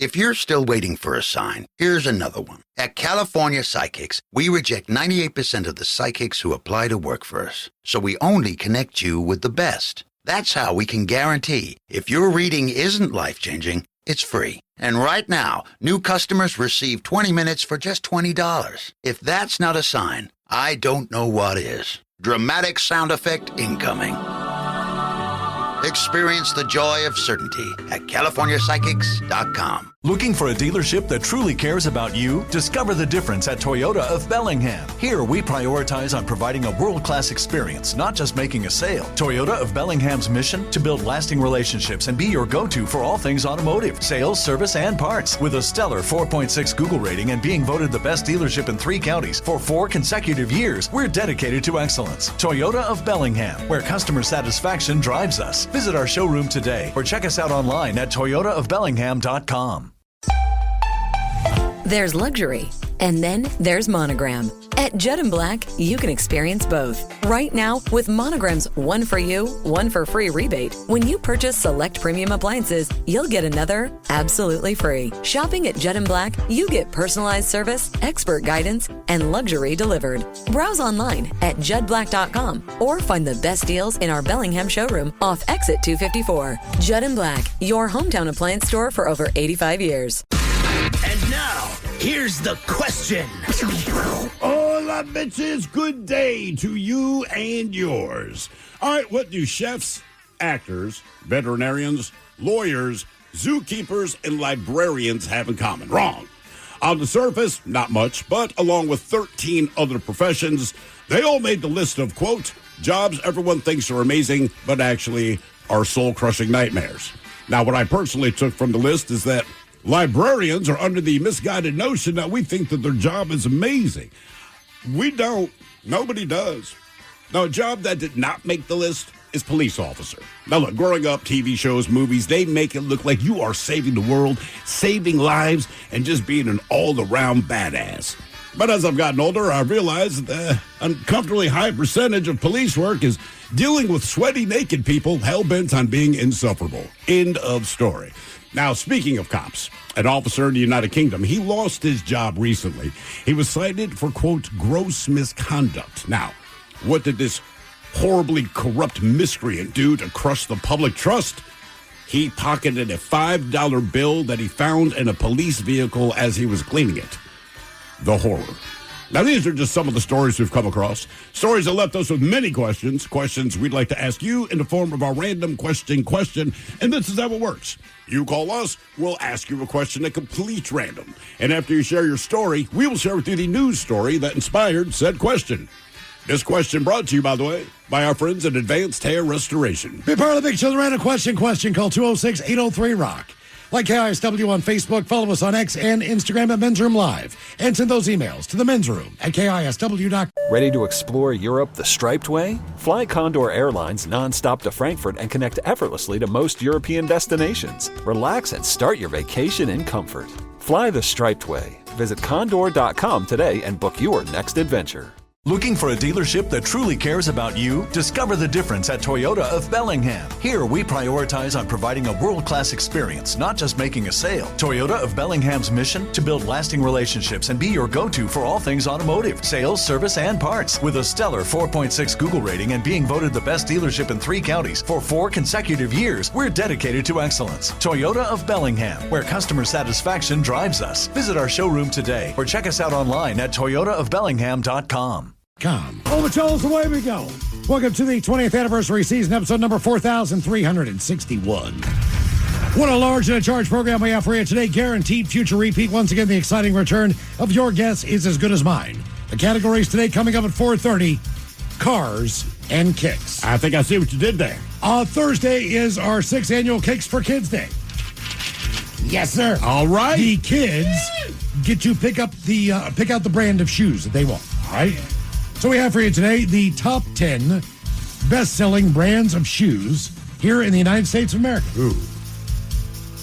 If you're still waiting for a sign, here's another one. At California Psychics, we reject 98% of the psychics who apply to work for us. So we only connect you with the best. That's how we can guarantee if your reading isn't life-changing, it's free. And right now, new customers receive 20 minutes for just $20. If that's not a sign, I don't know what is. Dramatic sound effect incoming. Experience the joy of certainty at CaliforniaPsychics.com. Looking for a dealership that truly cares about you? Discover the difference at Toyota of Bellingham. Here, we prioritize on providing a world-class experience, not just making a sale. Toyota of Bellingham's mission? To build lasting relationships and be your go-to for all things automotive, sales, service, and parts. With a stellar 4.6 Google rating and being voted the best dealership in 3 counties for 4 consecutive years, we're dedicated to excellence. Toyota of Bellingham, where customer satisfaction drives us. Visit our showroom today or check us out online at toyotaofbellingham.com. There's luxury, and then there's Monogram. At Judd & Black, you can experience both. Right now, with Monogram's 1 for you, 1 for free rebate, when you purchase select premium appliances, you'll get another absolutely free. Shopping at Judd & Black, you get personalized service, expert guidance, and luxury delivered. Browse online at juddblack.com or find the best deals in our Bellingham showroom off Exit 254. Judd & Black, your hometown appliance store for over 85 years. And now, here's the question. Hola, bitches. Good day to you and yours. All right, what do chefs, actors, veterinarians, lawyers, zookeepers, and librarians have in common? Wrong. On the surface, not much, but along with 13 other professions, they all made the list of, quote, jobs everyone thinks are amazing, but actually are soul-crushing nightmares. Now, what I personally took from the list is that librarians are under the misguided notion that we think that their job is amazing. We don't. Nobody does. Now, a job that did not make the list is police officer. Now, look, growing up, TV shows, movies, they make it look like you are saving the world, saving lives, and just being an all-around badass. But as I've gotten older, I've realized that an uncomfortably high percentage of police work is dealing with sweaty, naked people hell-bent on being insufferable. End of story. Now, speaking of cops, an officer in the United Kingdom, he lost his job recently. He was cited for, quote, gross misconduct. Now, what did this horribly corrupt miscreant do to crush the public trust? He pocketed a $5 bill that he found in a police vehicle as he was cleaning it. The horror. Now, these are just some of the stories we've come across. Stories that left us with many questions. Questions we'd like to ask you in the form of our random question. And this is how it works. You call us, we'll ask you a question at complete random. And after you share your story, we will share with you the news story that inspired said question. This question brought to you, by the way, by our friends at Advanced Hair Restoration. Be part of the Big Show, the random question. Call 206-803-ROCK. Like KISW on Facebook, follow us on X and Instagram at Men's Room Live. And send those emails to the Men's Room at KISW.com. Ready to explore Europe the striped way? Fly Condor Airlines nonstop to Frankfurt and connect effortlessly to most European destinations. Relax and start your vacation in comfort. Fly the striped way. Visit condor.com today and book your next adventure. Looking for a dealership that truly cares about you? Discover the difference at Toyota of Bellingham. Here, we prioritize on providing a world-class experience, not just making a sale. Toyota of Bellingham's mission? To build lasting relationships and be your go-to for all things automotive, sales, service, and parts. With a stellar 4.6 Google rating and being voted the best dealership in 3 counties for 4 consecutive years, we're dedicated to excellence. Toyota of Bellingham, where customer satisfaction drives us. Visit our showroom today or check us out online at toyotaofbellingham.com. Oh, Macholos, away we go. Welcome to the 20th anniversary season, episode number 4,361. What a large and a charged program we have for you today. Guaranteed future repeat. Once again, the exciting return of Your Guess Is As Good As Mine. The categories today coming up at 4:30, cars and kicks. I think I see what you did there. Thursday is our 6th annual Kicks for Kids Day. Yes, sir. All right. The kids get to pick out the brand of shoes that they want. All right. So we have for you today the top 10 best-selling brands of shoes here in the United States of America. Ooh.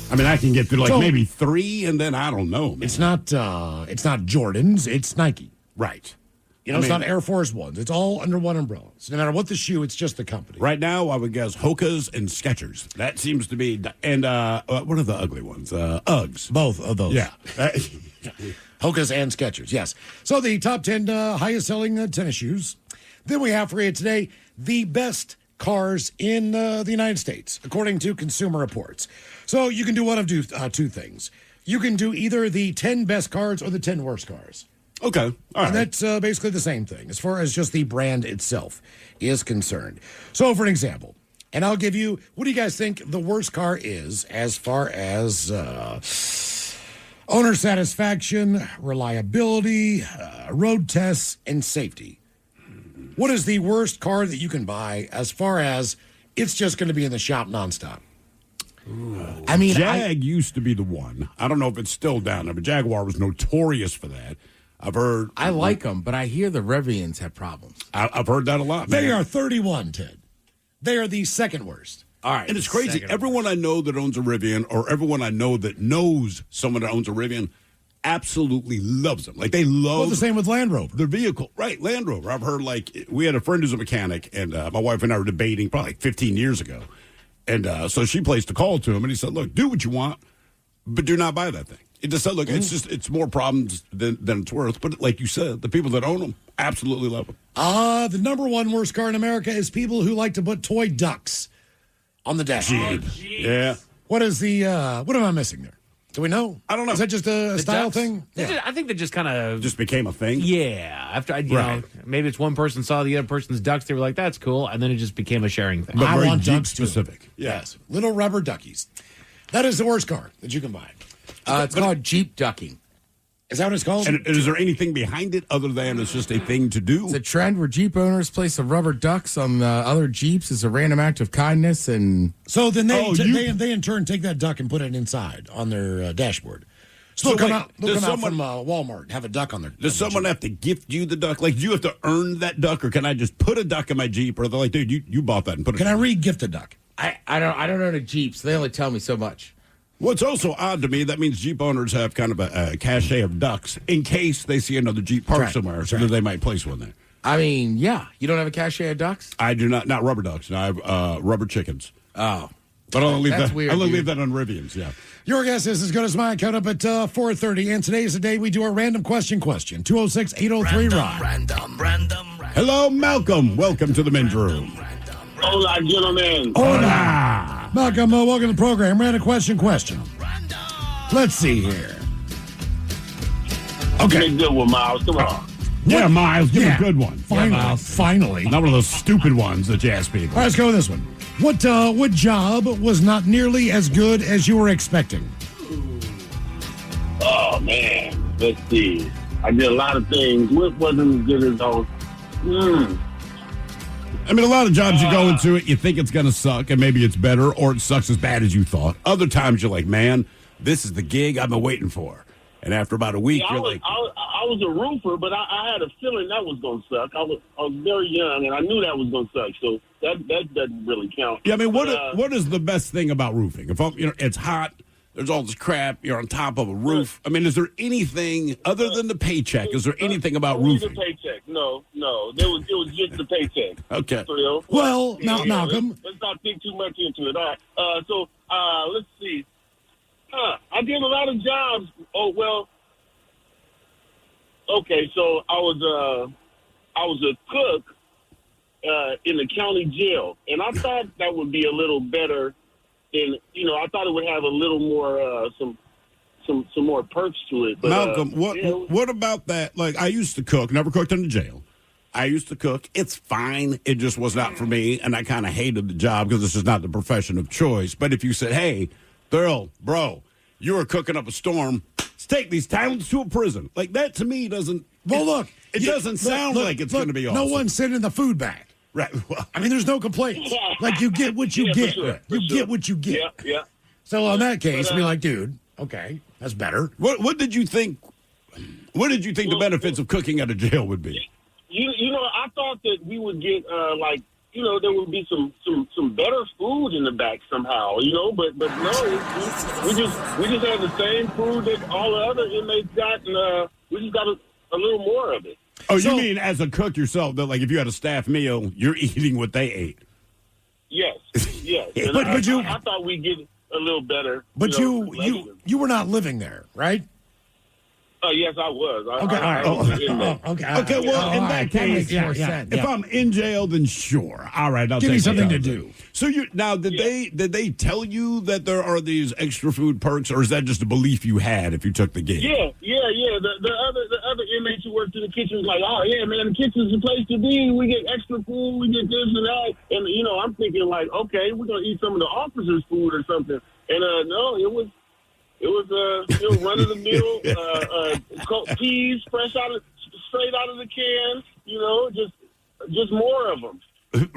I mean, I can get through maybe 3, and then I don't know, man. It's not Jordans, it's Nike. Right. You know, it's not Air Force Ones. It's all under one umbrella. So no matter what the shoe, it's just the company. Right now, I would guess Hoka's and Skechers. That seems to be, and what are the ugly ones? Uggs. Both of those. Yeah. Hoka's and Skechers, yes. So the top 10 highest selling tennis shoes. Then we have for you today the best cars in the United States, according to Consumer Reports. So you can do one of two things. You can do either the 10 best cars or the 10 worst cars. Okay. All right. And that's basically the same thing as far as just the brand itself is concerned. So, for an example, and I'll give you, what do you guys think the worst car is as far as owner satisfaction, reliability, road tests, and safety? What is the worst car that you can buy as far as it's just going to be in the shop nonstop? I mean, Jag used to be the one. I don't know if it's still down there, but Jaguar was notorious for that. I've heard. I like them, but I hear the Rivians have problems. I've heard that a lot. They man. are 31, Ted. They are the second worst. All right. And it's crazy. Everyone I know that owns a Rivian, or everyone I know that knows someone that owns a Rivian, absolutely loves them. Like, they love. Well, the same with Land Rover. The vehicle. Right, Land Rover. I've heard, like, we had a friend who's a mechanic, and my wife and I were debating probably like 15 years ago. And so she placed a call to him, and he said, look, do what you want, but do not buy that thing. It just said, look, it's more problems than it's worth. But like you said, the people that own them absolutely love them. The number one worst car in America is people who like to put toy ducks on the dashboard. Yeah. What is the, what am I missing there? Do we know? I don't know. Is that just a style ducks? thing? Yeah. I think they just kind of just became a thing. Yeah. After you know, maybe it's one person saw the other person's ducks, they were like, "That's cool," and then it just became a sharing thing. But I very want Jeep ducks too. specific. Yes, little rubber duckies. That is the worst car that you can buy. It's called Jeep ducking. Is that what it's called? And is there anything behind it other than it's just a thing to do? It's a trend where Jeep owners place the rubber ducks on other Jeeps as a random act of kindness. And so then they in turn take that duck and put it inside on their dashboard. So they'll come out from Walmart and have a duck on their. Does someone have to gift you the duck? Like, do you have to earn that duck, or can I just put a duck in my Jeep? Or they're like, dude, you bought that and put it. Can I re-gift a duck? I don't own a Jeep, so they only tell me so much. What's also odd to me, that means Jeep owners have kind of a cachet of ducks in case they see another Jeep parked somewhere, so that they might place one there. I mean, yeah. You don't have a cachet of ducks? I do not rubber ducks. No, I have rubber chickens. Oh. But I'll leave that. Weird, I'll leave that on Rivians. Yeah. Your guess is as good as mine. Count up at 4:30, and today is the day we do our random question. 206-803-ROCK. Random. Hello, Malcolm. Welcome to the men's room. Hola, gentlemen. Hola. Malcolm, welcome to the program. Random question. Let's see here. Okay. Give me a good one, Miles. Come on. Yeah, Miles, give me a good one. Finally. Not one of those stupid ones that you ask people. All right, let's go with this one. What job was not nearly as good as you were expecting? Oh, man. Let's see. I did a lot of things. What wasn't as good as those? I mean, a lot of jobs you go into it, you think it's going to suck, and maybe it's better, or it sucks as bad as you thought. Other times you're like, man, this is the gig I've been waiting for. And after about a week, I you're was a roofer, but I had a feeling that was going to suck. I was very young, and I knew that was going to suck. So that doesn't really count. Yeah, I mean, what is the best thing about roofing? If it's hot, there's all this crap. You're on top of a roof. I mean, is there anything other than the paycheck? Is there anything about roofing? The paycheck? No. It was just the paycheck. Okay. Well, now, Malcolm. Let's not think too much into it. All right. So let's see. I did a lot of jobs. Oh well. Okay, so I was a cook in the county jail, and I thought that would be a little better. Than I thought it would have a little more some more perks to it. But, Malcolm, what about that? Like, I used to cook. Never cooked in the jail. I used to cook. It's fine. It just was not for me, and I kind of hated the job because this is not the profession of choice. But if you said, hey, Thurl, bro, you were cooking up a storm, let's take these talents to a prison. Like, that to me doesn't... Well, look. It doesn't sound like it's going to be awesome. No one's sitting in the food bag. Right. Well, I mean, there's no complaints. Like, you get what you get. For sure. You get what you get. Yeah. So, in that case, be like, dude, okay, that's better. What did you think... What did you think the benefits of cooking at a jail would be? I thought that we would get there would be some better food in the back somehow, but no, we just had the same food that all the other inmates got, and we just got a little more of it. Oh, you mean as a cook yourself, that like if you had a staff meal, you're eating what they ate? Yes, yes. And But I thought we'd get a little better. But you were not living there, right? Yes, I was. Okay, all right. I was in there. Okay. Well, in that case, if I'm in jail, then sure. All right, I'll give me take something to it. do. So did they tell you that there are these extra food perks, or is that just a belief you had if you took the gig? Yeah. The other inmates who worked in the kitchen was like, oh yeah, man, the kitchen's the place to be. We get extra food, we get this and that, and I'm thinking like, okay, we're gonna eat some of the officers' food or something, and no, it was run of the mill peas straight out of the can, just more of them.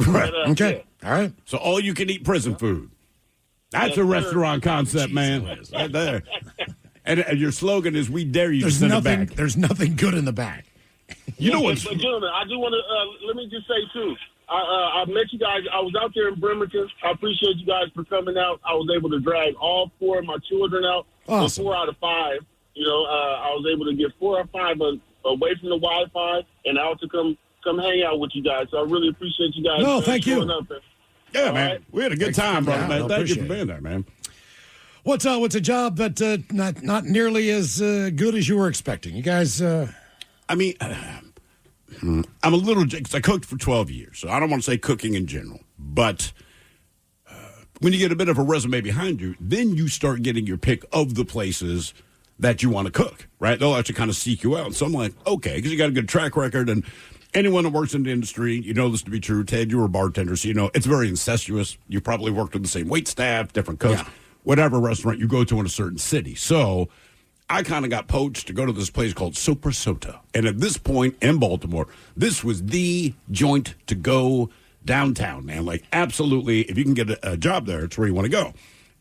Right. But, Okay. All right. So all you can eat prison food. That's a restaurant concept, man. Right there. And your slogan is, "We dare you to send it back." There's nothing good in the back. You know what? But gentlemen, I do want to let me just say too. I met you guys. I was out there in Bremerton. I appreciate you guys for coming out. I was able to drag all 4 of my children out. Awesome. 4 out of 5. I was able to get 4 or 5 away from the Wi-Fi and out to come hang out with you guys. So I really appreciate you guys. No, thank you. Yeah, man. Right. We had a good time, brother. Man. Thank you for it. being there, man. What's a job that not nearly as good as you were expecting? You guys. I mean, I'm a little. Cause I cooked for 12 years, so I don't want to say cooking in general, but when you get a bit of a resume behind you, then you start getting your pick of the places that you want to cook. Right? They'll actually kind of seek you out. So I'm like, okay, because you got a good track record and. Anyone that works in the industry, you know this to be true. Ted, you were a bartender, so it's very incestuous. You probably worked with the same wait staff, different cooks, whatever restaurant you go to in a certain city. So I kind of got poached to go to this place called Soprasota. And at this point in Baltimore, this was the joint to go downtown, man. Like, absolutely, if you can get a job there, it's where you want to go.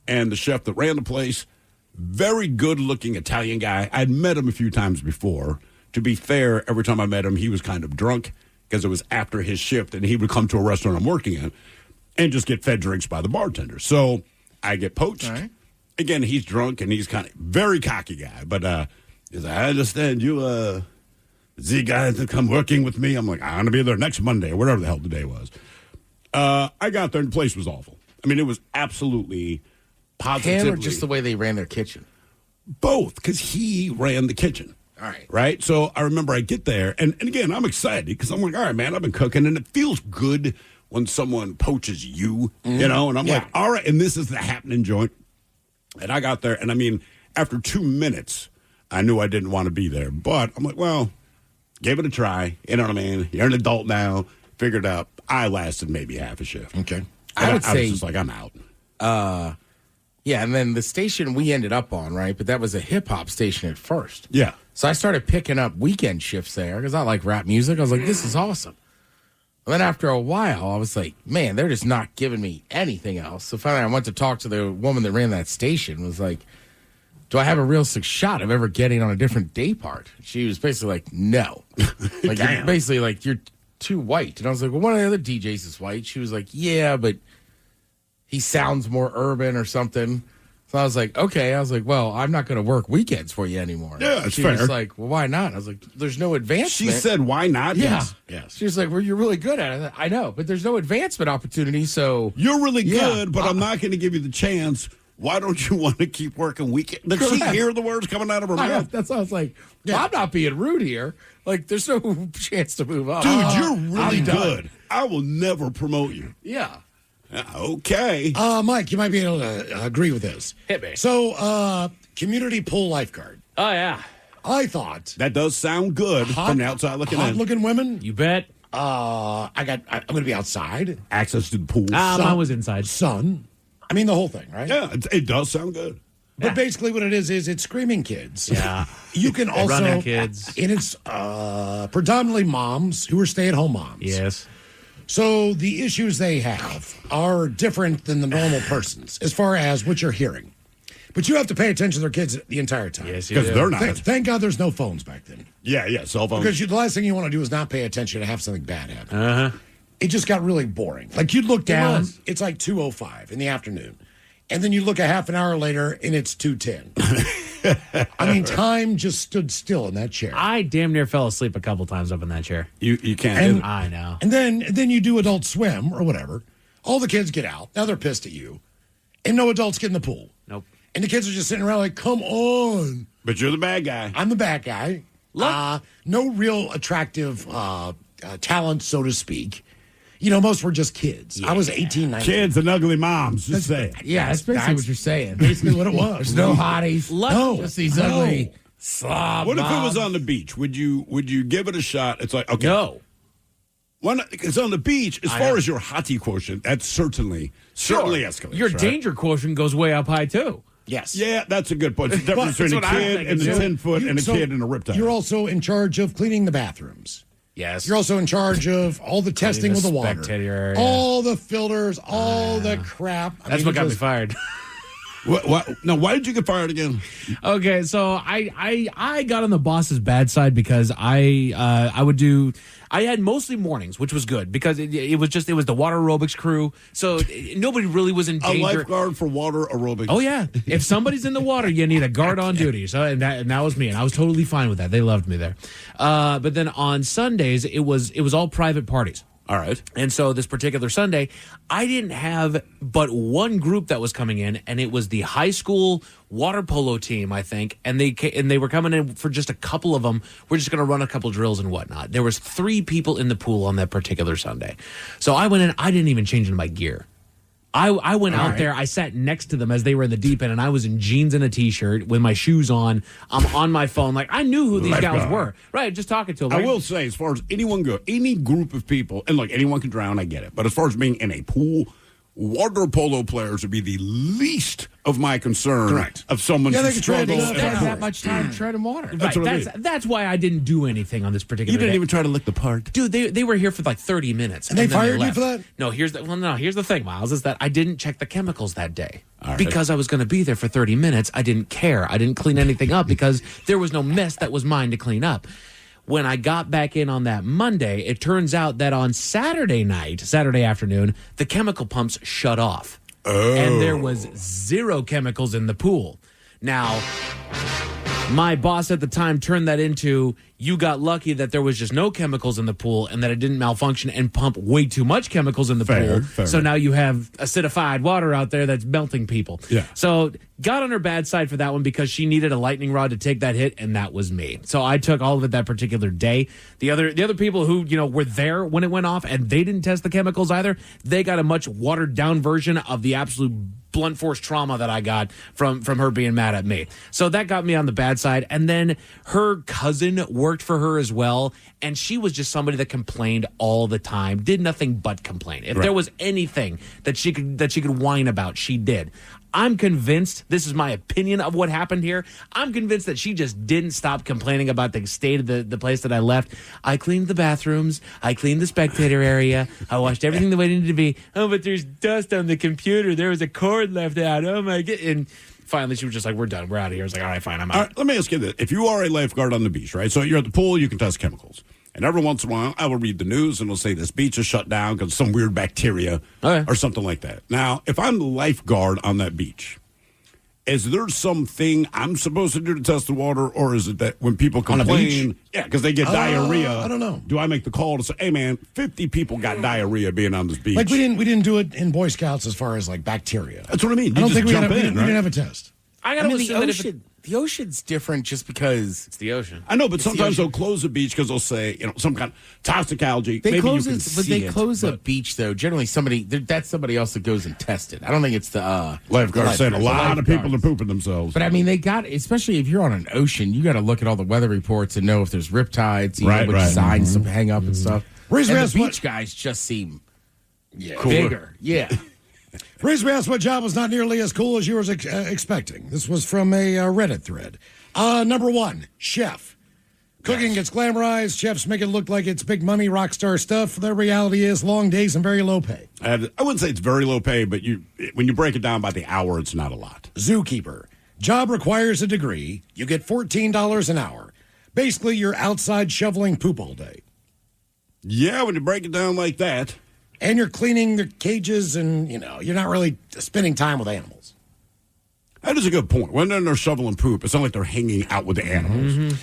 And the chef that ran the place, very good-looking Italian guy. I'd met him a few times before. To be fair, every time I met him, he was kind of drunk because it was after his shift, and he would come to a restaurant I'm working in and just get fed drinks by the bartender. So I get poached. Right. Again, he's drunk, and he's kind of very cocky guy. But he's like, I understand you, the guy to come working with me. I'm like, I'm going to be there next Monday or whatever the hell the day was. I got there, and the place was awful. I mean, it was absolutely positively. Or just the way they ran their kitchen? Both, because he ran the kitchen. All right. Right? So I remember I get there, and again, I'm excited because I'm like, all right, man, I've been cooking, and it feels good when someone poaches you, and I'm like, all right, and this is the happening joint. And I got there, and I mean, after 2 minutes, I knew I didn't want to be there. But I'm like, well, gave it a try. You know what I mean? You're an adult now. Figured out I lasted maybe half a shift. Okay. I would say, was just like, I'm out. Yeah, and then the station we ended up on, right? But that was a hip-hop station at first. Yeah. So I started picking up weekend shifts there because I like rap music. I was like, this is awesome. And then after a while, I was like, man, they're just not giving me anything else. So finally, I went to talk to the woman that ran that station. Was like, do I have a real shot of ever getting on a different day part? She was basically like, no. Like, basically, like, you're too white. And I was like, well, one of the other DJs is white. She was like, yeah, but he sounds more urban or something. So I was like, okay. I was like, well, I'm not going to work weekends for you anymore. Yeah, that's she fair. was like, well, why not? I was like, there's no advancement. She said, why not? Yeah. Yes. She was like, well, you're really good at it. I know, but there's no advancement opportunity, so. You're really good, but I'm not going to give you the chance. Why don't you want to keep working weekend? Did she hear the words coming out of her mouth? That's why I was like, well, I'm not being rude here. Like, there's no chance to move up. Dude, you're really good. I will never promote you. Yeah. Okay. Mike, you might be able to agree with this. Hit me. So, community pool lifeguard. Oh, yeah. I thought. That does sound good from the outside looking in. Hot-looking women? You bet. I'm going to be outside. Access to the pool. Mine was inside. Sun. I mean, the whole thing, right? Yeah, it does sound good. But basically what it is it's screaming kids. Yeah. You can also. Running kids. And it's predominantly moms who are stay-at-home moms. Yes. So the issues they have are different than the normal person's as far as what you're hearing. But you have to pay attention to their kids the entire time. Yes, you Because do. they're not. Thank God there's no phones back then. Yeah, cell phones. Because the last thing you want to do is not pay attention to have something bad happen. Uh-huh. It just got really boring. Like you'd look down, was. it's like 2:05 in the afternoon. And then you look a half an hour later and it's 2:10. I mean, time just stood still in that chair. I damn near fell asleep a couple times up in that chair. You can't. And, I know. And then you do Adult Swim or whatever. All the kids get out. Now they're pissed at you. And no adults get in the pool. Nope. And the kids are just sitting around like, come on. But you're the bad guy. I'm the bad guy. No real attractive talent, so to speak. You know, most were just kids. Yeah. I was 18, 19. Kids and ugly moms. Just say it. Yeah, that's basically what you're saying. Basically what it was. There's no hotties. No. Just these ugly slob What if it was moms. on the beach? Would you give it a shot? It's like, okay. No. It's on the beach. As far as your hottie quotient, that's certainly escalates. Your right? danger quotient goes way up high, too. Yes. Yeah, that's a good point. It's the difference That's between a what I'm kid thinking, and a too. 10-foot and a kid and a riptide. You're also in charge of cleaning the bathrooms. Yes. You're also in charge of all the testing with the water. spectator area. All the filters, all the crap. That's what got me fired. What? No, why did you get fired again? Okay, so I got on the boss's bad side because I had mostly mornings, which was good because it was the water aerobics crew, so nobody really was in A danger. lifeguard for water aerobics. Oh yeah, if somebody's in the water, you need a guard on duty. So and that was me, and I was totally fine with that. They loved me there. But then on Sundays, it was all private parties. All right. And so this particular Sunday, I didn't have but one group that was coming in, and it was the high school water polo team, I think. And they were coming in for just a couple of them. We're just going to run a couple drills and whatnot. There was 3 people in the pool on that particular Sunday. So I went in. I didn't even change into my gear. I went out there. I sat next to them as they were in the deep end, and I was in jeans and a T-shirt with my shoes on. I'm on my phone. Like, I knew who these gals were. Right, just talking to them. I will say, as far as anyone go, any group of people, and look, anyone can drown, I get it. But as far as being in a pool, water polo players would be the least of my concern. Correct. Of someone Yeah, to they could try struggle. to They don't have that much time to tread in water. Right, what I mean. that's why I didn't do anything on this particular You didn't day. even try to lick the part. Dude, they were here for like 30 minutes. And they then fired you left. for that? No, here's the thing, Miles, is that I didn't check the chemicals that day. All right. Because I was going to be there for 30 minutes. I didn't care. I didn't clean anything up because there was no mess that was mine to clean up. When I got back in on that Monday, it turns out that on Saturday afternoon, the chemical pumps shut off. Oh. And there was 0 chemicals in the pool. Now, my boss at the time turned that into, you got lucky that there was just no chemicals in the pool and that it didn't malfunction and pump way too much chemicals in the pool. Fair. So now you have acidified water out there that's melting people. Yeah. So got on her bad side for that one because she needed a lightning rod to take that hit, and that was me. So I took all of it that particular day. The other people who, were there when it went off and they didn't test the chemicals either, they got a much watered down version of the absolute blunt force trauma that I got from her being mad at me. So that got me on the bad side. And then her cousin worked for her as well, and she was just somebody that complained all the time, did nothing but complain. If there was anything that she could whine about, she did. I'm convinced, this is my opinion of what happened here, I'm convinced that she just didn't stop complaining about the state of the place that I left. I cleaned the bathrooms. I cleaned the spectator area. I washed everything the way it needed to be. Oh, but there's dust on the computer. There was a cord left out. Oh, my God. And finally, she was just like, we're done. We're out of here. I was like, all right, fine, I'm out. All right, let me ask you this. If you are a lifeguard on the beach, right? So you're at the pool, you can test chemicals. And every once in a while, I will read the news and it'll say this beach is shut down because some weird bacteria or something like that. Now, if I'm the lifeguard on that beach, is there something I'm supposed to do to test the water, or is it that when people complain, because they get diarrhea? I don't know. Do I make the call to say, hey, man, 50 people got diarrhea being on this beach? Like we didn't do it in Boy Scouts as far as like bacteria. That's what I mean. I don't You think just we jump in, didn't have a test. I got to assume that if The ocean's different just because it's the ocean. I know, but sometimes they'll close the beach because they'll say, some kind of toxic algae. They Maybe close you can it, but see they close a beach though. Generally, that's somebody else that goes and tests it. I don't think it's the lifeguards saying a lot of people are lifeguards. pooping themselves. But I mean, they got, especially if you're on an ocean, you got to look at all the weather reports and know if there's riptides, which signs to hang up and stuff. And the beach guys just seem bigger. Yeah. Reason we asked what job was not nearly as cool as you were expecting. This was from a Reddit thread. Number 1, chef. Cooking gets glamorized. Chefs make it look like it's big money, rock star stuff. The reality is long days and very low pay. I wouldn't say it's very low pay, but when you break it down by the hour, it's not a lot. Zookeeper. Job requires a degree. You get $14 an hour. Basically, you're outside shoveling poop all day. Yeah, when you break it down like that. And you're cleaning the cages and, you're not really spending time with animals. That is a good point. When they're shoveling poop, it's not like they're hanging out with the animals.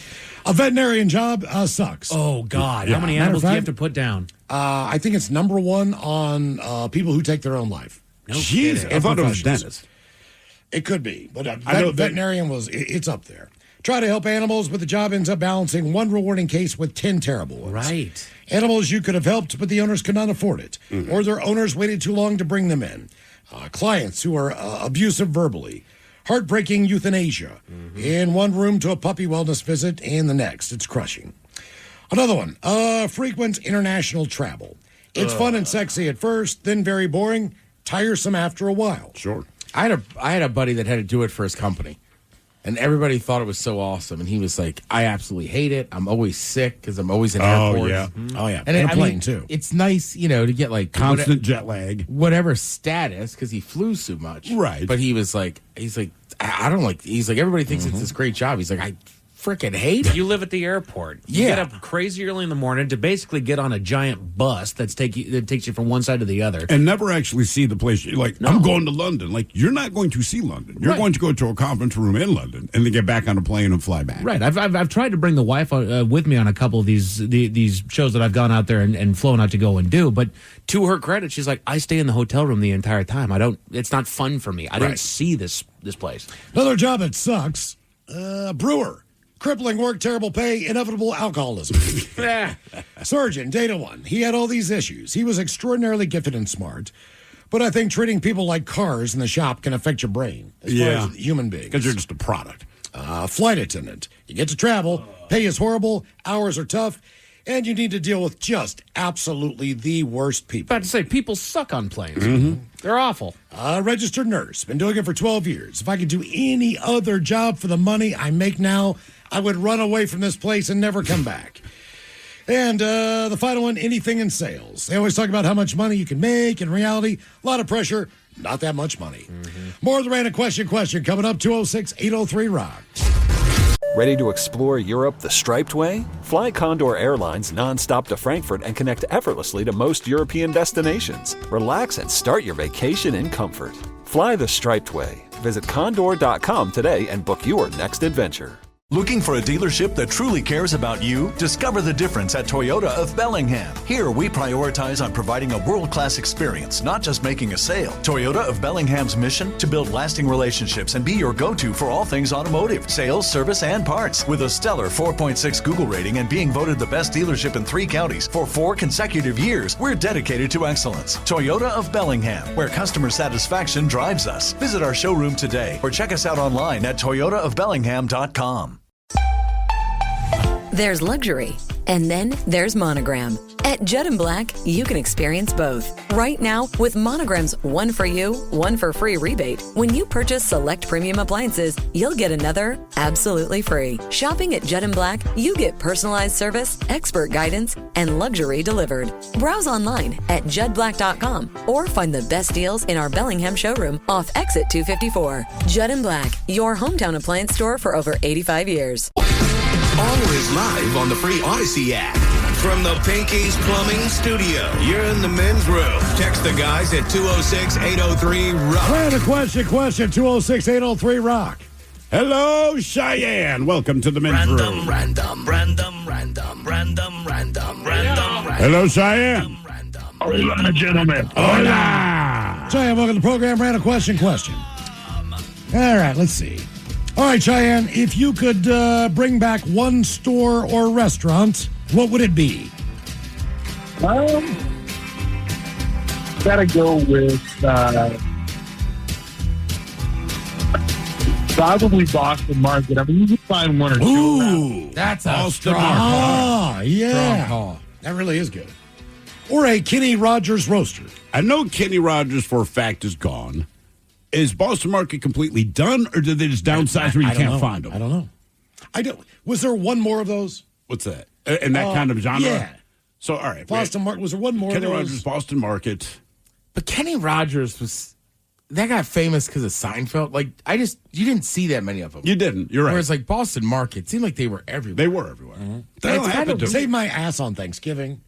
A veterinarian job sucks. Oh, God. Yeah. How many Matter animals of do you fact- have to put down? I think it's number one on people who take their own life. No Jeez, kidding. I thought it was Professionals. dentist. It could be, but I know veterinarian it's up there. Try to help animals, but the job ends up balancing one rewarding case with 10 terrible ones. Right. Animals you could have helped, but the owners could not afford it, or their owners waited too long to bring them in. Clients who are abusive verbally. Heartbreaking euthanasia. In one room to a puppy wellness visit, and the next. It's crushing. Another one. Frequent international travel. It's fun and sexy at first, then very boring, tiresome after a while. Sure. I had a buddy that had to do it for his company, and everybody thought it was so awesome. And he was like, "I absolutely hate it. I'm always sick because I'm always in airports." yeah. Oh, yeah. And And I a plane, mean, too. It's nice, to get like Constant jet lag. whatever status because he flew so much. Right. But he's like, I don't like. He's like, everybody thinks it's this great job. He's like, I freaking hate it. You live at the airport. You Yeah. get up crazy early in the morning to basically get on a giant bus that takes you from one side to the other. And never actually see the place. You're like, I'm going to London. Like, you're not going to see London. You're Right. going to go to a conference room in London and then get back on a plane and fly back. Right. I've tried to bring the wife with me on a couple of these shows that I've gone out there and flown out to go and do. But to her credit, she's like, I stay in the hotel room the entire time. It's not fun for me. I don't see this place. Another job that sucks. Brewer. Crippling work, terrible pay, inevitable alcoholism. Surgeon, data one. He had all these issues. He was extraordinarily gifted and smart. But I think treating people like cars in the shop can affect your brain as far as human beings. Because you're just a product. Flight attendant. You get to travel. Pay is horrible. Hours are tough. And you need to deal with just absolutely the worst people. About to say, people suck on planes. They're awful. Registered nurse. Been doing it for 12 years. If I could do any other job for the money I make now, I would run away from this place and never come back. And the final one, anything in sales. They always talk about how much money you can make. In reality, a lot of pressure, not that much money. More of the random question coming up, 206-803-ROCK. Ready to explore Europe the striped way? Fly Condor Airlines nonstop to Frankfurt and connect effortlessly to most European destinations. Relax and start your vacation in comfort. Fly the striped way. Visit condor.com today and book your next adventure. Looking for a dealership that truly cares about you? Discover the difference at Toyota of Bellingham. Here, we prioritize on providing a world-class experience, not just making a sale. Toyota of Bellingham's mission? To build lasting relationships and be your go-to for all things automotive, sales, service, and parts. With a stellar 4.6 Google rating and being voted the best dealership in 3 counties for 4 consecutive years, we're dedicated to excellence. Toyota of Bellingham, where customer satisfaction drives us. Visit our showroom today or check us out online at toyotaofbellingham.com. There's luxury, and then there's Monogram. At Judd & Black, you can experience both. Right now, with Monogram's one for you, one for free rebate, when you purchase select premium appliances, you'll get another absolutely free. Shopping at Judd & Black, you get personalized service, expert guidance, and luxury delivered. Browse online at juddblack.com or find the best deals in our Bellingham showroom off Exit 254. Judd & Black, your hometown appliance store for over 85 years. Always live on the free Odyssey app. From the Pinky's Plumbing Studio, you're in the men's room. Text the guys at 206-803-ROCK. Random question, 206-803-ROCK. Hello, Cheyenne. Welcome to the men's room. Random. Hello, Cheyenne. Hola, gentlemen. Hola. Cheyenne, welcome to the program. Random question. All right, let's see. All right, Cheyenne, if you could bring back one store or restaurant, what would it be? Gotta go with probably Boston Market. I mean, you can find one or two. Ooh, That's a Boston strong Market. call. ah, yeah. Strong call. That really is good. Or a Kenny Rogers roaster. I know Kenny Rogers for a fact is gone. Is Boston Market completely done, or did they just downsize where you I don't can't know. find them? I don't know. Was there one more of those? What's that? In that kind of genre? Yeah. So, all right. Boston Market. Was there one more Kenny of those? Rogers, Boston Market. But Kenny Rogers that got famous because of Seinfeld. Like, you didn't see that many of them. You didn't. You're right. Whereas, like, Boston Market seemed like they were everywhere. They were everywhere. That It's kind happened of to me. save my ass on Thanksgiving.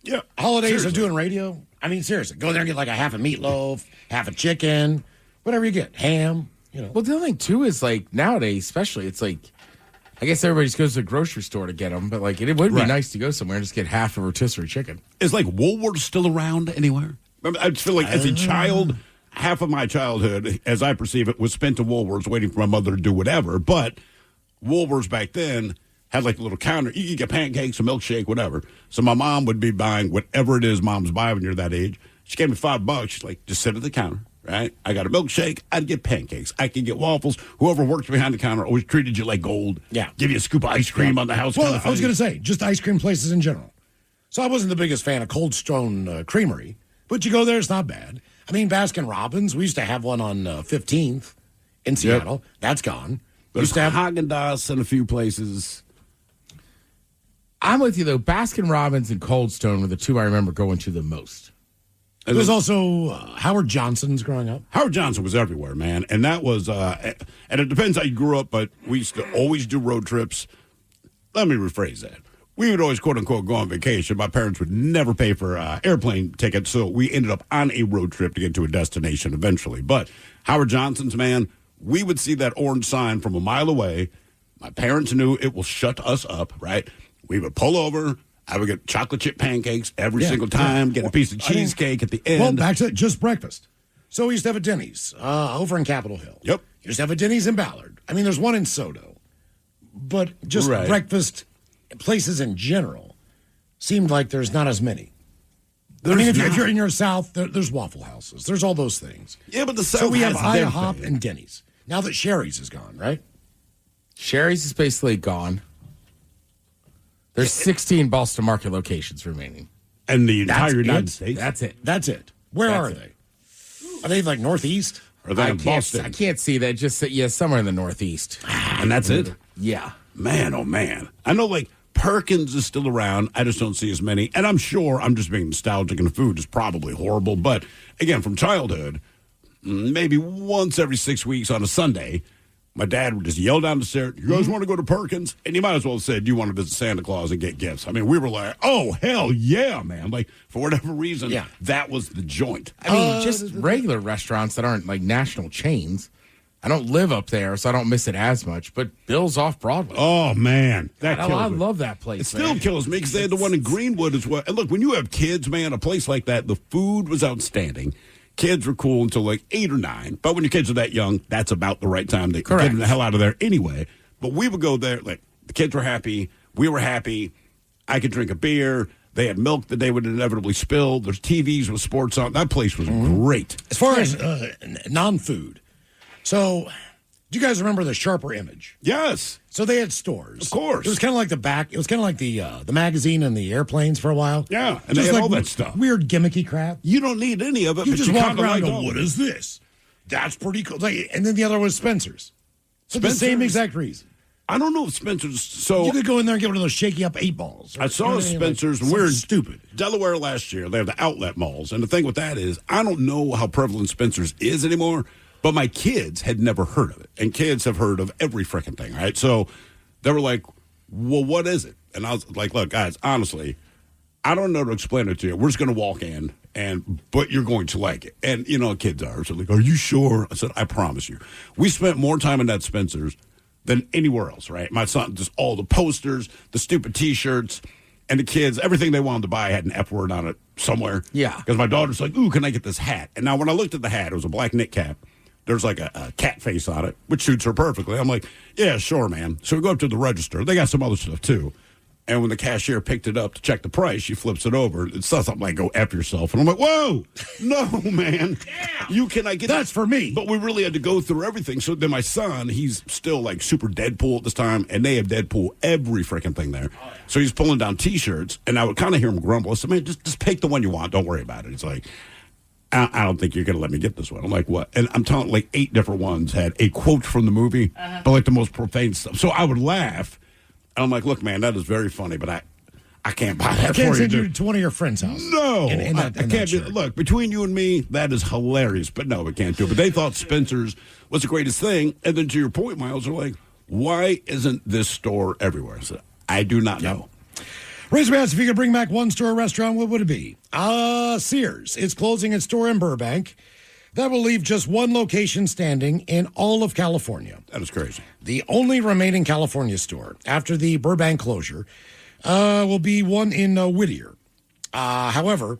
Yeah. Holidays Seriously. of doing radio. I mean, seriously, go there and get like a half a meatloaf, half a chicken, whatever you get, ham. Well, the other thing, too, is like nowadays, especially, it's like, I guess everybody just goes to the grocery store to get them, but like it would be nice to go somewhere and just get half a rotisserie chicken. Is like Woolworths still around anywhere? I just feel like as a child, half of my childhood, as I perceive it, was spent in Woolworths waiting for my mother to do whatever. But Woolworths back then had like a little counter. You could get pancakes, a milkshake, whatever. So my mom would be buying whatever it is moms buy when you're that age. She gave me $5. She's like, just sit at the counter, right? I got a milkshake. I'd get pancakes. I could get waffles. Whoever worked behind the counter always treated you like gold. Yeah. Give you a scoop of ice cream on the house. Well, I was going to say, just ice cream places in general. So I wasn't the biggest fan of Cold Stone Creamery, but you go there, it's not bad. I mean, Baskin Robbins, we used to have one on 15th in Seattle. Yep. That's gone. There's Haagen-Dazs in a few places. I'm with you, though. Baskin Robbins and Cold Stone were the two I remember going to the most. There was also Howard Johnson's growing up. Howard Johnson was everywhere, man. And that was, and it depends how you grew up, but we used to always do road trips. Let me rephrase that. We would always, quote unquote, go on vacation. My parents would never pay for airplane tickets, so we ended up on a road trip to get to a destination eventually. But Howard Johnson's, man, we would see that orange sign from a mile away. My parents knew it will shut us up, right? We would pull over. I would get chocolate chip pancakes every single time, get a piece of cheesecake at the end. Well, back to just breakfast. So we used to have a Denny's over in Capitol Hill. Yep. Used to have a Denny's in Ballard. I mean, there's one in Soto. But just breakfast places in general seemed like there's not as many. If you're in your South, there's Waffle Houses. There's all those things. Yeah, but the South So we have has IHOP and Denny's. Now that Sherry's is gone, right? Sherry's is basically gone. There's 16 Boston Market locations remaining. And the entire United States? That's it. Where are they? Are they like Northeast? Or are they in Boston? I can't see that. Just somewhere in the Northeast. And that's it? Yeah. Man, oh man. I know like Perkins is still around. I just don't see as many. And I'm sure I'm just being nostalgic and the food is probably horrible. But again, from childhood, maybe once every 6 weeks on a Sunday, my dad would just yell down the stairs, you guys want to go to Perkins? And you might as well have said, you want to visit Santa Claus and get gifts. I mean, we were like, oh, hell yeah, man. Like, for whatever reason, that was the joint. I mean, just regular restaurants that aren't like national chains. I don't live up there, so I don't miss it as much. But Bill's off Broadway. Oh, man. I love that place. It still kills me because they had the one in Greenwood as well. And look, when you have kids, man, a place like that, the food was outstanding. Kids were cool until like 8 or 9. But when your kids are that young, that's about the right time to get them the hell out of there anyway. But we would go there, like, the kids were happy. We were happy. I could drink a beer. They had milk that they would inevitably spill. There's TVs with sports on. That place was great. As far as non-food, so do you guys remember the Sharper Image? Yes. So they had stores. Of course. It was kind of like it was kind of like the magazine and the airplanes for a while. Yeah, and they had all that stuff. Weird gimmicky crap. You don't need any of it. You just walk around and go, what what is this? That's pretty cool. And then the other was Spencer's. For the same exact reason. I don't know if Spencer's. So you could go in there and get one of those shaky up 8 balls. I saw Spencer's. Like, we're stupid. Delaware last year. They have the outlet malls, and the thing with that is, I don't know how prevalent Spencer's is anymore. But my kids had never heard of it, and kids have heard of every freaking thing, right? So they were like, "Well, what is it?" And I was like, "Look, guys, honestly, I don't know to explain it to you. We're just going to walk in, but you're going to like it." And you know, kids are so like, "Are you sure?" I said, "I promise you." We spent more time in that Spencer's than anywhere else, right? My son, just all the posters, the stupid T-shirts, and the kids, everything they wanted to buy had an F word on it somewhere. Yeah, because my daughter's like, "Ooh, can I get this hat?" And now when I looked at the hat, it was a black knit cap. There's like a cat face on it, which suits her perfectly. I'm like, yeah, sure, man. So we go up to the register. They got some other stuff, too. And when the cashier picked it up to check the price, she flips it over. It says something like, go F yourself. And I'm like, whoa, no, man. You cannot get That's for me. But we really had to go through everything. So then my son, he's still like super Deadpool at this time, and they have Deadpool every freaking thing there. Oh, yeah. So he's pulling down T-shirts, and I would kind of hear him grumble. I said, man, just pick the one you want. Don't worry about it. He's like, I don't think you're going to let me get this one. I'm like, what? And I'm telling like 8 different ones had a quote from the movie, but like the most profane stuff. So I would laugh. And I'm like, look, man, that is very funny, but I can't buy that I can't for send you to one of your friends' house. No. I can't do. Look, between you and me, that is hilarious. But no, we can't do it. But they thought Spencer's was the greatest thing. And then to your point, Miles, they're like, why isn't this store everywhere? I said, I do not know. Razorbacks, if you could bring back one store or restaurant, what would it be? Sears. It's closing its store in Burbank. That will leave just one location standing in all of California. That is crazy. The only remaining California store after the Burbank closure will be one in Whittier. However,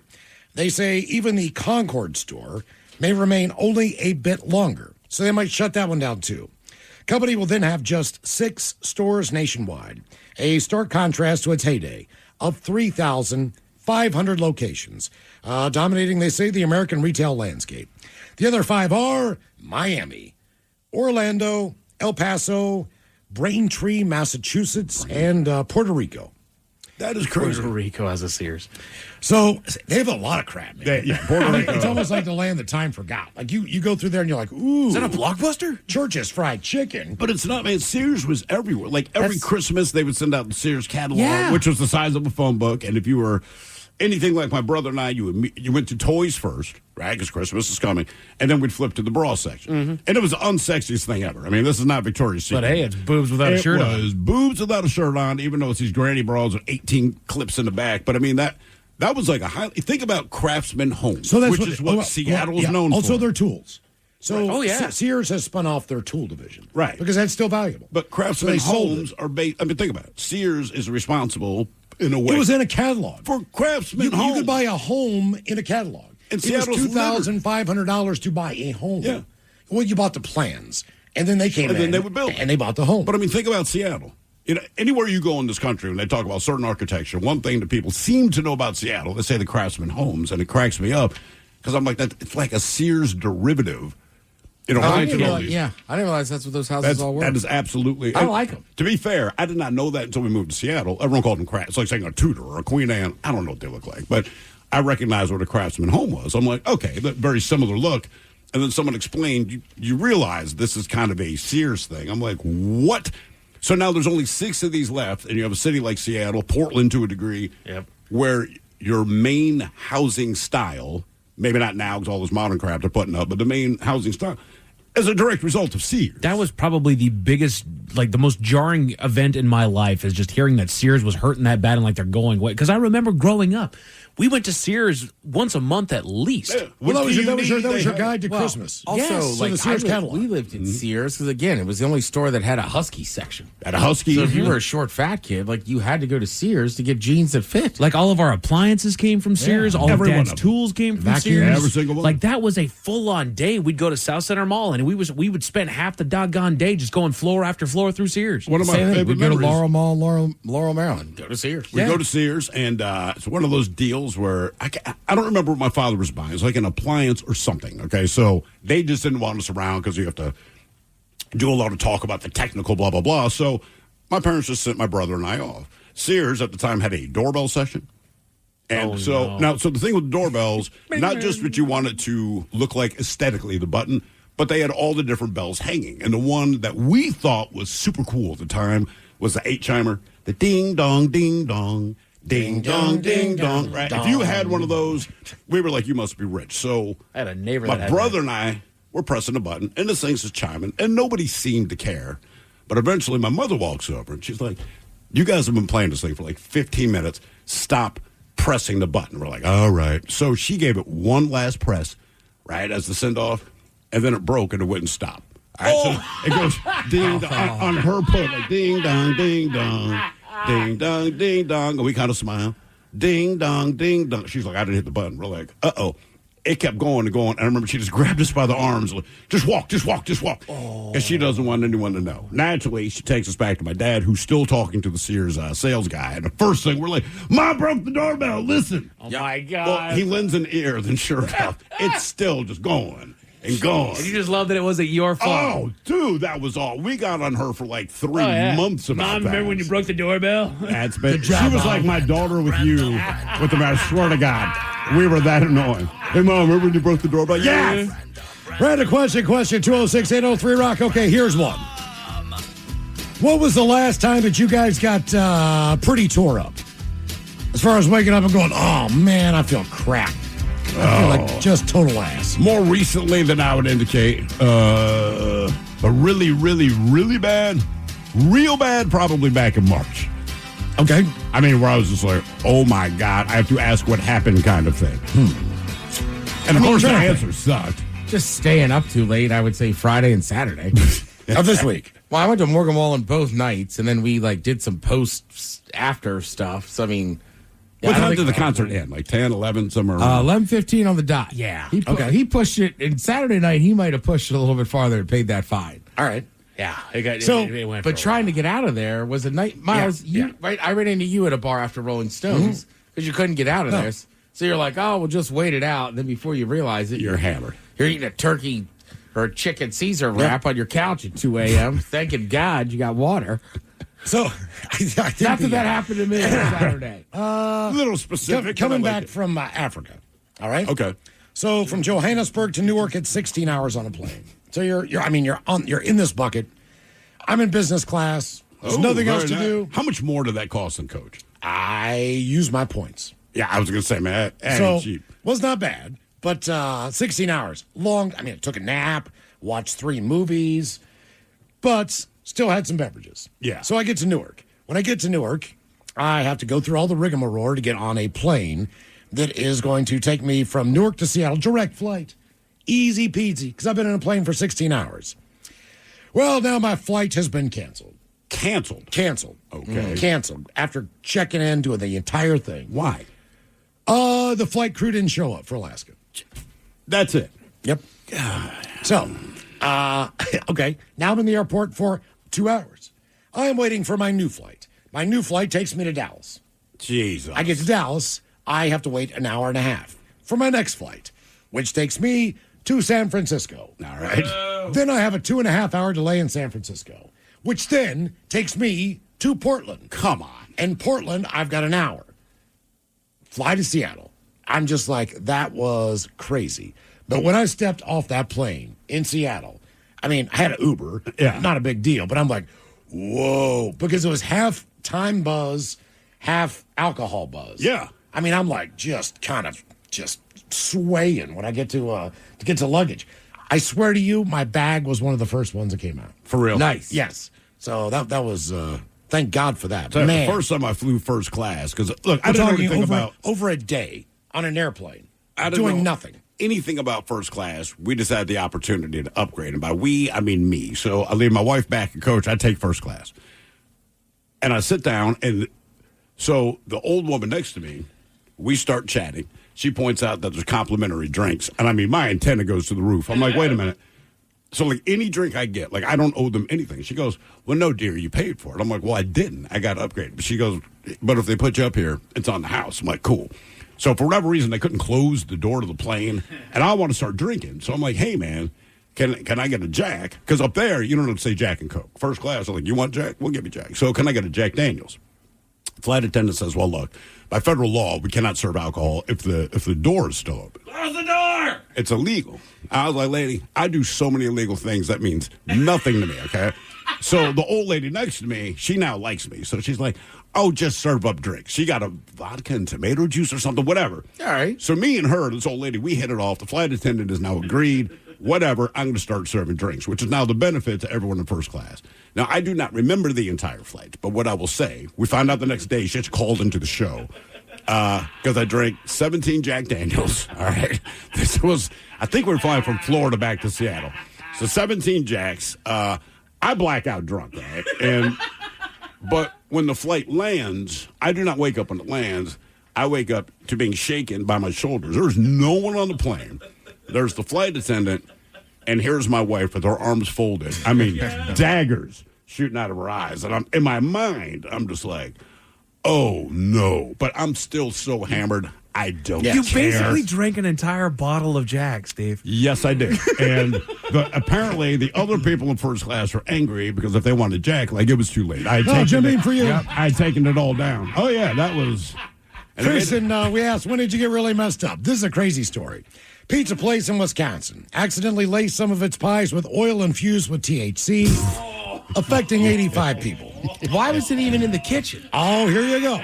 they say even the Concord store may remain only a bit longer, so they might shut that one down too. Company will then have just 6 stores nationwide, a stark contrast to its heyday of 3,500 locations, dominating, they say, the American retail landscape. The other 5 are Miami, Orlando, El Paso, Braintree, Massachusetts, and Puerto Rico. That is crazy. Puerto Rico has a Sears. So they have a lot of crap, man. Yeah, Puerto Rico. It's almost like the land that time forgot. Like you go through there and you're like, ooh. Is that a Blockbuster? Church's Fried Chicken. But it's not, man. Sears was everywhere. Like every Christmas, they would send out the Sears catalog, which was the size of a phone book. And if you were anything like my brother and I, you went to toys first, right? Because Christmas is coming. And then we'd flip to the bra section. Mm-hmm. And it was the unsexiest thing ever. I mean, this is not Victoria's Secret. But hey, it's boobs without a shirt on. It was boobs without a shirt on, even though it's these granny bras with 18 clips in the back. But I mean, that was like a highly. Think about Craftsman Homes, so that's which is what Seattle's known for. Also, their tools. So right. Sears has spun off their tool division. Right. Because that's still valuable. But Craftsman Homes are based. I mean, think about it. Sears is responsible in a way. It was in a catalog. For Craftsman Homes. You could buy a home in a catalog. And it was $2,500 to buy a home. Yeah. Well, you bought the plans. And then they came in. And then they would build. And they bought the home. But I mean, think about Seattle. You know, anywhere you go in this country, when they talk about certain architecture, one thing that people seem to know about Seattle, they say the Craftsman Homes, and it cracks me up because I'm like, it's like a Sears derivative. You know, I didn't realize that's what those houses all were. That is absolutely. I like them. To be fair, I did not know that until we moved to Seattle. Everyone called them Crafts. It's like saying a Tudor or a Queen Anne. I don't know what they look like, but I recognized what a Craftsman home was. I'm like, okay, that very similar look. And then someone explained, you realize this is kind of a Sears thing. I'm like, what? So now there's only 6 of these left, and you have a city like Seattle, Portland to a degree, where your main housing style, maybe not now because all this modern crap they're putting up, but the main housing style as a direct result of Sears. That was probably the biggest, like the most jarring event in my life is just hearing that Sears was hurting that bad and like they're going away. Because I remember growing up, we went to Sears once a month at least. Yeah. Well, that was your guide to Christmas. Also, so the Sears catalog. We lived in Sears because, again, it was the only store that had a Husky section. At a Husky. So if you were a short, fat kid, like you had to go to Sears to get jeans that fit. Like all of our appliances came from Sears. All of Dad's tools came from Sears. Every single one. Like that was a full-on day. We'd go to South Center Mall and we would spend half the doggone day just going floor after floor through Sears. One of my favorite We'd go to memories. Laurel Mall, Laurel, Maryland. Go to Sears. We go to Sears, and it's one of those deals where I don't remember what my father was buying. It was like an appliance or something, okay? So they just didn't want us around because you have to do a lot of talk about the technical blah, blah, blah. So my parents just sent my brother and I off. Sears at the time had a doorbell session. And so the thing with doorbells, not just what you want it to look like aesthetically, the button, but they had all the different bells hanging. And the one that we thought was super cool at the time was the 8-chimer, the ding-dong, ding-dong. Ding dong, ding dong. Right. If you had one of those, we were like, you must be rich. So I had a neighbor. My brother and I were pressing a button, and this thing's just chiming, and nobody seemed to care. But eventually, my mother walks over, and she's like, "You guys have been playing this thing for like 15 minutes. Stop pressing the button." We're like, "All right." So she gave it one last press, right, as the send off, and then it broke, and it wouldn't stop. All right, so it goes ding dong on her put like ding dong, ding dong. Ding dong, ding dong. And we kind of smile. Ding dong, ding dong. She's like, I didn't hit the button. We're like, uh-oh. It kept going and going. And I remember she just grabbed us by the arms. Like, just walk, just walk, just walk. Because she doesn't want anyone to know. Naturally, she takes us back to my dad, who's still talking to the Sears sales guy. And the first thing, we're like, Mom broke the doorbell. Listen. Oh, my God. Well, he lends an ear. Then sure enough, it's still just going. And gone. And you just love that it wasn't your fault. Oh, dude, that was all. We got on her for like 3 months about Mom, that. remember when you broke the doorbell? That's been. She was like my daughter with you. With the I swear to God, we were that annoying. Hey, Mom, remember when you broke the doorbell? Yes. Random question 206-803-ROCK. Okay, here's one. What was the last time that you guys got pretty tore up? As far as waking up and going, oh, man, I feel crap. I feel like just total ass. More recently than I would indicate. But really, really, really bad. Real bad, probably back in March. Okay. I mean, where I was just like, oh, my God, I have to ask what happened kind of thing. And, of course, the answer sucked. Just staying up too late, I would say Friday and Saturday. Of this week. Well, I went to Morgan Wallen both nights, and then we did some after stuff. So I mean, What time did the concert end? Like 10, 11, somewhere around? 11:15 on the dot. Yeah. He pushed it. And Saturday night, he might have pushed it a little bit farther and paid that fine. All right. Yeah. It went But trying to get out of there was a night. Miles, right? I ran into you at a bar after Rolling Stones because you couldn't get out of there. So you're like, oh, we'll just wait it out. And then before you realize it, You're hammered. You're eating a turkey or a chicken Caesar wrap on your couch at 2 a.m. Thanking God you got water. So, I think Not that happened to me on Saturday. A little specific. Coming back from Africa. All right. Okay. So from Johannesburg to Newark, it's 16 hours on a plane. So you're in this bucket. I'm in business class. There's nothing else to do. How much more did that cost than coach? I use my points. Yeah, I was going to say, man, that So ain't cheap. was not bad, but 16 hours long. I mean, I took a nap, watched 3 movies, but still had some beverages. Yeah. So I get to Newark. When I get to Newark, I have to go through all the rigmarole to get on a plane that is going to take me from Newark to Seattle, direct flight. Easy peasy, because I've been in a plane for 16 hours. Well, now my flight has been canceled. Canceled? Canceled. Okay. Canceled. After checking in, doing the entire thing. Why? The flight crew didn't show up for Alaska. That's it. Yep. So, okay. Now I'm in the airport for 2 hours. I am waiting for my new flight. My new flight takes me to Dallas. Jesus. I get to Dallas. I have to wait an hour and a half for my next flight, which takes me to San Francisco. All right. Then I have a 2.5 hour delay in San Francisco, which then takes me to Portland. Come on. In Portland, I've got an hour. Fly to Seattle. I'm just like, that was crazy. But when I stepped off that plane in Seattle, I mean, I had an Uber. Yeah. Not a big deal, but I'm like, whoa. Because it was half time buzz, half alcohol buzz. Yeah. I mean, I'm like just kind of just swaying when I get to luggage. I swear to you, my bag was one of the first ones that came out. For real? Nice. Yes. So that was thank God for that. So Man, the first time I flew first class, because, look, I I'm didn't know talking anything about over a day on an airplane, I didn't doing know nothing. anything about first class. We just had the opportunity to upgrade. And by we, I mean me. So I leave my wife back at coach. I take first class. And I sit down, and so the old woman next to me, we start chatting. She points out that there's complimentary drinks. And I mean, my antenna goes to the roof. I'm like, wait a minute. So, like, any drink I get, like, I don't owe them anything. She goes, well, no, dear, you paid for it. I'm like, well, I didn't. I got upgraded. But she goes, but if they put you up here, it's on the house. I'm like, cool. So, for whatever reason, they couldn't close the door to the plane, and I want to start drinking. So, I'm like, hey, man, can I get a Jack? Because up there, you don't have to say Jack and Coke. First class, I'm like, you want Jack? We'll give you Jack. So, can I get a Jack Daniels? Flight attendant says, well, look, by federal law, we cannot serve alcohol if the door is still open. Close the door! It's illegal. I was like, lady, I do so many illegal things. That means nothing to me, okay? So the old lady next to me, she now likes me. So she's like, oh, just serve up drinks. She got a vodka and tomato juice or something, whatever. All right. So me and her, this old lady, we hit it off. The flight attendant has now agreed. Whatever, I'm going to start serving drinks, which is now the benefit to everyone in first class. Now, I do not remember the entire flight, but what I will say, we found out the next day she gets called into the show because I drank 17 Jack Daniels. All right. This was, I think we were flying from Florida back to Seattle. So 17 Jacks. I black out drunk, right? But when the flight lands, I do not wake up when it lands. I wake up to being shaken by my shoulders. There's no one on the plane. There's the flight attendant, and here's my wife with her arms folded. I mean, daggers shooting out of her eyes. And in my mind, I'm just like, oh, no. But I'm still so hammered, I don't care. You basically drank an entire bottle of Jack, Steve. Yes, I did. And apparently the other people in first class were angry because if they wanted Jack, like, it was too late. I had Jimmy, for you. Yep, I had taken it all down. Oh, yeah, that was... Chris, and we asked, when did you get really messed up? This is a crazy story. Pizza place in Wisconsin accidentally laced some of its pies with oil infused with THC, affecting 85 people. Why was it even in the kitchen? Oh, here you go.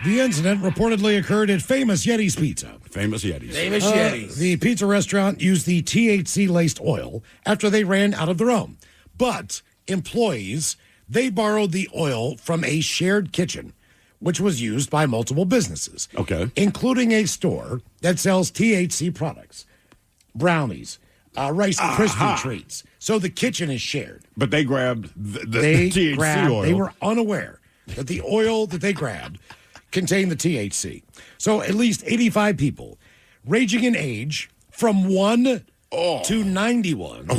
The incident reportedly occurred at Famous Yeti's Pizza. Famous Yetis. Famous Yetis. The pizza restaurant used the THC-laced oil after they ran out of their own. But employees, they borrowed the oil from a shared kitchen, which was used by multiple businesses. Okay. Including a store that sells THC products, brownies, Rice Krispie treats. So the kitchen is shared. But they grabbed the They THC oil. They were unaware that the oil that they grabbed contained the THC. So at least 85 people, ranging in age from 1 to 91,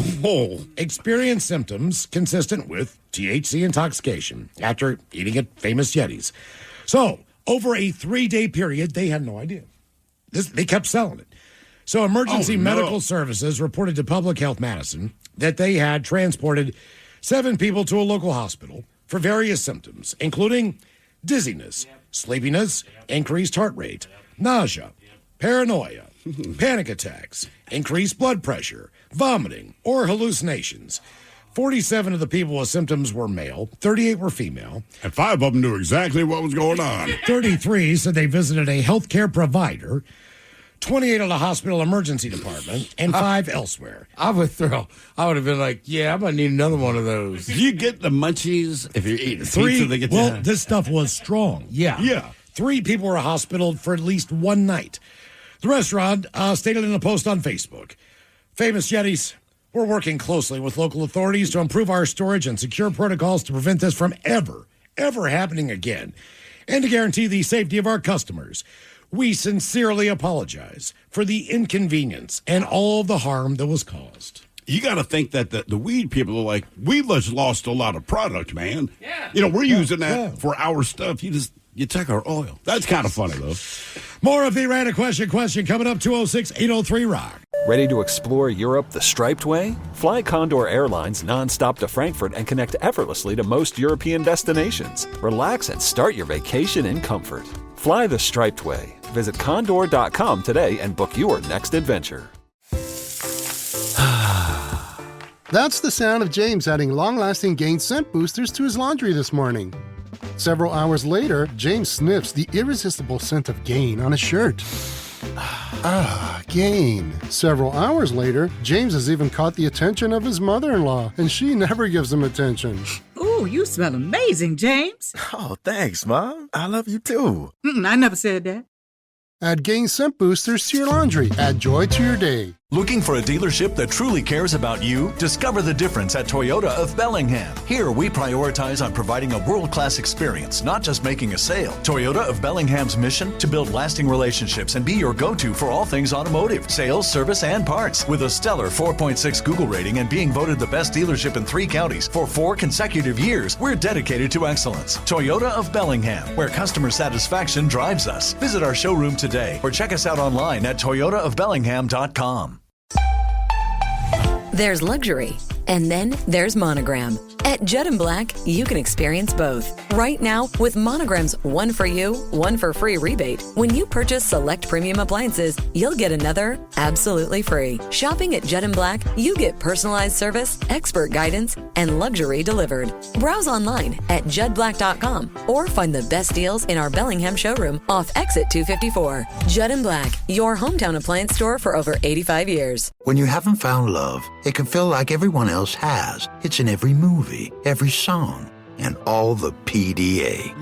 experienced symptoms consistent with THC intoxication after eating at Famous Yetis. So over a 3-day period, they had no idea. They kept selling it. So emergency medical services reported to Public Health Madison that they had transported 7 people to a local hospital for various symptoms, including dizziness, sleepiness, increased heart rate, nausea, paranoia, panic attacks, increased blood pressure, vomiting, or hallucinations. 47 of the people with symptoms were male, 38 were female. And 5 of them knew exactly what was going on. 33 said they visited a healthcare provider, 28 at a hospital emergency department, and 5 elsewhere. I would have been like, yeah, I'm going to need another one of those. Do you get the munchies if you're eating 3, pizza? They get well, this stuff was strong. Yeah. 3 people were hospitaled for at least one night. The restaurant stated in a post on Facebook, Famous Yetis, we're working closely with local authorities to improve our storage and secure protocols to prevent this from ever happening again, and to guarantee the safety of our customers. We sincerely apologize for the inconvenience and all the harm that was caused. You got to think that the weed people are like, we just lost a lot of product, man. Yeah. We're using that for our stuff. You take our oil. That's kind of funny, though. More of the Random Question coming up, 206-803-ROCK. Ready to explore Europe the striped way? Fly Condor Airlines nonstop to Frankfurt and connect effortlessly to most European destinations. Relax and start your vacation in comfort. Fly the striped way. Visit condor.com today and book your next adventure. That's the sound of James adding long-lasting Gain scent boosters to his laundry this morning. Several hours later, James sniffs the irresistible scent of Gain on his shirt. Gain. Several hours later, James has even caught the attention of his mother-in-law, and she never gives him attention. Ooh, you smell amazing, James. Oh, thanks, Mom. I love you too. I never said that. Add Gain scent boosters to your laundry. Add joy to your day. Looking for a dealership that truly cares about you? Discover the difference at Toyota of Bellingham. Here, we prioritize on providing a world-class experience, not just making a sale. Toyota of Bellingham's mission? To build lasting relationships and be your go-to for all things automotive, sales, service, and parts. With a stellar 4.6 Google rating and being voted the best dealership in 3 counties for 4 consecutive years, we're dedicated to excellence. Toyota of Bellingham, where customer satisfaction drives us. Visit our showroom today or check us out online at toyotaofbellingham.com. There's luxury, and then there's Monogram. At Judd & Black, you can experience both. Right now, with Monogram's 1 for you, 1 for free rebate, when you purchase select premium appliances, you'll get another absolutely free. Shopping at Judd & Black, you get personalized service, expert guidance, and luxury delivered. Browse online at juddblack.com or find the best deals in our Bellingham showroom off Exit 254. Judd & Black, your hometown appliance store for over 85 years. When you haven't found love, it can feel like everyone else has. It's in every movie, every song, and all the PDA.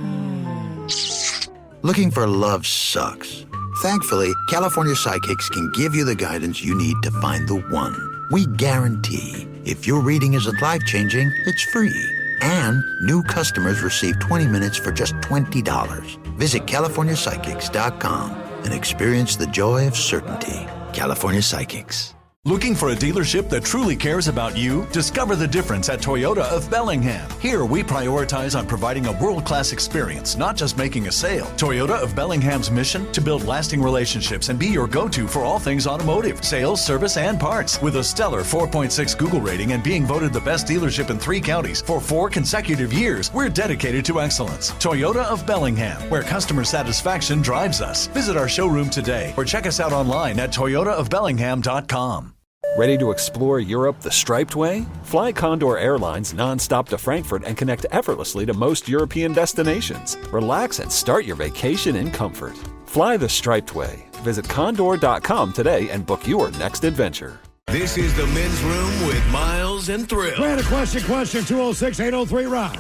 Looking for love sucks. Thankfully, California Psychics can give you the guidance you need to find the one. We guarantee if your reading isn't life-changing, it's free. And new customers receive 20 minutes for just $20. Visit CaliforniaPsychics.com and experience the joy of certainty. California Psychics. Looking for a dealership that truly cares about you? Discover the difference at Toyota of Bellingham. Here, we prioritize on providing a world-class experience, not just making a sale. Toyota of Bellingham's mission? To build lasting relationships and be your go-to for all things automotive, sales, service, and parts. With a stellar 4.6 Google rating and being voted the best dealership in 3 counties for 4 consecutive years, we're dedicated to excellence. Toyota of Bellingham, where customer satisfaction drives us. Visit our showroom today or check us out online at toyotaofbellingham.com. Ready to explore Europe the striped way? Fly Condor Airlines nonstop to Frankfurt and connect effortlessly to most European destinations. Relax and start your vacation in comfort. Fly the striped way. Visit condor.com today and book your next adventure. This is the Men's Room with Miles and Thrill. Random question, 206-803-ROCK.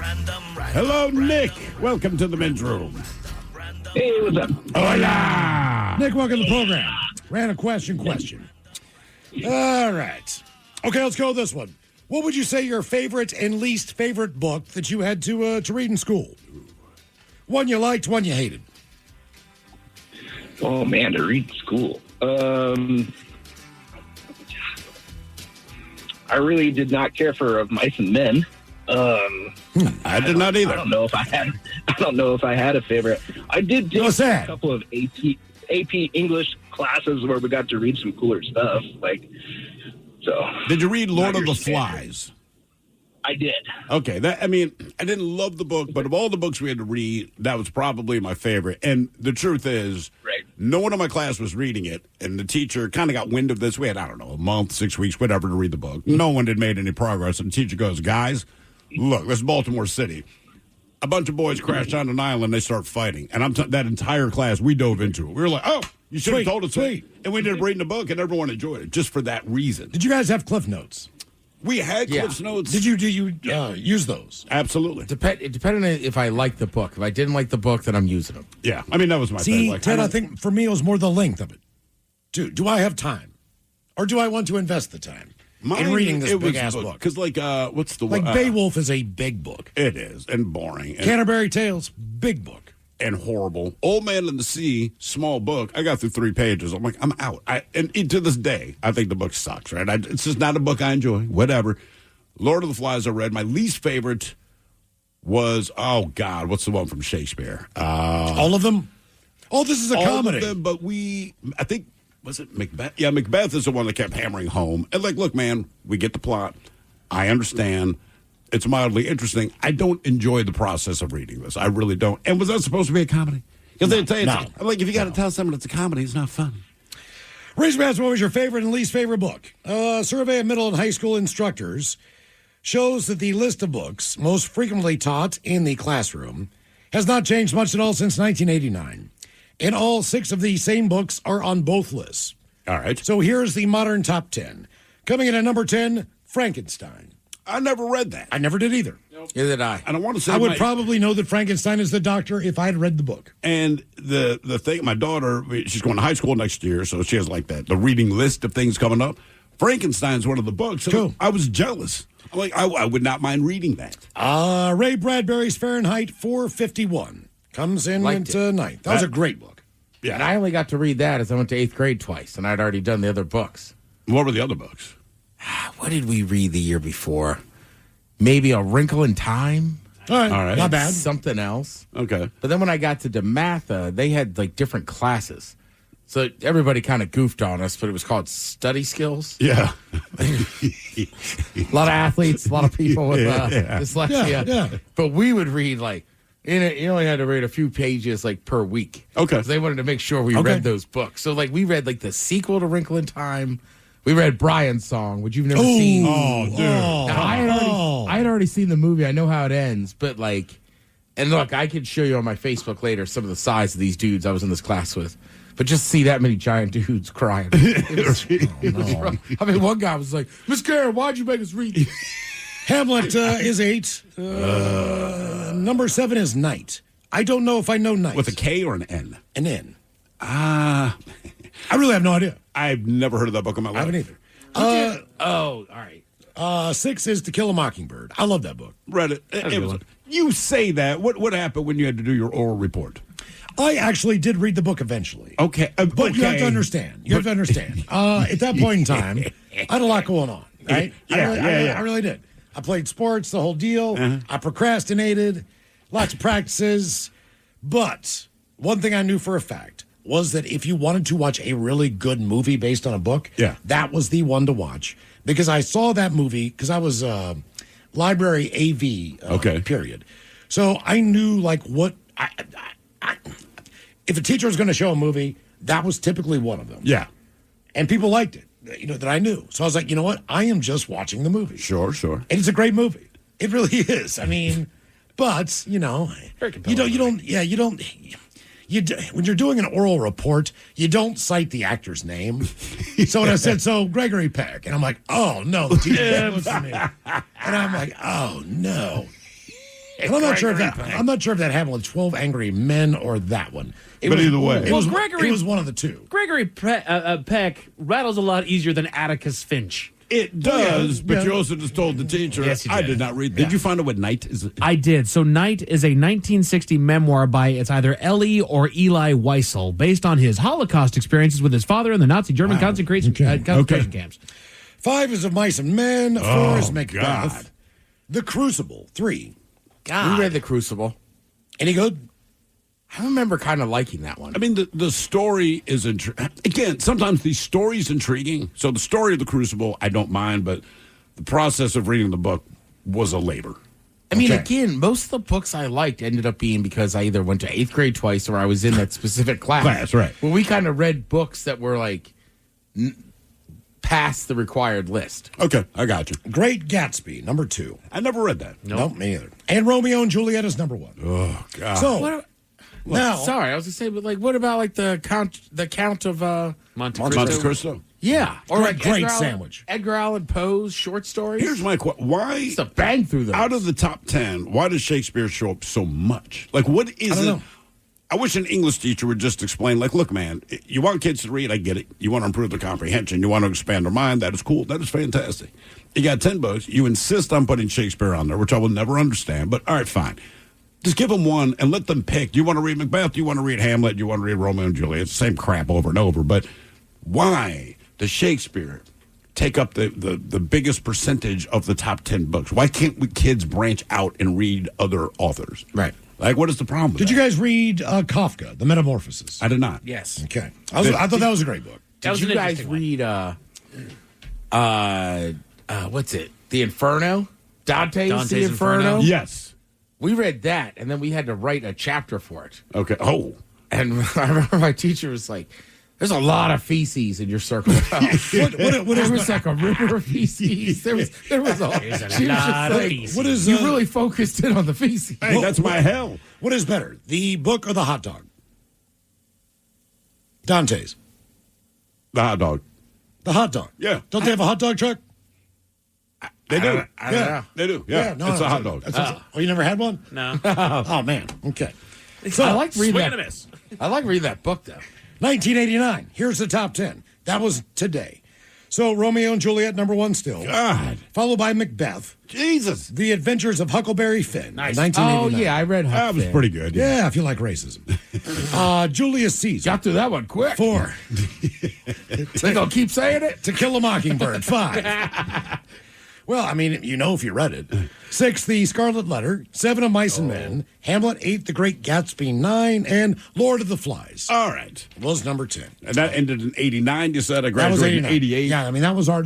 Hello, Nick. Welcome to the Men's Room. Hey, what's up? Hola. Nick, welcome to the program. Random question. All right. Okay, let's go with this one. What would you say your favorite and least favorite book that you had to read in school? One you liked, one you hated. Oh, man, to read school. I really did not care for Of Mice and Men. I did not either. I don't know if I had a favorite. I did take a couple of AP English classes where we got to read some cooler stuff. Did you read Lord of the Flies? I did. Okay, I didn't love the book, but of all the books we had to read, that was probably my favorite. And the truth is, no one in my class was reading it, and the teacher kind of got wind of this. We had, a month, 6 weeks, whatever, to read the book. No one had made any progress, and the teacher goes, guys, look, this is Baltimore City. A bunch of boys crashed on an island, they start fighting. And that entire class, we dove into it. We were like, oh, you should have told us. And we ended up reading the book, and everyone enjoyed it just for that reason. Did you guys have Cliff Notes? We had Cliff Notes. Did you use those? Absolutely. It depended on if I liked the book. If I didn't like the book, then I'm using them. Yeah, that was my thing. Like, Ted, I think for me it was more the length of it. Do I have time? Or do I want to invest the time in reading this big-ass book? Because, what's the... Beowulf is a big book. It is, and boring. And Canterbury Tales, big book. And horrible. Old Man in the Sea, small book. I got through 3 pages. I'm like, I'm out. And to this day, I think the book sucks, right? It's just not a book I enjoy. Whatever. Lord of the Flies I read. My least favorite was, oh, God, what's the one from Shakespeare? All of them? Oh, this is a comedy. All of them, but I think, was it Macbeth? Yeah, Macbeth is the one that kept hammering home. And look, man, we get the plot. I understand. It's mildly interesting. I don't enjoy the process of reading this. I really don't. And was that supposed to be a comedy? Because they tell you, if you got to tell someone it's a comedy, it's not fun. Razorbacks, what was your favorite and least favorite book? A survey of middle and high school instructors shows that the list of books most frequently taught in the classroom has not changed much at all since 1989. And all 6 of these same books are on both lists. All right. So here's the modern top 10. Coming in at number 10, Frankenstein. I never read that. I never did either. Neither did I. I don't want to say I would probably know that Frankenstein is the doctor if I had read the book. And the thing, my daughter, she's going to high school next year, so she has the reading list of things coming up. Frankenstein's one of the books. So cool. I was jealous. I'm like, I would not mind reading that. Ray Bradbury's Fahrenheit 451 comes in at 9th. That was a great book. Yeah. And I only got to read that as I went to 8th grade twice, and I'd already done the other books. What were the other books? What did we read the year before? Maybe A Wrinkle in Time? All right. Not bad. Something else. Okay. But then when I got to DeMatha, they had different classes. So everybody kind of goofed on us, but it was called Study Skills. Yeah. A lot of athletes, a lot of people with dyslexia. Yeah. But we would read you only had to read a few pages per week. Okay. They wanted to make sure we read those books. So we read the sequel to Wrinkle in Time. We read Brian's Song, which you've never seen. Oh, dude. Now, I had already seen the movie. I know how it ends, but and look, I could show you on my Facebook later some of the size of these dudes I was in this class with. But just see that many giant dudes crying. One guy was like, Miss Karen, why'd you make us read? Hamlet is 8. Number 7 is Night. I don't know if I know Night. With a K or an N? An N. I really have no idea. I've never heard of that book in my life. I haven't either. All right. 6 is To Kill a Mockingbird. I love that book. Read it. You say that. What happened when you had to do your oral report? I actually did read the book eventually. Okay. But you have to understand. At that point in time, I had a lot going on, right? I really did. I played sports, the whole deal. Uh-huh. I procrastinated, lots of practices. But one thing I knew for a fact was that if you wanted to watch a really good movie based on a book, that was the one to watch. Because I saw that movie, because I was library AV period. So I knew what if a teacher was going to show a movie, that was typically one of them. Yeah. And people liked it, that I knew. So I was like, you know what? I am just watching the movie. Sure. And it's a great movie. It really is. I mean, but, when you're doing an oral report, you don't cite the actor's name. So when I said, Gregory Peck, and I'm like, oh, no, the teacher was to me. And I'm like, oh, no. And I'm not sure if that happened with 12 Angry Men or that one. Either way. Gregory was one of the two. Gregory Peck rattles a lot easier than Atticus Finch. It does, but you also just told the teacher, Yes, you I did. did not read. Did you find out what Night is? I did. So Night is a 1960 memoir by it's either Elie or Eli Wiesel, based on his Holocaust experiences with his father in the Nazi German concentration camps. 5 is Of Mice and Men. 4 is Macbeth. God. The Crucible. 3. We read The Crucible. Any good? I remember kind of liking that one. I mean, the story is again. Sometimes the story's intriguing. So the story of the Crucible, I don't mind, but the process of reading the book was a labor. I mean, again, most of the books I liked ended up being because I either went to 8th grade twice or I was in that specific class. Right. Well, we kind of read books that were like past the required list. Okay, I got you. Great Gatsby, number 2. I never read that. Nope, me either. And Romeo and Juliet is number 1. Oh God. So now, sorry, I was gonna say, but like, what about like the Count of Monte Cristo. Yeah, or like great sandwich. Edgar Allan Poe's short stories. Here's my question: Why? It's a bang through those. Out of the top 10, why does Shakespeare show up so much? Like, what is it? I wish an English teacher would just explain, like, look, man, you want kids to read, I get it. You want to improve their comprehension. You want to expand their mind. That is cool. That is fantastic. You got 10 books. You insist on putting Shakespeare on there, which I will never understand. But, all right, fine. Just give them one and let them pick. Do you want to read Macbeth? Do you want to read Hamlet? Do you want to read Romeo and Juliet? It's the same crap over and over. But why does Shakespeare take up the biggest percentage of the top 10 books? Why can't we kids branch out and read other authors? Right. Like, what is the problem with did that? you guys read Kafka, The Metamorphosis? I did not. Yes. Okay. I thought that was a great book. Did you guys read what's it? The Inferno? Dante's The Inferno? Yes. We read that, and then we had to write a chapter for it. Okay. Oh. And I remember my teacher was like, there's a lot of feces in your circle of health. There was like a river of feces. There was a lot of feces. What is, you really focused in on the feces. Hey, that's my hell. What is better, the book or the hot dog? Dante's. The hot dog. The hot dog. Yeah. Don't they have a hot dog truck? They do. I don't know. They do. Yeah. It's a hot dog. Oh, you never had one? No. Oh, man. Okay. So I like reading Swing that. and a miss. I like reading that book, though. 1989. Here's the top 10. That was today. So Romeo and Juliet, number 1 still. God. Followed by Macbeth. Jesus. The Adventures of Huckleberry Finn. Nice. 1989. Oh, yeah, I read Huck That was Finn. pretty good. Yeah, if you like racism. Julius Caesar. Got through that one quick. 4. They gonna keep saying it? To Kill a Mockingbird. 5. Well, I mean, you know if you read it. 6, The Scarlet Letter. 7, Of Mice and Men. Hamlet. 8, The Great Gatsby. 9, and Lord of the Flies. All right. Was number 10. And that ended in 89, you said? I That was graduated in 89. 88. Yeah, I mean, that was our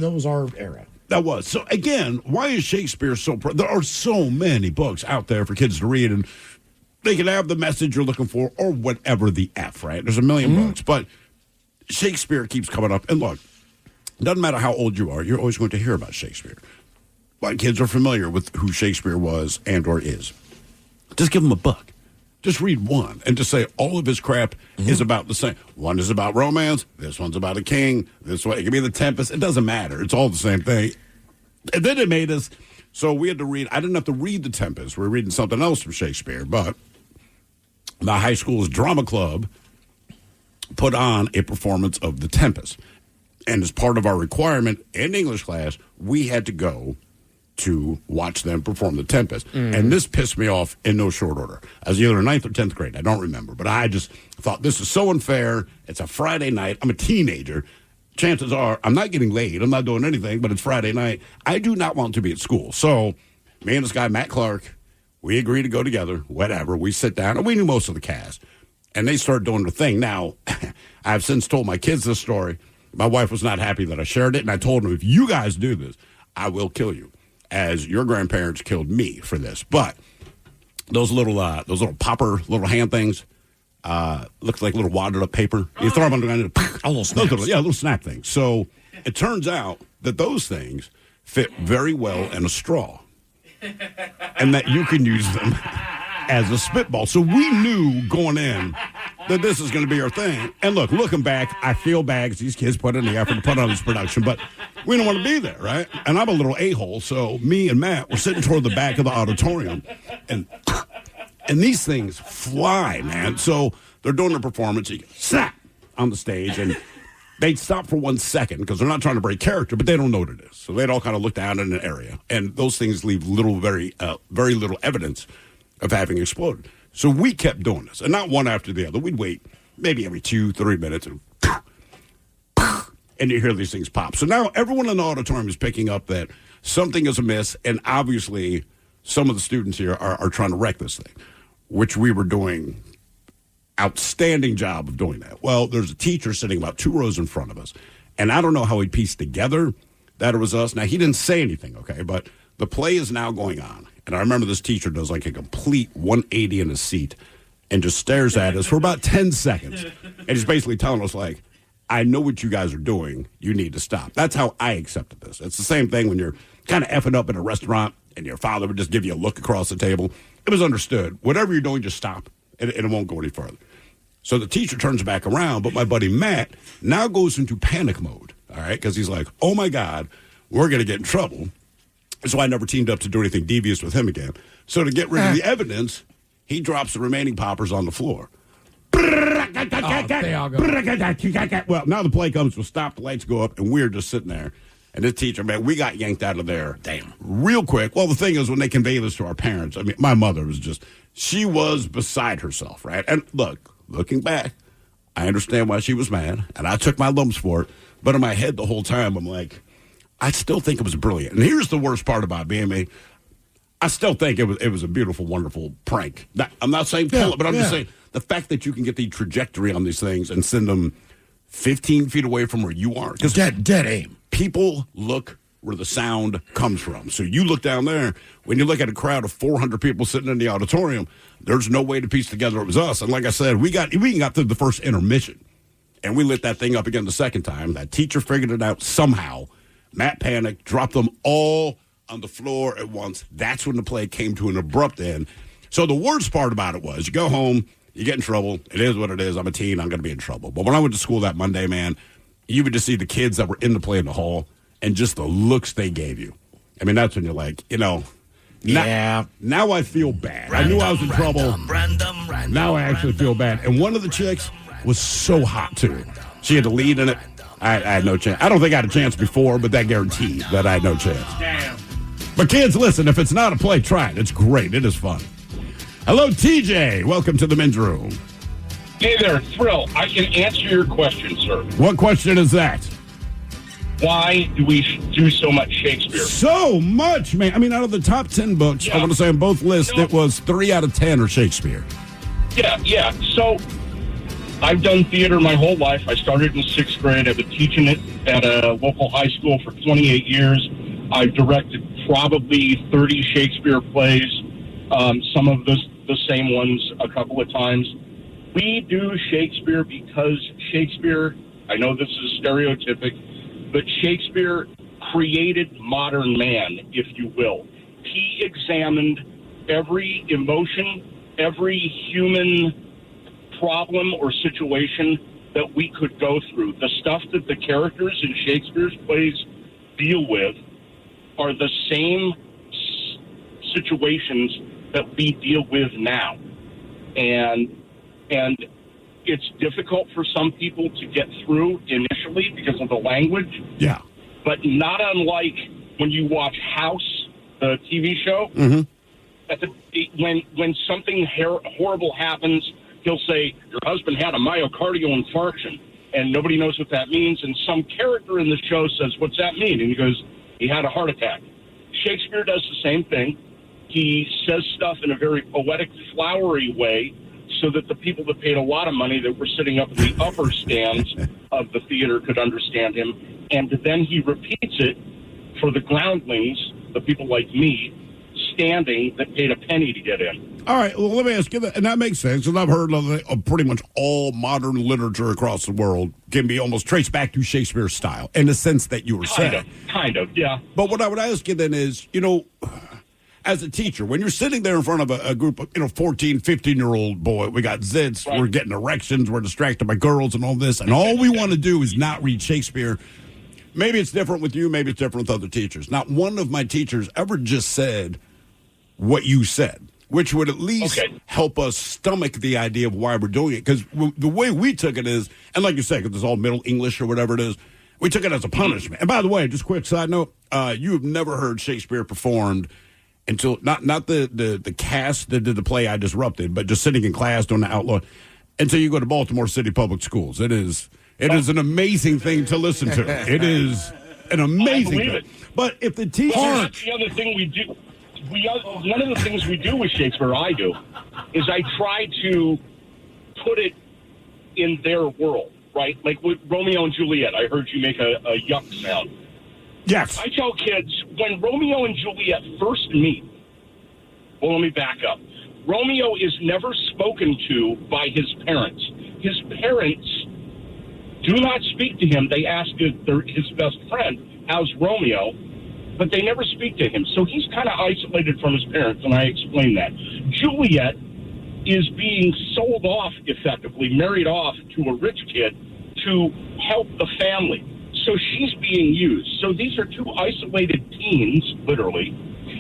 era. That was. So, again, why is Shakespeare so... There are so many books out there for kids to read, and they can have the message you're looking for or whatever the F, right? There's a million books, but Shakespeare keeps coming up. And look, it doesn't matter how old you are, you're always going to hear about Shakespeare. But kids are familiar with who Shakespeare was and or is. Just give them a book. Just read one and just say all of his crap is about the same. One is about romance. This one's about a king. This one, it could be The Tempest. It doesn't matter. It's all the same thing. And then it made us, so we had to read, I didn't have to read The Tempest. We were reading something else from Shakespeare, but the high school's drama club put on a performance of The Tempest. And as part of our requirement in English class, we had to go to watch them perform The Tempest. And this pissed me off in no short order. I was either in 9th or 10th grade. I don't remember. But I just thought, this is so unfair. It's a Friday night. I'm a teenager. Chances are I'm not getting laid. I'm not doing anything, but it's Friday night. I do not want to be at school. So me and this guy, Matt Clark, we agreed to go together, whatever. We sit down, and we knew most of the cast. And they started doing their thing. Now, I've since told my kids this story. My wife was not happy that I shared it, and I told them, if you guys do this, I will kill you, as your grandparents killed me for this. But those little popper little hand things, looks like little wadded up paper. You throw them on the ground, little snaps. little snap things. So it turns out that those things fit very well in a straw, and that you can use them as a spitball. So we knew going in that this is going to be our thing. And look, looking back, I feel bad because these kids put in the effort to put on this production, but we don't want to be there, right? And I'm a little a-hole, so me and Matt were sitting toward the back of the auditorium, and these things fly, man. So they're doing their performance, you snap on the stage, and they'd stop for 1 second because they're not trying to break character, but they don't know what it is. So they'd all kind of look down in an area, and those things leave very little evidence of having exploded. So we kept doing this, and not one after the other. We'd wait maybe every 2-3 minutes, and you hear these things pop. So now everyone in the auditorium is picking up that something is amiss, and obviously some of the students here are trying to wreck this thing, which we were doing outstanding job of doing that. Well, there's a teacher sitting about 2 rows in front of us, and I don't know how he pieced together that it was us. Now, he didn't say anything, okay, but the play is now going on, and I remember this teacher does like a complete 180 in his seat and just stares at us for about 10 seconds, and he's basically telling us, like, I know what you guys are doing. You need to stop. That's how I accepted this. It's the same thing when you're kind of effing up in a restaurant and your father would just give you a look across the table. It was understood. Whatever you're doing, just stop, and it won't go any further. So the teacher turns back around, but my buddy Matt now goes into panic mode, all right, because he's like, oh, my God, we're going to get in trouble. So I never teamed up to do anything devious with him again. So to get rid of the evidence, he drops the remaining poppers on the floor. They all go. Well, now the play comes, we'll stop, the lights go up, and we're just sitting there. And this teacher, man, we got yanked out of there. Damn. Real quick. Well, the thing is, when they convey this to our parents, I mean, my mother was just, she was beside herself, right? And look, looking back, I understand why she was mad, and I took my lumps for it. But in my head the whole time, I'm like, I still think it was brilliant. And here's the worst part about being me. I still think it was a beautiful, wonderful prank. I'm not saying kill it, but I'm just saying the fact that you can get the trajectory on these things and send them 15 feet away from where you are. Because dead aim. People look where the sound comes from. So you look down there, when you look at a crowd of 400 people sitting in the auditorium, there's no way to piece together it was us. And like I said, we got through the first intermission, and we lit that thing up again the second time. That teacher figured it out somehow. Matt panicked, dropped them all on the floor at once. That's when the play came to an abrupt end. So the worst part about it was you go home, you get in trouble. It is what it is. I'm a teen. I'm going to be in trouble. But when I went to school that Monday, man, you would just see the kids that were in the play in the hall and just the looks they gave you. I mean, that's when you're like, now I feel bad. I knew I was in trouble. Now I actually feel bad. And one of the chicks was so hot, too. She had the lead in it. I had no chance. I don't think I had a chance before, but that guaranteed that I had no chance. Damn. But kids, listen, if it's not a play, try it. It's great. It is fun. Hello, TJ. Welcome to the men's room. Hey there, Thrill. I can answer your question, sir. What question is that? Why do we do so much Shakespeare? So much, man. I mean, out of the top 10 books, I want to say on both lists, it was 3 out of 10 are Shakespeare. Yeah. So I've done theater my whole life. I started in 6th grade. I've been teaching it at a local high school for 28 years. I've directed probably 30 Shakespeare plays, some of the same ones a couple of times. We do Shakespeare because Shakespeare, I know this is stereotypic, but Shakespeare created modern man, if you will. He examined every emotion, every human problem or situation that we could go through. The stuff that the characters in Shakespeare's plays deal with are the same situations that we deal with now. And it's difficult for some people to get through initially because of the language. Yeah. But not unlike when you watch House, the TV show, when something horrible happens, he'll say, your husband had a myocardial infarction, and nobody knows what that means. And some character in the show says, what's that mean? And he goes, he had a heart attack. Shakespeare does the same thing. He says stuff in a very poetic, flowery way so that the people that paid a lot of money that were sitting up in the upper stands of the theater could understand him. And then he repeats it for the groundlings, the people like me, standing that paid a penny to get in. All right, well, let me ask you that, and that makes sense, and I've heard of pretty much all modern literature across the world can be almost traced back to Shakespeare's style, in the sense that you were saying. Kind of, yeah. But what I would ask you then is, as a teacher, when you're sitting there in front of a group of, 14, 15-year-old boy, we got zits, right. We're getting erections, we're distracted by girls and all this, and all we want to do is not read Shakespeare. Maybe it's different with you, maybe it's different with other teachers. Not one of my teachers ever just said what you said. which would at least help us stomach the idea of why we're doing it. Because the way we took it is, and like you said, because it's all Middle English or whatever it is, we took it as a punishment. And by the way, just a quick side note, you have never heard Shakespeare performed until, not the cast that did the play I disrupted, but just sitting in class doing the Outlaw, until you go to Baltimore City Public Schools. It is an amazing thing to listen to. It is an amazing thing. But if the teacher... Well, that's the other thing we do. One of the things we do with Shakespeare, I do, is I try to put it in their world, right? Like with Romeo and Juliet, I heard you make a yuck sound. Yes. I tell kids, when Romeo and Juliet first meet, well, let me back up. Romeo is never spoken to by his parents. His parents do not speak to him. They ask his best friend, how's Romeo? But they never speak to him. So he's kind of isolated from his parents, and I explain that. Juliet is being sold off, effectively, married off to a rich kid to help the family. So she's being used. So these are two isolated teens, literally,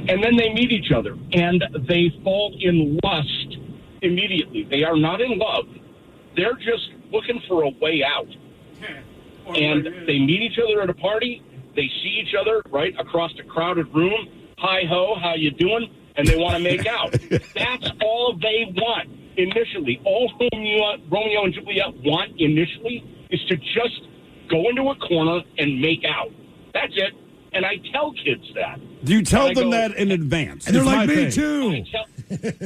and then they meet each other, and they fall in lust immediately. They are not in love. They're just looking for a way out. And they meet each other at a party. They see each other right across a crowded room. Hi ho, how you doing? And they want to make out. That's all they want initially. All Romeo and Juliet want initially is to just go into a corner and make out. That's it. And I tell kids that. Do you tell them that in advance? And they're like, me too.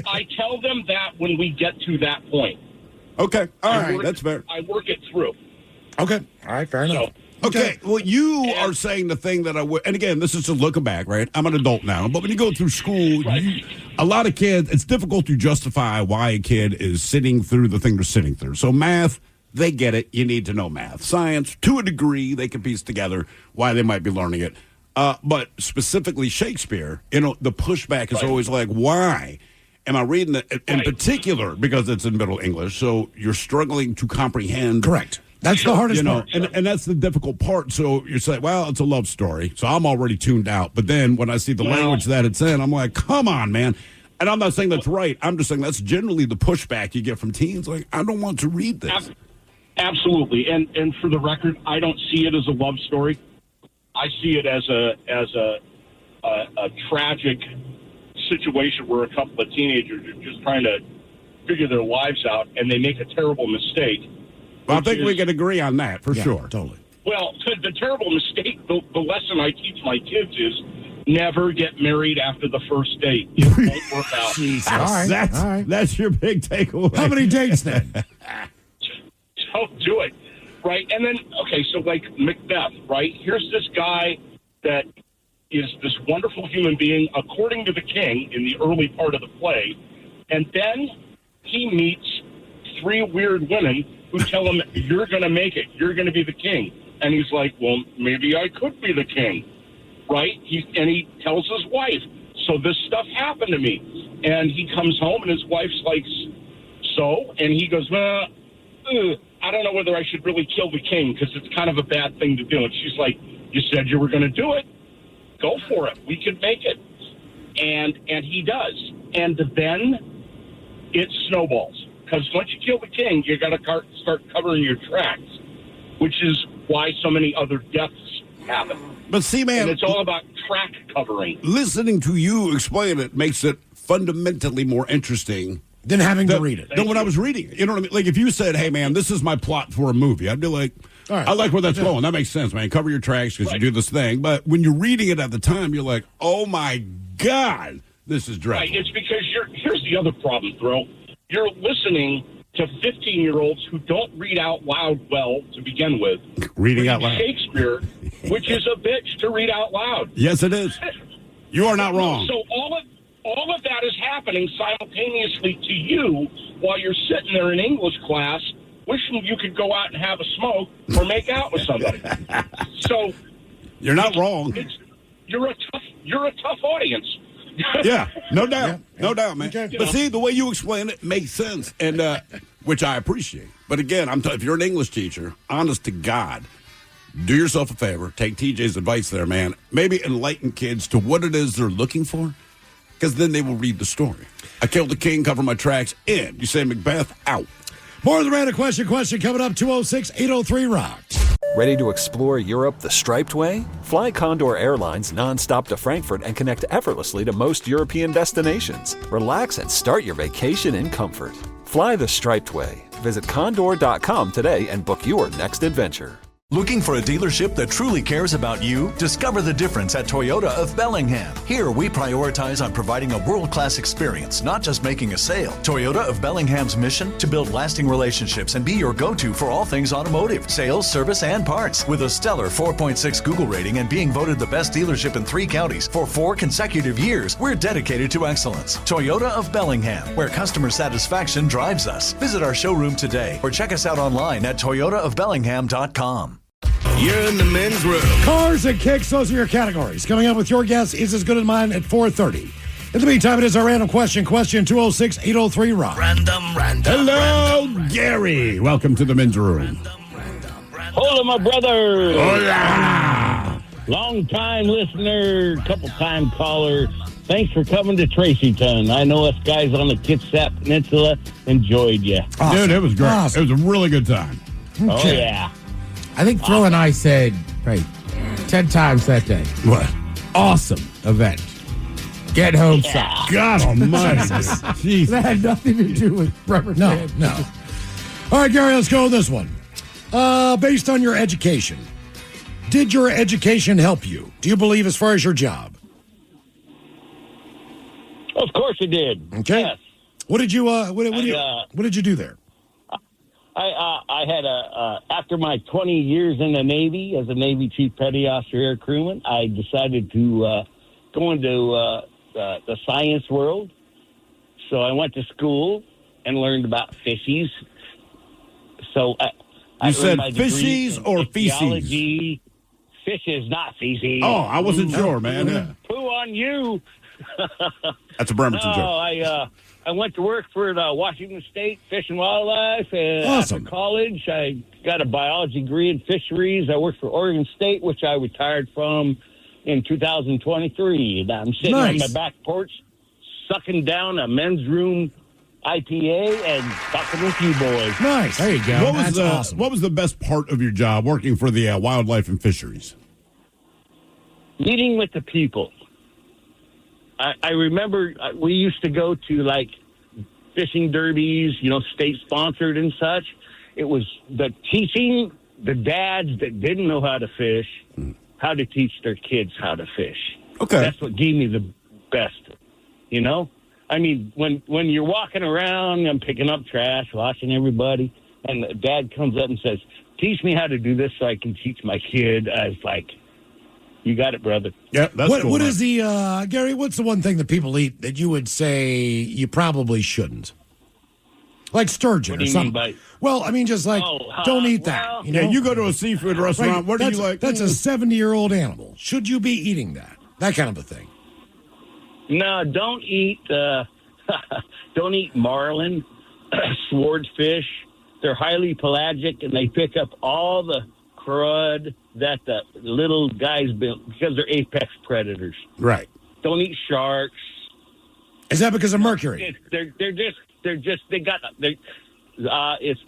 I tell them that when we get to that point. Okay. All right. That's fair. I work it through. Okay. All right. Fair enough. Okay, well, you are saying the thing that I would, and again, this is just looking back, right? I'm an adult now, but when you go through school, a lot of kids, it's difficult to justify why a kid is sitting through the thing they're sitting through. So math, they get it. You need to know math. Science, to a degree, they can piece together why they might be learning it. But specifically Shakespeare, the pushback is always like, why am I reading it? In particular, because it's in Middle English, so you're struggling to comprehend. Correct. That's the hardest part. And that's the difficult part. So you're saying, well, it's a love story. So I'm already tuned out. But then when I see the language that it's in, I'm like, come on, man. And I'm not saying that's right. I'm just saying that's generally the pushback you get from teens. Like, I don't want to read this. Absolutely. And for the record, I don't see it as a love story. I see it as a tragic situation where a couple of teenagers are just trying to figure their lives out, and they make a terrible mistake. Well, I think we can agree on that, for sure. Totally. Well, the terrible mistake, the lesson I teach my kids is never get married after the first date. It won't work out. Jesus. All right. That's your big takeaway. How many dates then? Don't do it. Right? And then, okay, so like Macbeth, right? Here's this guy that is this wonderful human being, according to the king, in the early part of the play. And then he meets three weird women who tell him, you're going to make it. You're going to be the king. And he's like, well, maybe I could be the king, right? And he tells his wife, so this stuff happened to me. And he comes home, and his wife's like, so? And he goes, I don't know whether I should really kill the king because it's kind of a bad thing to do. And she's like, you said you were going to do it. Go for it. We could make it. And he does. And then it snowballs. Because once you kill the king, you got to start covering your tracks, which is why so many other deaths happen. But see, man, and it's all about track covering. Listening to you explain it makes it fundamentally more interesting than having to read it. Than when I was reading it. You know what I mean? Like if you said, hey, man, this is my plot for a movie, I'd be like, all right, I like where that's going. That makes sense, man. Cover your tracks because you do this thing. But when you're reading it at the time, you're like, oh, my God, this is dreadful. Right. It's because here's the other problem, Thrill. You're listening to 15-year-olds who don't read out loud well to begin with. Reading out loud. Shakespeare, which is a bitch to read out loud. Yes, it is. You are not wrong. So all of that is happening simultaneously to you while you're sitting there in English class wishing you could go out and have a smoke or make out with somebody. So you're not wrong. You're a tough audience. Yeah, no doubt. No doubt, man. Okay. But see, the way you explain it makes sense, and which I appreciate. But again, if you're an English teacher, honest to God, do yourself a favor. Take TJ's advice there, man. Maybe enlighten kids to what it is they're looking for. because then they will read the story. I killed the king, cover my tracks, in. You say Macbeth, out. More of the random question coming up, 206-803-ROCK. Ready to explore Europe the striped way? Fly Condor Airlines nonstop to Frankfurt and connect effortlessly to most European destinations. Relax and start your vacation in comfort. Fly the striped way. Visit condor.com today and book your next adventure. Looking for a dealership that truly cares about you? Discover the difference at Toyota of Bellingham. Here, we prioritize on providing a world-class experience, not just making a sale. Toyota of Bellingham's mission? To build lasting relationships and be your go-to for all things automotive, sales, service, and parts. With a stellar 4.6 Google rating and being voted the best dealership in 3 counties for 4 consecutive years, we're dedicated to excellence. Toyota of Bellingham, where customer satisfaction drives us. Visit our showroom today or check us out online at toyotaofbellingham.com. You're in the men's room. Cars and kicks, those are your categories. Coming up with your guess is as good as mine at 4:30. In the meantime, it is our random question 206-803-ROCK. Random. Hello, Gary. Welcome to the men's room. Hola, my brother. Hola. Long-time listener, couple-time caller. Thanks for coming to Tracyton. I know us guys on the Kitsap Peninsula enjoyed you. Awesome. Dude, it was great. Awesome. It was a really good time. Oh, yeah. I think Phil and I said, 10 times that day. What? Awesome event. Get home safe. God almighty. Jeez. That had nothing to do with rubber. No. All right, Gary, let's go with this one. Based on your education, did your education help you? Do you believe as far as your job? Of course it did. Okay. Yes. What did you what did you do there? I had after my 20 years in the Navy as a Navy Chief Petty Officer Air Crewman, I decided to go into the science world. So I went to school and learned about fishies. So I said earned my degree fishies in or feces? physiology. Fishes, not feces. Oh, I wasn't sure, man. Yeah. Poo on you. That's a Bremerton joke. I went to work for the Washington State Fish and Wildlife. And awesome. After college, I got a biology degree in fisheries. I worked for Oregon State, which I retired from in 2023. And I'm sitting on my back porch, sucking down a men's room IPA and talking with you boys. Nice. There you go. What was the best part of your job working for the wildlife and fisheries? Meeting with the people. I remember we used to go to like fishing derbies, state sponsored and such. It was the teaching the dads that didn't know how to fish, how to teach their kids how to fish. Okay. That's what gave me the best, I mean, when you're walking around and picking up trash, watching everybody, and the dad comes up and says, teach me how to do this so I can teach my kid. I was like, you got it, brother. Yeah, that's cool. What is the, Gary, what's the one thing that people eat that you would say you probably shouldn't? Like sturgeon or something. Don't eat that. Yeah, you go to a seafood restaurant. Right, what do you like? That's a 70-year-old animal. Should you be eating that? That kind of a thing. No, don't eat don't eat marlin, swordfish. They're highly pelagic, and they pick up all the crud that the little guys build because they're apex predators. Right. Don't eat sharks. Is that because of mercury? It's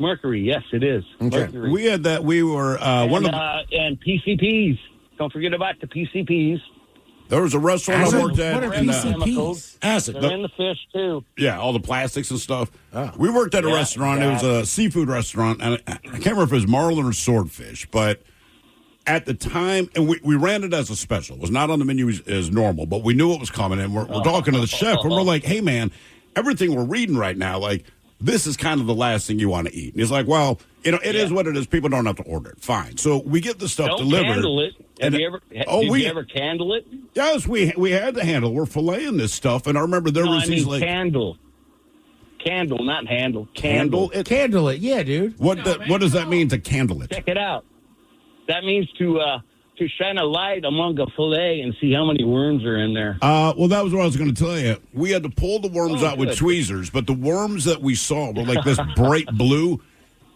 mercury. Yes, it is. Okay. Mercury. We had that. We were and PCPs. Don't forget about the PCPs. There was a restaurant I worked at. What are PCPs? Acid. They're in the fish, too. Yeah, all the plastics and stuff. Oh. We worked at a restaurant. It was a seafood restaurant. And I can't remember if it was marlin or swordfish, but at the time, and we ran it as a special. It was not on the menu as normal, but we knew it was coming. And we're talking to the chef, and we're like, hey, man, everything we're reading right now, this is kind of the last thing you want to eat. And he's like, well, it is what it is. People don't have to order it. Fine. So we get the stuff delivered. Don't handle it. Did you ever candle it? Yes, we had to handle. We're filleting this stuff, and I remember there was these candle. Candle, not handle. Candle it? Candle it, yeah, dude. What does that mean to candle it? Check it out. That means to shine a light among a fillet and see how many worms are in there. Well, that was what I was going to tell you. We had to pull the worms out with tweezers, but the worms that we saw were like this bright blue.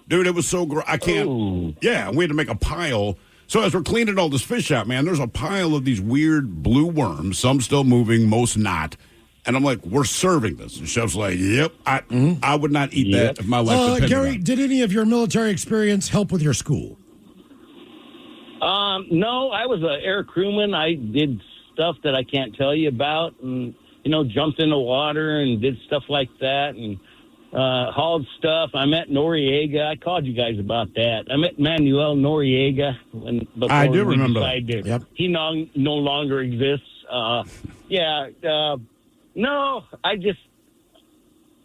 Dude, it was so gross. I can't. Ooh. Yeah, we had to make a pile. So as we're cleaning all this fish out, man, there's a pile of these weird blue worms, some still moving, most not. And I'm like, we're serving this. And Chef's like, yep, I would not eat that if my life depended Gary, on it. did any of your military experience help with your school? No, I was an air crewman. I did stuff that I can't tell you about, and jumped in the water and did stuff like that, and hauled stuff. I met Noriega. I called you guys about that. I met Manuel Noriega before I do remember that. Yep. He no longer exists. No, I just,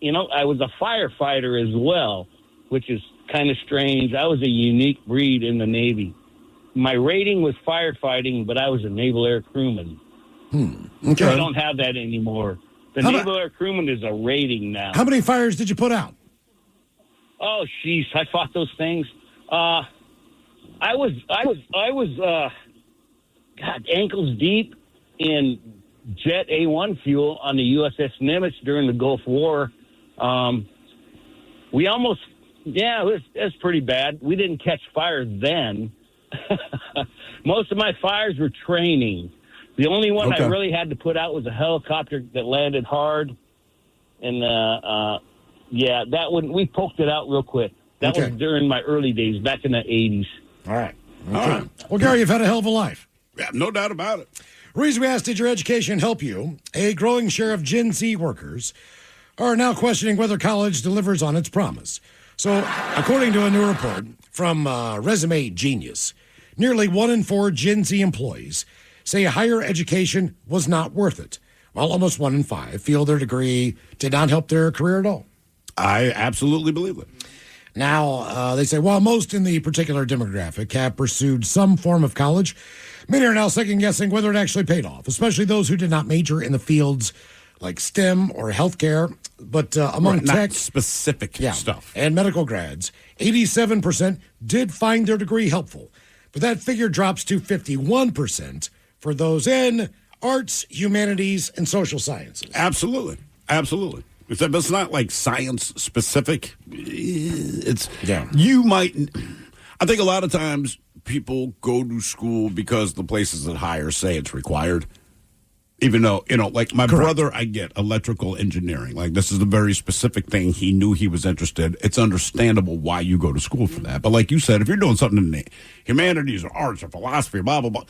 I was a firefighter as well, which is kind of strange. I was a unique breed in the Navy. My rating was firefighting, but I was a naval air crewman. Okay. I don't have that anymore. The naval air crewman is a rating now. How many fires did you put out? Oh, jeez, I fought those things. I was ankles deep in Jet A1 fuel on the USS Nimitz during the Gulf War. We almost, it was pretty bad. We didn't catch fire then. Most of my fires were training. The only one I really had to put out was a helicopter that landed hard. And, that one, we poked it out real quick. That was during my early days, back in the 80s. All right. Well, Gary, you've had a hell of a life. Yeah, no doubt about it. Reason we asked, did your education help you? A growing share of Gen Z workers are now questioning whether college delivers on its promise. So, according to a new report from Resume Genius, nearly 1 in 4 Gen Z employees say higher education was not worth it, while almost 1 in 5 feel their degree did not help their career at all. I absolutely believe it. Now, they say, while most in the particular demographic have pursued some form of college, many are now second-guessing whether it actually paid off, especially those who did not major in the fields like STEM or healthcare. But among tech, specific stuff, and medical grads, 87% did find their degree helpful. But that figure drops to 51% for those in arts, humanities, and social sciences. Absolutely. It's not like science specific. It's you might. I think a lot of times people go to school because the places that hire say it's required. Even though, like my brother, I get electrical engineering. Like, this is a very specific thing. He knew he was interested. It's understandable why you go to school for that. But like you said, if you're doing something in the humanities or arts or philosophy, blah, blah, blah,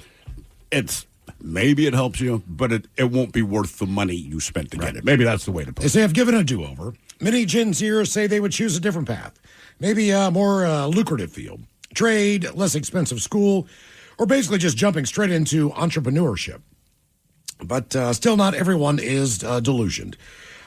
maybe it helps you, but it won't be worth the money you spent to get it. Maybe that's the way to put it. They say, if given a do-over, many Gen Zers say they would choose a different path. Maybe a more lucrative field, trade, less expensive school, or basically just jumping straight into entrepreneurship. But still not everyone is delusioned.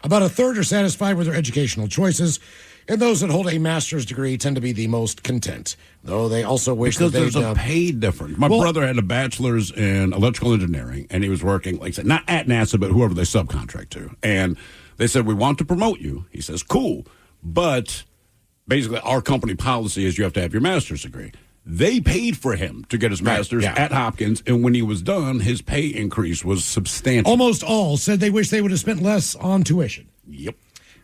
About a third are satisfied with their educational choices, and those that hold a master's degree tend to be the most content, though they also wish because that there's a pay difference. My brother had a bachelor's in electrical engineering, and he was working, like I said, not at NASA, but whoever they subcontract to. And they said, we want to promote you. He says, cool, but basically our company policy is you have to have your master's degree. They paid for him to get his master's at Hopkins, and when he was done, his pay increase was substantial. Almost all said they wish they would have spent less on tuition. Yep.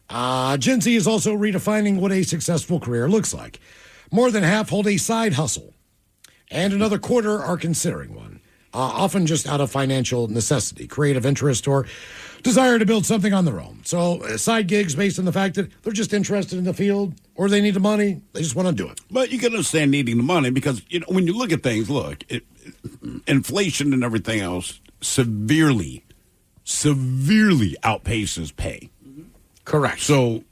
Gen Z is also redefining what a successful career looks like. More than half hold a side hustle, and another quarter are considering one, often just out of financial necessity, creative interest, or desire to build something on their own. So side gigs based on the fact that they're just interested in the field, or they need the money, they just want to do it. But you can understand needing the money because, when you look at things, inflation and everything else severely outpaces pay. Correct. So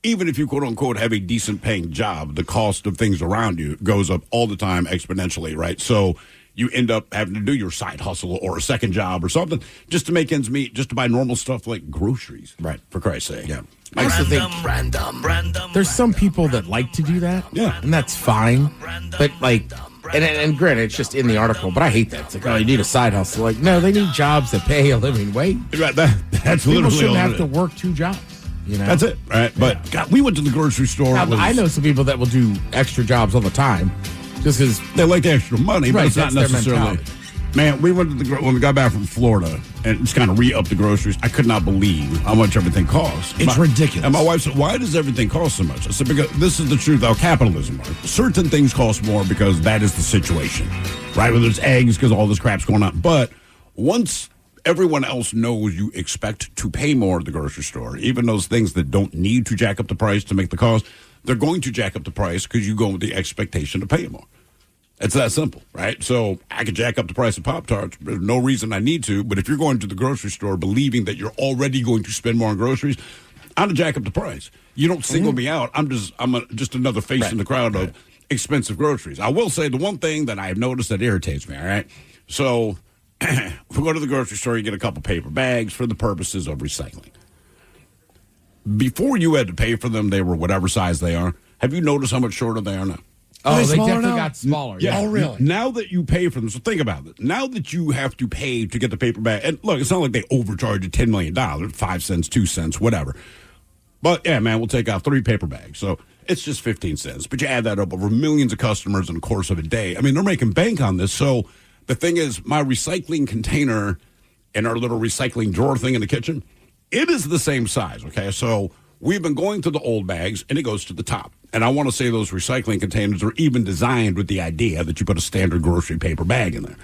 even if you, quote unquote, have a decent paying job, the cost of things around you goes up all the time exponentially, right? So you end up having to do your side hustle or a second job or something just to make ends meet, just to buy normal stuff like groceries. Right. For Christ's sake. Yeah. I also think there's some people that like to do that. Yeah. And that's fine. But and granted, it's just in the article, but I hate that. It's like, oh, you need a side hustle. Like, no, they need jobs that pay a living wage. Right. That's people literally shouldn't all have to work 2 jobs. That's it, right? But God, we went to the grocery store. Now, I know some people that will do extra jobs all the time just because they like the extra money, but it's not necessarily. Man, we went to when we got back from Florida and just kind of re-upped the groceries. I could not believe how much everything costs. It's ridiculous. And my wife said, why does everything cost so much? I said, because this is the truth of capitalism. Right? Certain things cost more because that is the situation, right? Whether it's eggs because all this crap's going on. But once everyone else knows you expect to pay more at the grocery store. Even those things that don't need to jack up the price to make the cost, they're going to jack up the price because you go with the expectation to pay more. It's that simple, right? So I could jack up the price of Pop-Tarts. There's no reason I need to. But if you're going to the grocery store believing that you're already going to spend more on groceries, I'm going to jack up the price. You don't single me out. I'm just another face in the crowd of expensive groceries. I will say the one thing that I've noticed that irritates me, all right? So if we go to the grocery store, you get a couple paper bags for the purposes of recycling. Before you had to pay for them, they were whatever size they are. Have you noticed how much shorter they are now? Oh, they definitely got smaller. Yeah. Oh, really? Now that you pay for them, so think about it. Now that you have to pay to get the paper bag, and look, it's not like they overcharge you $10 million, 5 cents, 2 cents, whatever. But, yeah, man, we'll take out 3 paper bags. So it's just 15 cents. But you add that up over millions of customers in the course of a day. I mean, they're making bank on this. So the thing is, my recycling container in our little recycling drawer thing in the kitchen, it is the same size, okay? So we've been going to the old bags, and it goes to the top. And I want to say those recycling containers are even designed with the idea that you put a standard grocery paper bag in there.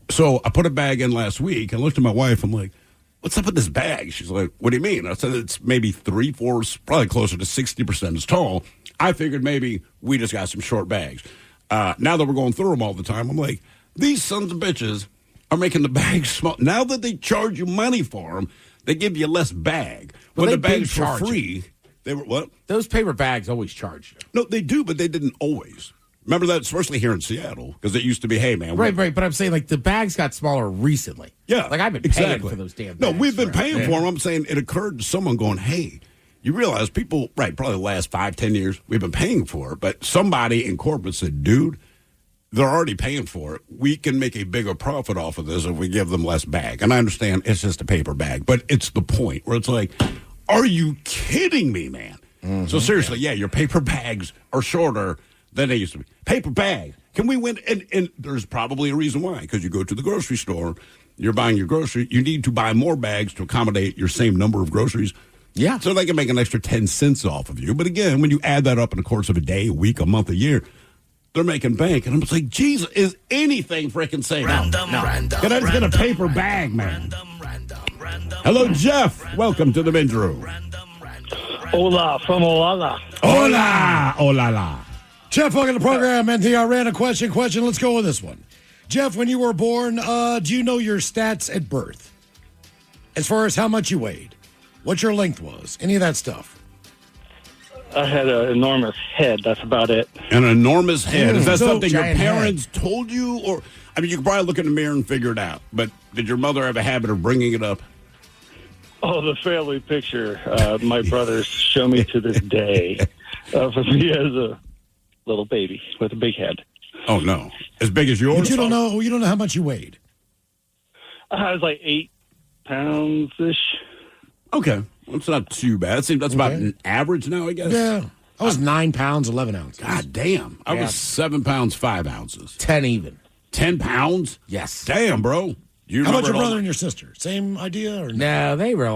So I put a bag in last week, and I looked at my wife. I'm like, what's up with this bag? She's like, what do you mean? I said, it's maybe 3/4, probably closer to 60% as tall. I figured maybe we just got some short bags. Now that we're going through them all the time, I'm like, these sons of bitches are making the bags small. Now that they charge you money for them, they give you less bag. When the bags were free, they were what? Those paper bags always charge you. No, they do, but they didn't always. Remember that, especially here in Seattle, because it used to be, hey, man. Right. But I'm saying, like, the bags got smaller recently. Yeah. Like, I've been paying for those damn bags. No, we've been paying for them. I'm saying it occurred to someone going, hey, you realize people, right, probably the last 5-10 years, we've been paying for it. But somebody in corporate said, dude, they're already paying for it. We can make a bigger profit off of this if we give them less bag. And I understand it's just a paper bag, but it's the point where it's like, are you kidding me, man? Mm-hmm. So seriously, yeah, your paper bags are shorter than they used to be. Paper bag. Can we win? And there's probably a reason why. Because you go to the grocery store, you're buying your grocery. You need to buy more bags to accommodate your same number of groceries. Yeah. So they can make an extra 10 cents off of you. But again, when you add that up in the course of a day, a week, a month, a year, they're making bank. And I'm just like, Jesus, is anything freaking safe? Random. Can I just get a paper bag, man? Hello, Jeff. Welcome to the men's room. Hola from Olala. Hola. Hola la. Jeff, welcome to the program. NTR random question. Let's go with this one. Jeff, when you were born, do you know your stats at birth? As far as how much you weighed, what your length was, any of that stuff? I had an enormous head. That's about it. An enormous head. Is that So, something your giant parents told you? Or, I mean, you could probably look in the mirror and figure it out. But did your mother have a habit of bringing it up? Oh, the family picture my brothers show me to this day of me as a little baby with a big head. Oh, no. As big as yours? But you don't know how much you weighed. I was like 8 pounds-ish. Okay. Well, it's not too bad. It seems that's about an average now, I guess. Yeah. I was 9 pounds, 11 ounces. God damn. I was 7 pounds, 5 ounces. 10 even. 10 pounds? Yes. Damn, bro. How about your brother and your sister? Same idea? Or no, they were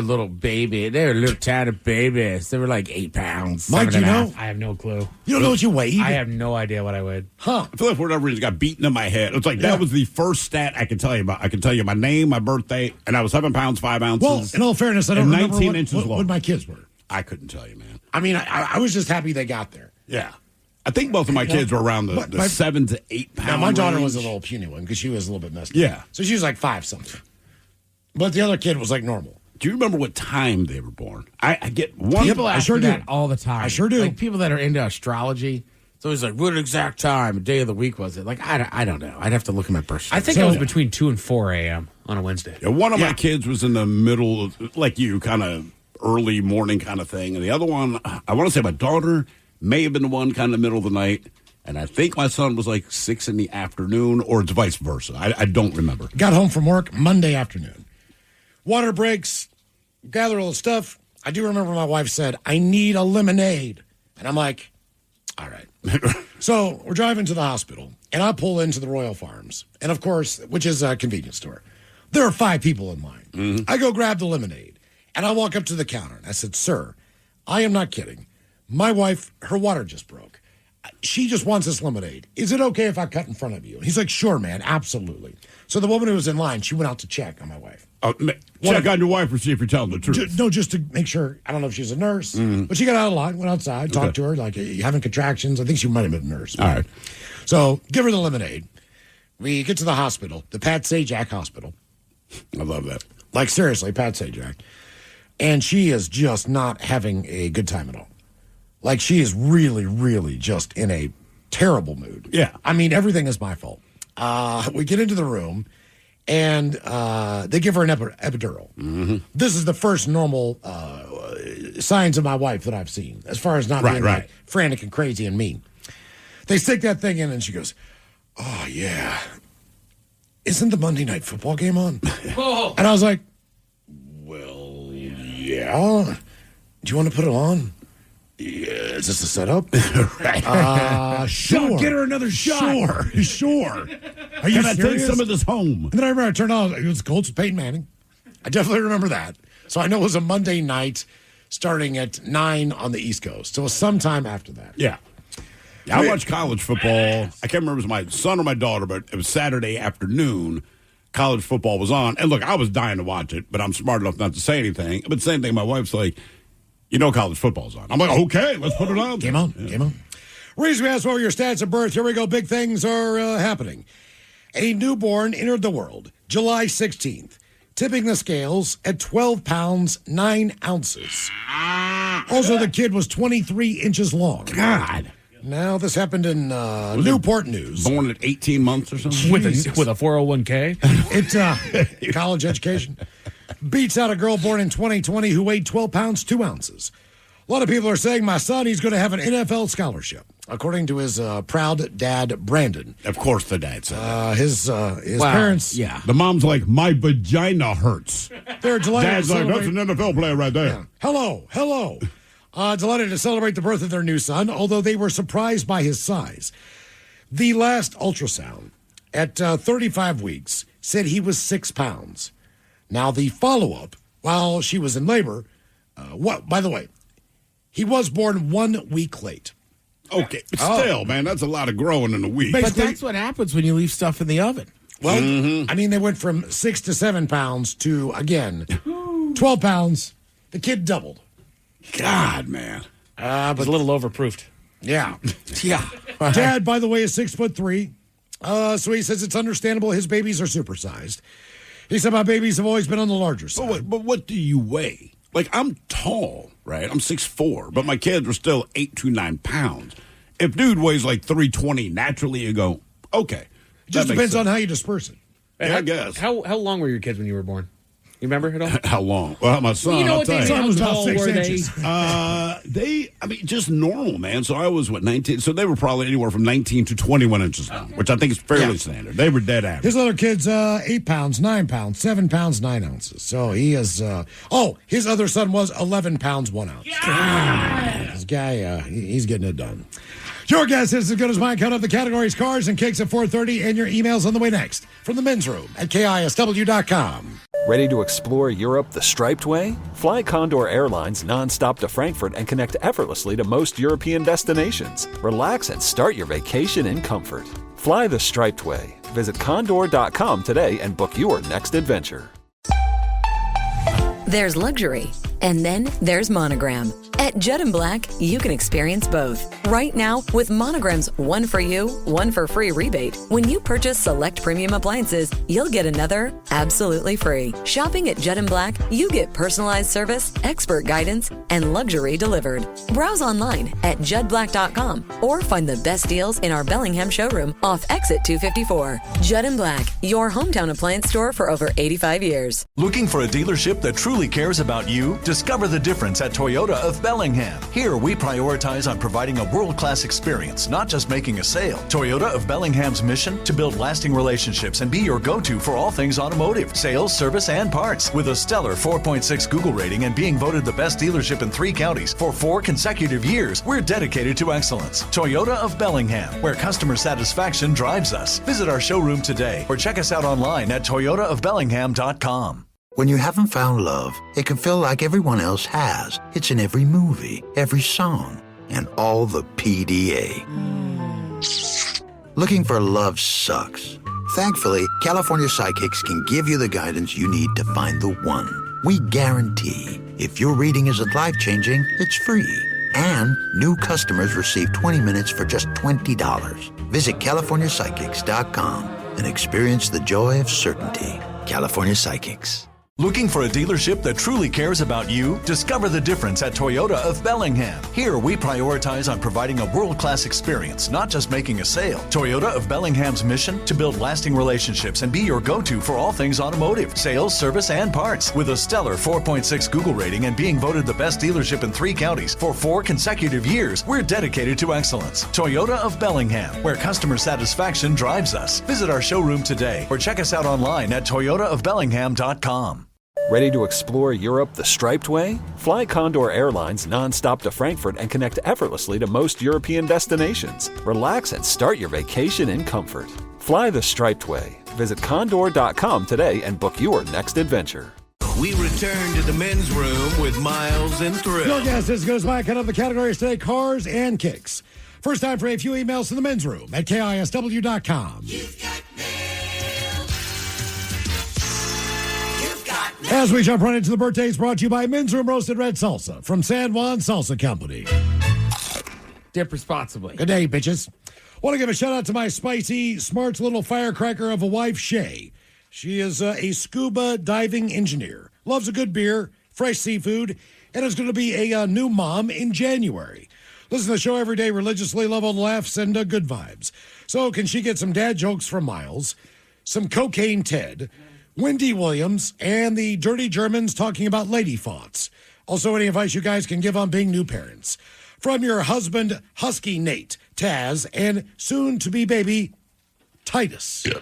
little baby. They were little tiny babies. They were like 8 pounds. Mike, do you know? I have no clue. You don't know what you weighed? I have no idea what I weighed. Huh. I feel like for whatever reason, it got beaten in my head. It's like that was the first stat I can tell you about. I can tell you my name, my birthday, and I was 7 pounds, 5 ounces. Well, in all fairness, I don't remember 19 inches long. what my kids were. I couldn't tell you, man. I mean, I was just happy they got there. Yeah. I think both of my kids were around the 7 to 8 pound Now, my daughter range. was a little puny one because she was a little bit messed up. Yeah. So she was like 5 something. But the other kid was like normal. Do you remember what time they were born? I get one. People ask me that all the time. I sure do. Like people that are into astrology. It's always like, what exact time, day of the week was it? Like, I don't know. I'd have to look at my birth I think it was between 2 and 4 a.m. on a Wednesday. Yeah, one of my kids was in the middle, of, like you, kind of early morning kind of thing. And the other one, I want to say my daughter may have been the one kind of middle of the night. And I think my son was like 6 in the afternoon, or it's vice versa. I don't remember. Got home from work Monday afternoon. Water breaks, gather all the stuff. I do remember my wife said, I need a lemonade. And I'm like, all right. So we're driving to the hospital, and I pull into the Royal Farms. And, of course, which is a convenience store. There are 5 people in line. Mm-hmm. I go grab the lemonade, and I walk up to the counter. And I said, sir, I am not kidding. My wife, her water just broke. she just wants this lemonade. Is it okay if I cut in front of you? And he's like, sure, man, absolutely. So the woman who was in line, she went out to check on my wife. Check on your wife or see if you're telling the truth. No, just to make sure. I don't know if she's a nurse, but she got out of line, went outside, talked to her, like, you having contractions? I think she might have been a nurse. All right. So give her the lemonade. We get to the hospital, the Pat Sajak Hospital. I love that. Like, seriously, Pat Sajak. And she is just not having a good time at all. Like, she is really, really just in a terrible mood. Yeah. I mean, everything is my fault. We get into the room, and they give her an epidural. Mm-hmm. This is the first normal signs of my wife that I've seen, as far as not being like frantic and crazy and mean. They stick that thing in, and she goes, oh, yeah. Isn't the Monday Night Football game on? And I was like, well, yeah. Do you want to put it on? Yeah, is this a setup? Sure. Get her another shot. Sure. Are you Can I take some of this home? And then I remember I turned on, it was Colts with Peyton Manning. I definitely remember that. So I know it was a Monday night starting at 9 on the East Coast. So it was sometime after that. Yeah. I watched college football. I can't remember if it was my son or my daughter, but it was Saturday afternoon. College football was on. And look, I was dying to watch it, but I'm smart enough not to say anything. But same thing, my wife's like, college football's on. I'm like, okay, let's put it on. Game on. Reason we asked what were your stats at birth. Here we go. Big things are happening. A newborn entered the world July 16th, tipping the scales at 12 pounds, 9 ounces. Also, the kid was 23 inches long. God. Now, this happened in Newport News. Born at 18 months or something? With a 401k? It's college education. Beats out a girl born in 2020 who weighed 12 pounds, 2 ounces. A lot of people are saying, my son, he's going to have an NFL scholarship, according to his proud dad, Brandon. Of course the dad said that. His parents... Yeah. The mom's like, my vagina hurts. They're delighted Dad's like, that's an NFL player right there. Yeah. Hello. Delighted to celebrate the birth of their new son, although they were surprised by his size. The last ultrasound at 35 weeks said he was 6 pounds. Now, the follow-up, while she was in labor, by the way, he was born 1 week late. Okay, but still, man, that's a lot of growing in a week. But that's what happens when you leave stuff in the oven. Well, I mean, they went from 6 to 7 pounds to, again, 12 pounds. The kid doubled. God, man. But a little overproofed. Yeah. Dad, by the way, is 6'3". So he says it's understandable his babies are supersized. He said my babies have always been on the larger side. But what do you weigh? Like, I'm tall, right? I'm 6'4", but my kids are still 8 to 9 pounds. If dude weighs like 320, naturally you go, okay. It just depends on how you disperse it. Yeah, I guess. How long were your kids when you were born? You remember at all? How long? Well, my son, I'll tell you. Son was about 6 inches. Just normal, man. So I was, 19? So they were probably anywhere from 19 to 21 inches long, which I think is fairly standard. They were dead average. His other kid's 8 pounds, 9 pounds, 7 pounds, 9 ounces. So he is, his other son was 11 pounds, 1 ounce. God. This guy, he's getting it done. Your guess is as good as mine. Count up the categories, cars, and cakes at 4:30, and your emails on the way next. From the men's room at KISW.com. Ready to explore Europe the striped way? Fly Condor Airlines nonstop to Frankfurt and connect effortlessly to most European destinations. Relax and start your vacation in comfort. Fly the striped way. Visit condor.com today and book your next adventure. There's luxury, and then there's Monogram. At Judd & Black, you can experience both. Right now, with Monogram's 1 for you, 1 for free rebate, when you purchase select premium appliances, you'll get another absolutely free. Shopping at Judd & Black, you get personalized service, expert guidance, and luxury delivered. Browse online at juddblack.com or find the best deals in our Bellingham showroom off Exit 254. Judd & Black, your hometown appliance store for over 85 years. Looking for a dealership that truly cares about you? Discover the difference at Toyota of Bellingham. Here we prioritize on providing a world-class experience, not just making a sale. Toyota of Bellingham's mission? To build lasting relationships and be your go-to for all things automotive, sales, service, and parts. With a stellar 4.6 Google rating and being voted the best dealership in 3 counties for 4 consecutive years, we're dedicated to excellence. Toyota of Bellingham, where customer satisfaction drives us. Visit our showroom today or check us out online at toyotaofbellingham.com. When you haven't found love, it can feel like everyone else has. It's in every movie, every song, and all the PDA. Looking for love sucks. Thankfully, California Psychics can give you the guidance you need to find the one. We guarantee if your reading isn't life-changing, it's free. And new customers receive 20 minutes for just $20. Visit CaliforniaPsychics.com and experience the joy of certainty. California Psychics. Looking for a dealership that truly cares about you? Discover the difference at Toyota of Bellingham. Here, we prioritize on providing a world-class experience, not just making a sale. Toyota of Bellingham's mission? To build lasting relationships and be your go-to for all things automotive, sales, service, and parts. With a stellar 4.6 Google rating and being voted the best dealership in 3 counties for 4 consecutive years, we're dedicated to excellence. Toyota of Bellingham, where customer satisfaction drives us. Visit our showroom today or check us out online at toyotaofbellingham.com. Ready to explore Europe the striped way? Fly Condor Airlines nonstop to Frankfurt and connect effortlessly to most European destinations. Relax and start your vacation in comfort. Fly the striped way. Visit condor.com today and book your next adventure. We return to the men's room with Miles and Thrill. Your guest is goes back out of the categories today, cars and kicks. First time for a few emails to the men's room at KISW.com. As we jump right into the birthdays, brought to you by Men's Room Roasted Red Salsa from San Juan Salsa Company. Dip responsibly. Good day, bitches. Want to give a shout out to my spicy, smart little firecracker of a wife, Shay. She is a scuba diving engineer, loves a good beer, fresh seafood, and is going to be a new mom in January. Listen to the show every day religiously, love all the laughs and good vibes. So can she get some dad jokes from Miles, some cocaine Ted, Wendy Williams, and the Dirty Germans talking about lady fonts. Also, any advice you guys can give on being new parents. From your husband, Husky Nate, Taz, and soon-to-be baby, Titus. Yeah.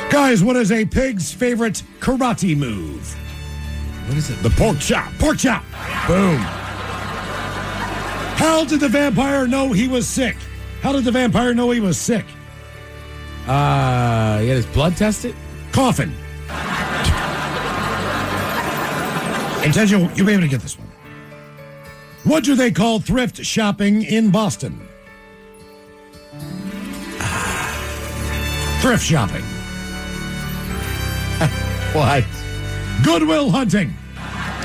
Guys, what is a pig's favorite karate move? What is it? The pork chop. Pork chop. Boom. How did the vampire know he was sick? How did the vampire know he was sick? He had his blood tested? Coughing. And Ted, you'll be able to get this one. What do they call thrift shopping in Boston? Thrift shopping. What? Goodwill hunting.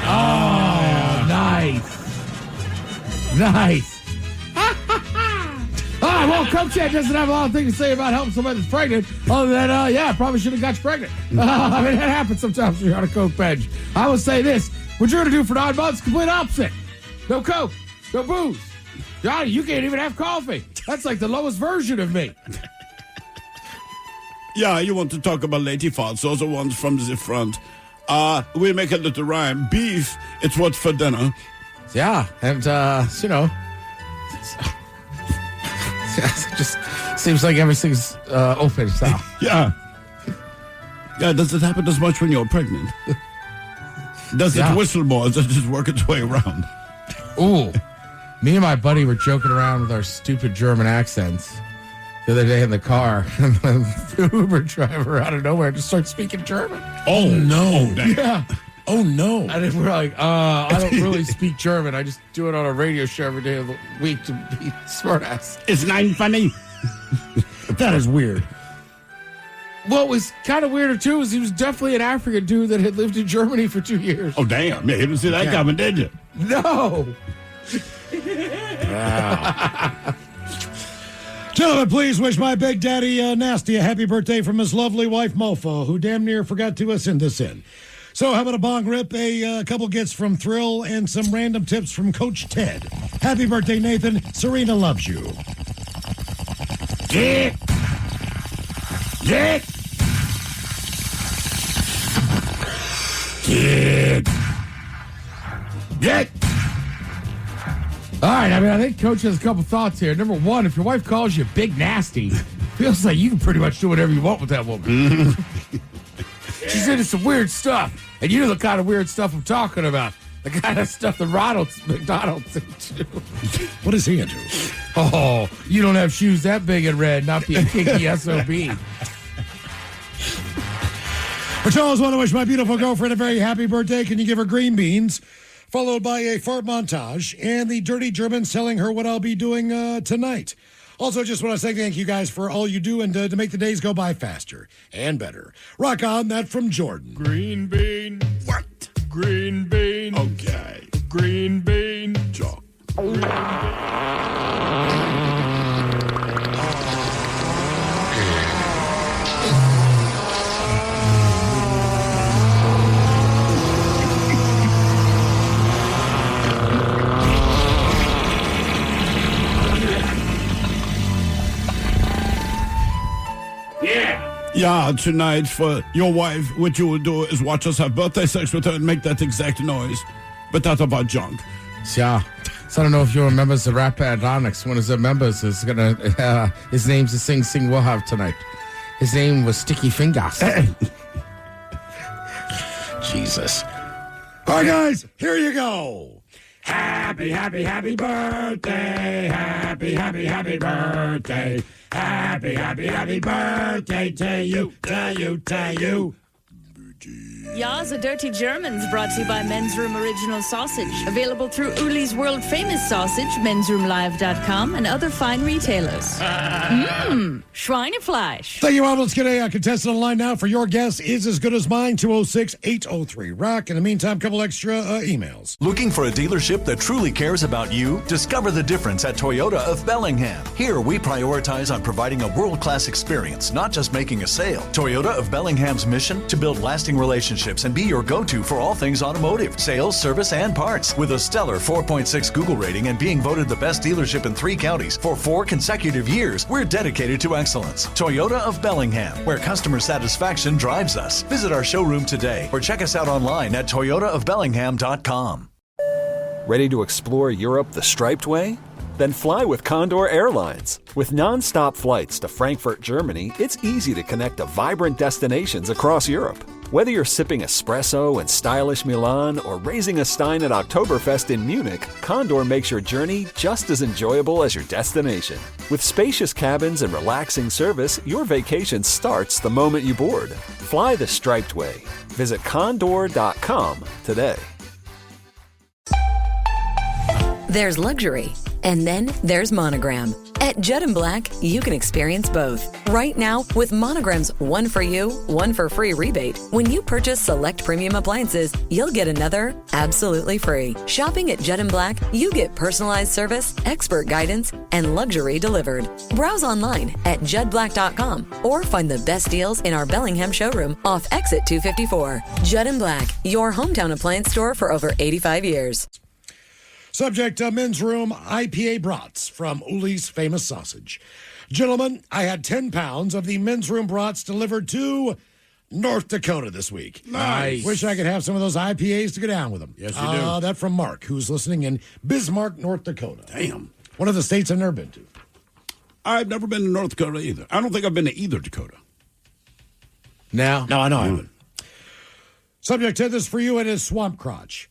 Oh, nice. Nice. All right, well, Coach Chad doesn't have a lot of things to say about helping somebody that's pregnant, other than, yeah, probably should have got you pregnant. I mean, that happens sometimes when you're on a Coke bench. I would say this. What you're going to do for 9 months, complete opposite. No Coke, no booze. Johnny, you can't even have coffee. That's like the lowest version of me. Yeah, you want to talk about lady farts. Those are ones from the front. We make a little rhyme. Beef, it's what's for dinner. Yeah, and, you know, it just seems like everything's open now. Yeah. Yeah, does it happen as much when you're pregnant? Does it whistle more? Does it just work its way around? Ooh. Me and my buddy were joking around with our stupid German accents the other day in the car, and the Uber driver out of nowhere just starts speaking German. Oh, no. Yeah. Oh, no. And then we're like, I don't really speak German. I just do it on a radio show every day of the week to be smartass. It's not funny. That is weird. What was kind of weirder, too, is he was definitely an African dude that had lived in Germany for 2 years. Oh, damn. Yeah, you didn't see that coming, did you? No. Wow. Gentlemen, please wish my big daddy Nasty a happy birthday from his lovely wife, Mofo, who damn near forgot to send this in. So how about a bong rip, a couple gifts from Thrill, and some random tips from Coach Ted. Happy birthday, Nathan. Serena loves you. Dick. Dick. Dick. Dick. All right, I mean, I think Coach has a couple thoughts here. Number one, if your wife calls you Big Nasty, feels like you can pretty much do whatever you want with that woman. She's into some weird stuff, and you know the kind of weird stuff I'm talking about. The kind of stuff the McDonald's into. What is he into? Oh, you don't have shoes that big and red, not being kinky SOB. I always want to wish my beautiful girlfriend a very happy birthday. Can you give her green beans? Followed by a fart montage and the dirty Germans telling her what I'll be doing tonight. Also, just want to say thank you guys for all you do and to make the days go by faster and better. Rock on, that from Jordan. Green bean. What? Green bean. Okay. Green bean. Joe. Green bean. Yeah, tonight for your wife, what you will do is watch us have birthday sex with her and make that exact noise, but out of our junk. Yeah. So I don't know if you remember the rapper Adonix. One of the members is gonna. His name's the Sing we'll have tonight. His name was Sticky Fingers. Jesus. All right, guys, here you go. Happy, happy, happy birthday. Happy, happy, happy birthday. Happy, happy, happy birthday to you, to you, to you. Ja, the Dirty Germans, brought to you by Men's Room Original Sausage. Available through Uli's World Famous Sausage, mensroomlive.com, and other fine retailers. Schweinefleisch. Thank you, Rob. Let's get a contestant on the line now for your guess is as good as mine, 206-803-ROCK. In the meantime, a couple extra emails. Looking for a dealership that truly cares about you? Discover the difference at Toyota of Bellingham. Here, we prioritize on providing a world-class experience, not just making a sale. Toyota of Bellingham's mission? To build lasting relationships and be your go-to for all things automotive, sales, service, and parts. With a stellar 4.6 Google rating and being voted the best dealership in 3 counties for 4 consecutive years, we're dedicated to excellence. Toyota of Bellingham, where customer satisfaction drives us. Visit our showroom today or check us out online at toyotaofbellingham.com. Ready to explore Europe the striped way? Then fly with Condor Airlines. With non-stop flights to Frankfurt, Germany, it's easy to connect to vibrant destinations across Europe. Whether you're sipping espresso in stylish Milan or raising a stein at Oktoberfest in Munich, Condor makes your journey just as enjoyable as your destination. With spacious cabins and relaxing service, your vacation starts the moment you board. Fly the striped way. Visit condor.com today. There's luxury, and then there's Monogram. At Judd & Black, you can experience both. Right now, with Monogram's 1 for you, 1 for free rebate, when you purchase select premium appliances, you'll get another absolutely free. Shopping at Judd & Black, you get personalized service, expert guidance, and luxury delivered. Browse online at juddblack.com or find the best deals in our Bellingham showroom off Exit 254. Judd & Black, your hometown appliance store for over 85 years. Subject, men's room IPA brats from Uli's Famous Sausage. Gentlemen, I had 10 pounds of the men's room brats delivered to North Dakota this week. Nice. Wish I could have some of those IPAs to go down with them. Yes, you do. That from Mark, who's listening in Bismarck, North Dakota. Damn. One of the states I've never been to. I've never been to North Dakota either. I don't think I've been to either Dakota. No, I know I haven't. Subject, Ted, this for you, it is swamp crotch.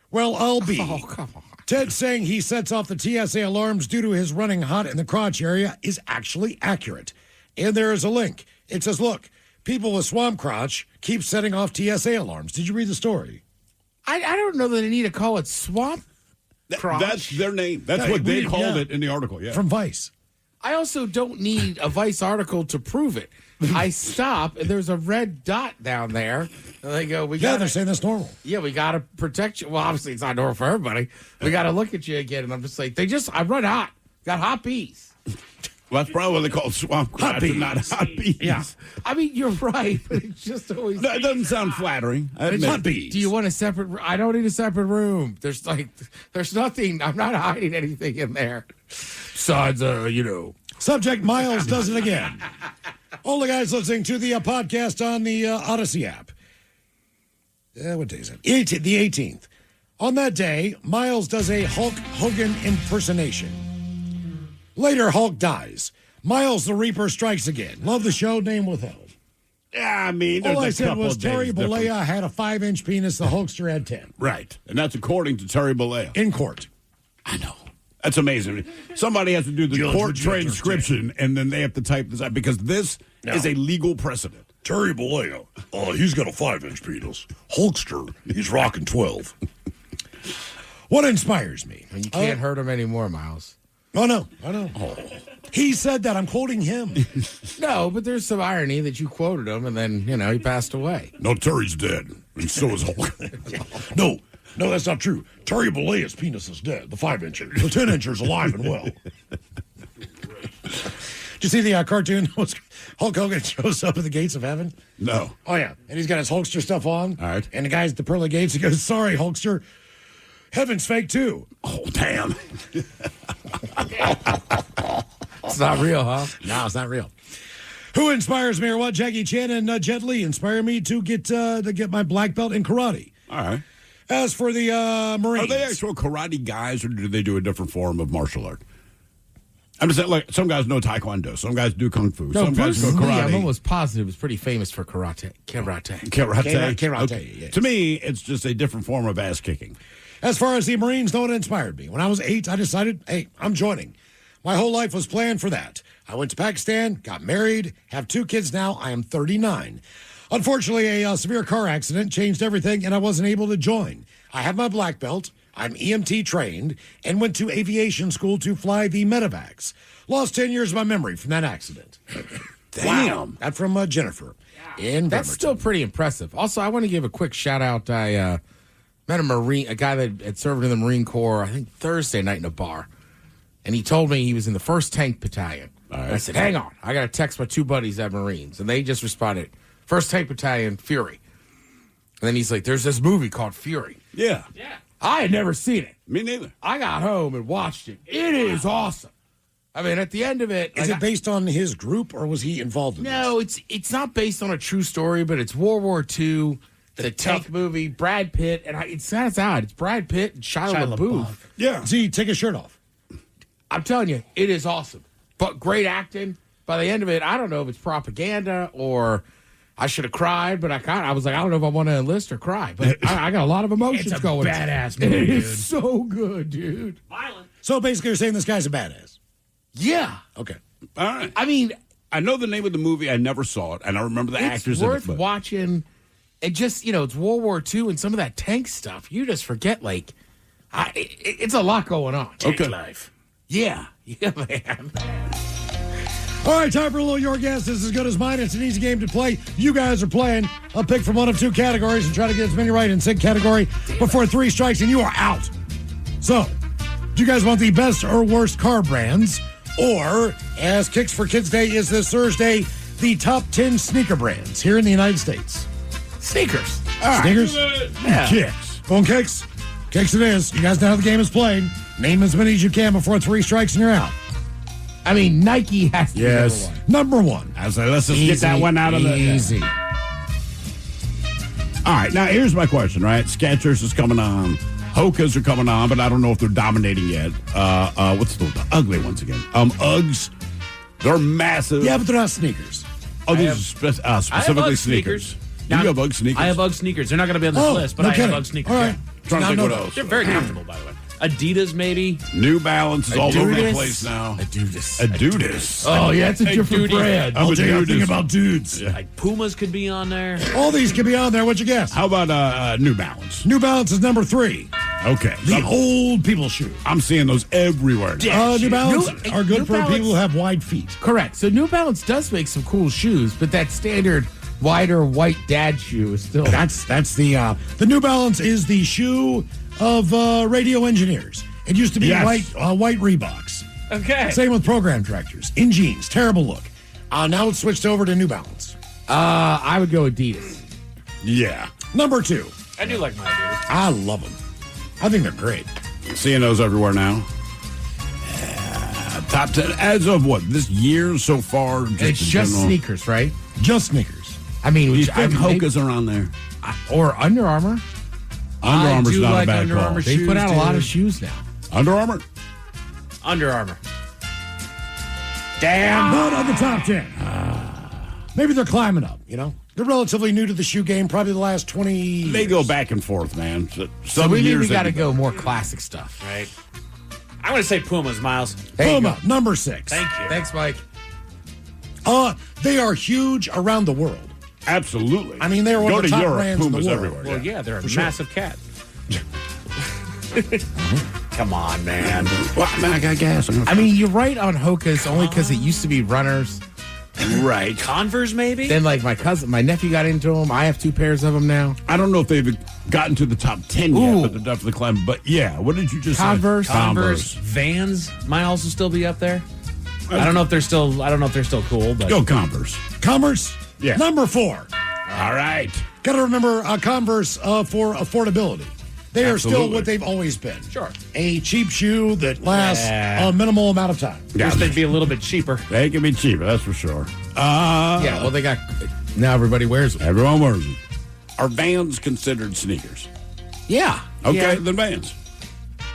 Well, I'll be. Oh, come on. Ted saying he sets off the TSA alarms due to his running hot in the crotch area is actually accurate. And there is a link. It says, look, people with swamp crotch keep setting off TSA alarms. Did you read the story? I don't know that they need to call it swamp crotch. That's their name. That's what they called it in the article, yeah. From Vice. I also don't need a Vice article to prove it. I stop, and there's a red dot down there. And they go, they're saying that's normal. Yeah, we got to protect you. Well, obviously, it's not normal for everybody. We got to look at you again. And I'm just like, I run hot. Got hot bees. Well, that's probably what they call swamp crotch and not hot bees. Yeah. I mean, you're right, but it's just always. No, it doesn't sound flattering. Hot bees. Do you want a separate? I don't need a separate room. There's nothing. I'm not hiding anything in there. Besides, Subject, Miles does it again. All the guys listening to the podcast on the Odyssey app. What day is it? The 18th. On that day, Miles does a Hulk Hogan impersonation. Later, Hulk dies. Miles the Reaper strikes again. Love the show, name withheld. Yeah, I mean, all I said was Terry Bollea had a 5-inch penis, the Hulkster had 10. Right, and that's according to Terry Bollea. In court. I know. That's amazing. Somebody has to do the court transcription, and then they have to type this out, because this is a legal precedent. Terry Bollea, he's got a 5-inch penis. Hulkster, he's rocking 12. What inspires me? And you can't hurt him anymore, Miles. Oh, no. I know. Oh. He said that. I'm quoting him. No, but there's some irony that you quoted him, and then, he passed away. No, Terry's dead, and so is Hulk. No, that's not true. Terry Bollea's penis is dead, the 5-incher. The 10-incher's alive and well. Did you see the cartoon? Hulk Hogan shows up at the gates of heaven? No. Oh, yeah. And he's got his Hulkster stuff on. All right. And the guy's at the pearly gates. He goes, sorry, Hulkster. Heaven's fake, too. Oh, damn. It's not real, huh? No, it's not real. Who inspires me or what? Jackie Chan and Jet Li inspire me to get my black belt in karate. All right. As for the Marines. Are they actual karate guys, or do they do a different form of martial art? I'm just saying, like, some guys know Taekwondo, some guys do Kung Fu, some guys know karate. I'm almost positive was pretty famous for karate. Karate. Okay. Yes. To me, it's just a different form of ass kicking. As far as the Marines, no one inspired me. When I was 8, I decided, hey, I'm joining. My whole life was planned for that. I went to Pakistan, got married, have 2 kids now. I am 39. Unfortunately, a severe car accident changed everything, and I wasn't able to join. I have my black belt. I'm EMT trained and went to aviation school to fly the medevacs. Lost 10 years of my memory from that accident. Damn. Wow. That from Jennifer. In That's still pretty impressive. Also, I want to give a quick shout out. I met a guy that had served in the Marine Corps, I think Thursday night in a bar. And he told me he was in the 1st Tank Battalion. Right. I said, hang on. I got to text my 2 buddies at Marines. And they just responded, 1st Tank Battalion, Fury. And then he's like, there's this movie called Fury. Yeah. I had never seen it. Me neither. I got home and watched it. It is awesome. I mean, at the end of it... Is it based on his group, or was he involved in No, it's not based on a true story, but it's World War II. It's a tank movie. Brad Pitt. And it sounds odd. It's Brad Pitt and Shia LaBeouf. Yeah. See, take his shirt off. I'm telling you, it is awesome. But great acting. By the end of it, I don't know if it's propaganda or... I should have cried, but I was like, I don't know if I want to enlist or cry. But I got a lot of emotions It's a going. badass movie, It dude. is so good, dude. Violent. So basically, you're saying this guy's a badass. Yeah. Okay. All right. I mean, I know the name of the movie. I never saw it, and I remember the actors it's worth in it. watching. And just, it's World War II and some of that tank stuff. You just forget, it's a lot going on. Okay. Life. Yeah. Yeah, man. All right, time for a little Your Guess. This is as good as mine. It's an easy game to play. You guys are playing. I'll pick from one of 2 categories and try to get as many right in said category before 3 strikes, and you are out. So, do you guys want the best or worst car brands? Or, as Kicks for Kids Day is this Thursday, the top 10 sneaker brands here in the United States? Sneakers. All right. Sneakers? Yeah. Kicks. Going Kicks. Kicks it is. You guys know how the game is played. Name as many as you can before 3 strikes and you're out. I mean, Nike has to be number one. I was like, let's just get that one out of the... Easy. All right, now here's my question, right? Skechers is coming on. Hokas are coming on, but I don't know if they're dominating yet. What's the ugly ones again? Uggs. They're massive. Yeah, but they're not sneakers. Oh, these are specifically sneakers. Now, You have Ugg sneakers? I have Ugg sneakers. They're not going to be on this list, but no I have kidding. Ugg sneakers. All right. Yeah. Trying to think what else. They're very comfortable, by the way. Adidas, maybe. New Balance is all over the Adidas? place now. Adidas. Oh, yeah, it's a different brand. I'll tell you one thing about dudes. Like Pumas could be on there. All these could be on there. What'd you guess? How about New Balance? New Balance is number 3. Okay. The old people shoe. I'm seeing those everywhere. New Balance are good New for Balance- people who have wide feet. Correct. So New Balance does make some cool shoes, but that standard wider white dad shoe is still... That's the New Balance is the shoe of radio engineers. It used to be white Reeboks. Okay. Same with program directors. In jeans. Terrible look. Now it's switched over to New Balance. I would go Adidas. Yeah. Number 2. I do like my Adidas. I love them. I think they're great. Seeing those everywhere now. Top 10 as of what? This year so far? It's in just general? sneakers, right? Just sneakers. I mean, Do you think Hokas are on there? or Under Armour. Under Armour's do not like a bad Under call. Armour They put out a lot of shoes now. Under Armour? Under Armour. Damn. Not on the top 10. Maybe they're climbing up, They're relatively new to the shoe game, probably the last 20 They years. go back and forth, man. So we got to go more classic stuff. Right. I'm going to say Pumas, Miles. Puma, number 6. Thank you. Thanks, Mike. They are huge around the world. Absolutely. I mean, they were one Go of the to top Europe, brands in the Puma's world. everywhere. Well, yeah, they're a For sure. massive cat. Come on, man. Well, I got gas. I mean, you're right on Hoka's only because it used to be runners. Right. Converse, maybe? Then, like, my nephew got into them. I have 2 pairs of them now. I don't know if they've gotten to the top 10 yet, but they're definitely climbing. But yeah, what did you just Converse. say? Converse. Vans might also still be up there. I don't know if they're still cool, but Go Converse. Converse, Yeah. number 4. All right. Got to remember Converse for affordability. They are still Absolutely. what they've always been. Sure. A cheap shoe that lasts Yeah. a minimal amount of time. Yeah. wish they'd be a little bit cheaper. They can be cheaper, that's for sure. Yeah, well, they got. Now everybody wears them. Everyone wears them. Are Vans considered sneakers? Yeah. Okay, Yeah. then Vans.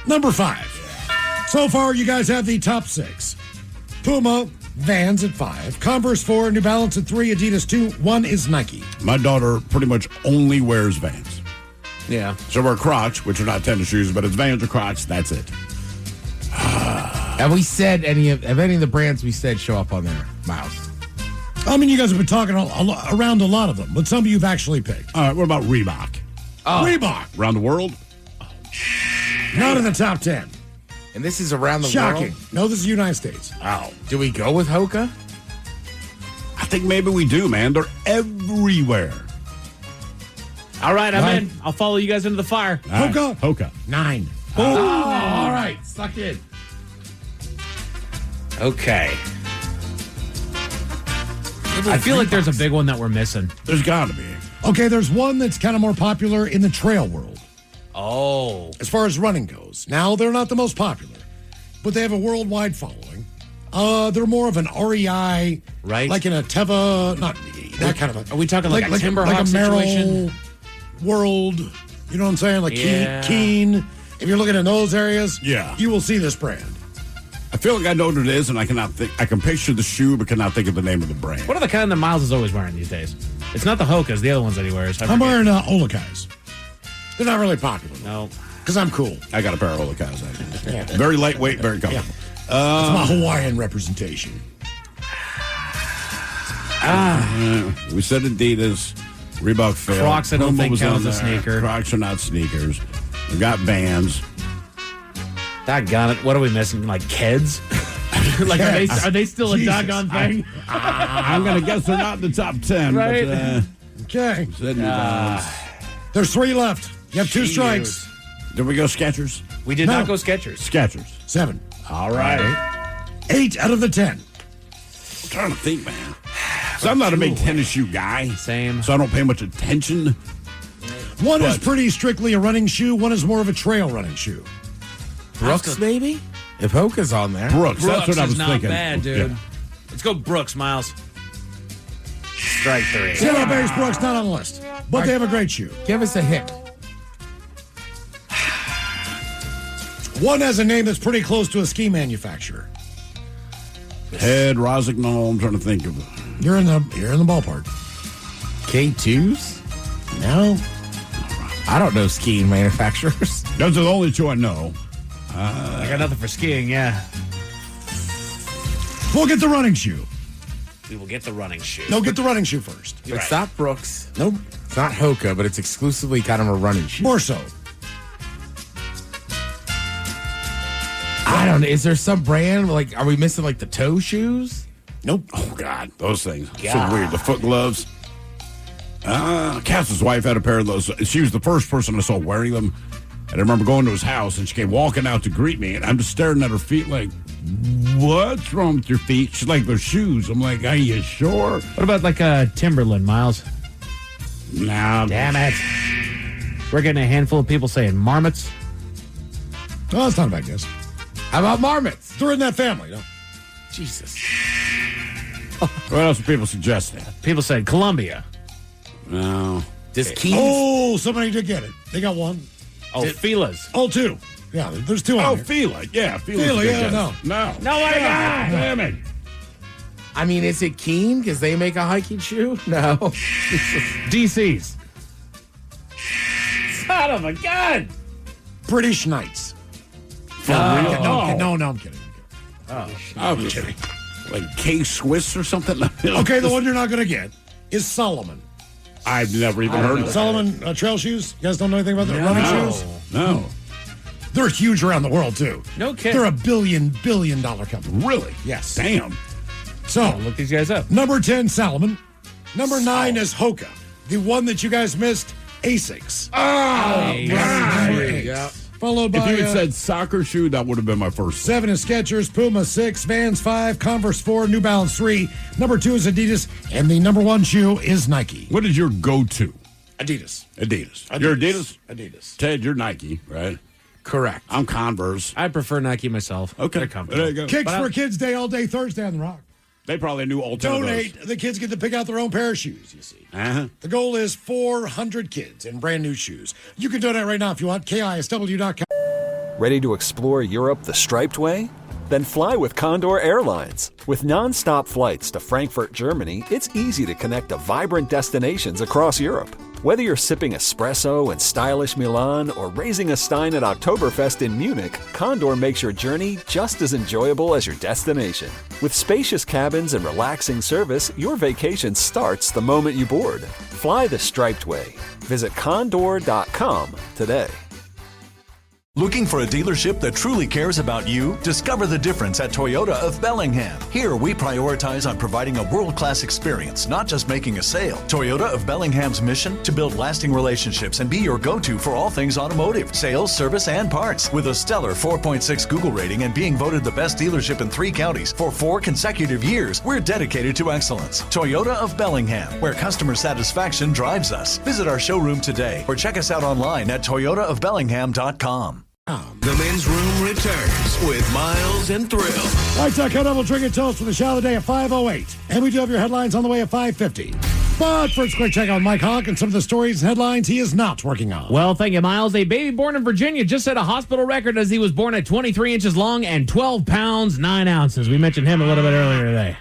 Number 5. So far, you guys have the top 6. Puma, Vans at 5. Converse 4. New Balance at 3. Adidas 2. 1 is Nike. My daughter pretty much only wears Vans. Yeah. So we're Crocs, which are not tennis shoes, but it's Vans or Crocs. That's it. Have we said any of the brands we said show up on there, Miles? I mean, you guys have been talking around a lot of them, but some of you've actually picked. All right, what about Reebok? Reebok, Around the world? not in the top 10. And this is around the Shocking. world. No, this is the United States. Oh. Do we go with Hoka? I think maybe we do, man. They're everywhere. All right, I'm Right. in. I'll follow you guys into the fire. All right, Hoka. Hoka. 9. Oh, all right. Suck in. Okay. I feel like there's a big one that we're missing. There's got to be. Okay, there's one that's kind of more popular in the trail world Oh. as far as running goes. Now, they're not the most popular, but they have a worldwide following. They're more of an REI, Right. like in a Teva, not that kind of a. Are we talking like a Timberhawk a Merrell situation? World? You know what I'm saying? Like Yeah. Keen. If you're looking in those areas, Yeah. you will see this brand. I feel like I know what it is, and I cannot think. I can picture the shoe, but cannot think of the name of the brand. What are the kind that Miles is always wearing these days? It's not the Hokas, the other ones that he wears. I I'm forget. wearing Olakais. They're not really popular. No. Because I'm cool. I got a pair of Olakais, actually. Very lightweight, very comfortable. That's my Hawaiian representation. We said Adidas, Reebok failed. Crocs I don't Puma think was count on as a there. sneaker. Crocs are not sneakers. We got Vans. Doggone it. What are we missing? Like Keds? Like, are they still a Jesus. doggone thing? I'm going to guess they're not in the top 10. Right. But, Okay. said New Balance. There's 3 left. You have 2 strikes. Did we go Skechers? We did not go Skechers. Skechers. 7. All right. 8 out of the 10. I'm trying to think, man. So I'm not a big tennis shoe guy. Same. So I don't pay much attention. One is But- pretty strictly a running shoe. One is more of a trail running shoe. Brooks, maybe? If Hoka's on there. Brooks. Brooks That's what I was is not thinking. bad, dude. Yeah. Let's go Brooks, Miles. Strike 3. Taylor Bears Brooks not on the list, but they have a great shoe. Give us a hit. One has a name that's pretty close to a ski manufacturer. Head, Rosignol. I'm trying to think of. You're in the ballpark. K2s? No. I don't know skiing manufacturers. Those are the only 2 I know. I got nothing for skiing, yeah. We'll get the running shoe. We will get the running shoe. No, get the running shoe first. It's not Brooks. Nope. It's not Hoka, but it's exclusively kind of a running shoe. More so. I don't know. Is there some brand? Like, are we missing like the toe shoes? Nope. Oh, God. Those things. God. So weird. The foot gloves. Cass's wife had a pair of those. She was the first person I saw wearing them. And I remember going to his house, and she came walking out to greet me, and I'm just staring at her feet like, what's wrong with your feet? She's like, they're shoes. I'm like, are you sure? What about like a Timberland, Miles? Nah. Damn it. We're getting a handful of people saying marmots. Oh, that's not a bad guess. How about marmots? They're in that family, no? Jesus. What else are people suggesting? People said Columbia. No. Does Keys? Oh, somebody did get it. They got one. Oh, Fila's. Oh, 2. Yeah, there's 2 on Oh, here. Fila. Yeah, Fila's Fila, a good yeah, guess. no. No. No, what a guy. Damn it. I mean, is it Keen because they make a hiking shoe? No. DC's. Son of a gun. British Knights. For real? No, I'm kidding. I'm kidding. Like K-Swiss or something? Okay, the one you're not going to get is Solomon. I've never even heard of that. Solomon trail shoes? You guys don't know anything about the running shoes? No. They're huge around the world, too. No kidding. They're $1 billion company. Really? Yes. Damn. So, look these guys up. Number 10, Salomon. Number 9 is Hoka. The one that you guys missed, Asics. Number 8. Yeah. Followed by... If you had said soccer shoe, that would have been my first. 7 is Skechers, Puma 6, Vans 5, Converse 4, New Balance 3. Number 2 is Adidas, and the number 1 shoe is Nike. What is your go-to? Adidas. You're Adidas? Adidas. Ted, you're Nike, right? Correct. I'm Converse. I prefer Nike myself. Okay. They're comfortable. There you go. Kicks for Kids Day all day Thursday on the Rock. They probably knew all 10 Donate. of those. The kids get to pick out their own pair of shoes, you see. Uh-huh. The goal is 400 kids in brand new shoes. You can donate right now if you want. KISW.com. Ready to explore Europe the striped way? Then fly with Condor Airlines. With nonstop flights to Frankfurt, Germany, it's easy to connect to vibrant destinations across Europe. Whether you're sipping espresso in stylish Milan or raising a stein at Oktoberfest in Munich, Condor makes your journey just as enjoyable as your destination. With spacious cabins and relaxing service, your vacation starts the moment you board. Fly the striped way. Visit condor.com today. Looking for a dealership that truly cares about you? Discover the difference at Toyota of Bellingham. Here, we prioritize on providing a world-class experience, not just making a sale. Toyota of Bellingham's mission? To build lasting relationships and be your go-to for all things automotive, sales, service, and parts. With a stellar 4.6 Google rating and being voted the best dealership in 3 counties for 4 consecutive years, we're dedicated to excellence. Toyota of Bellingham, where customer satisfaction drives us. Visit our showroom today or check us out online at toyotaofbellingham.com. The men's room returns with Miles and Thrill. Lights.com double trigger toast for the show of the day at 5:08. And we do have your headlines on the way at 5:50. But first, quick check on Mike Hawk and some of the stories and headlines he is not working on. Well, thank you, Miles. A baby born in Virginia just set a hospital record as he was born at 23 inches long and 12 pounds, 9 ounces. We mentioned him a little bit earlier today.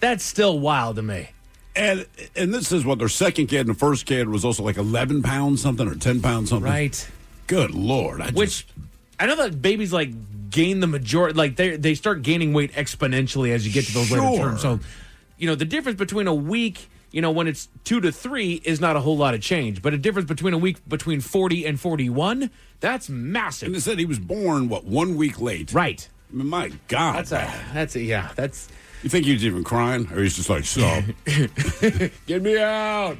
That's still wild to me. And this is what their second kid, and the first kid was also like 11 pounds something or 10 pounds something. Right. Good Lord. I know that babies like gain the majority, like they start gaining weight exponentially as you get to those later terms. So, the difference between a week, when it's 2 to 3 is not a whole lot of change, but a difference between a week between 40 and 41, that's massive. And they said he was born, 1 week late? Right. I mean, my God. That's. You think he was even crying? Or he's just like, stop. Get me out.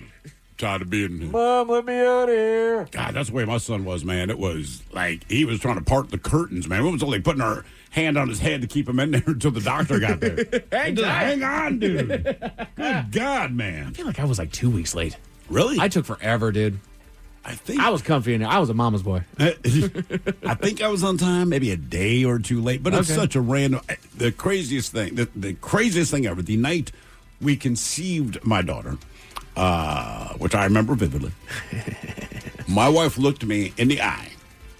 Tired of being... Mom, let me out of here. God, that's the way my son was, man. It was like he was trying to part the curtains, man. It was only putting our hand on his head to keep him in there until the doctor got there. Hang on, dude. Good God, man. I feel like I was like 2 weeks late. Really? I took forever, dude. I was comfy in there. I was a mama's boy. I think I was on time, maybe a day or two late, but it's such a random... The craziest thing ever, the night we conceived my daughter... which I remember vividly. My wife looked me in the eye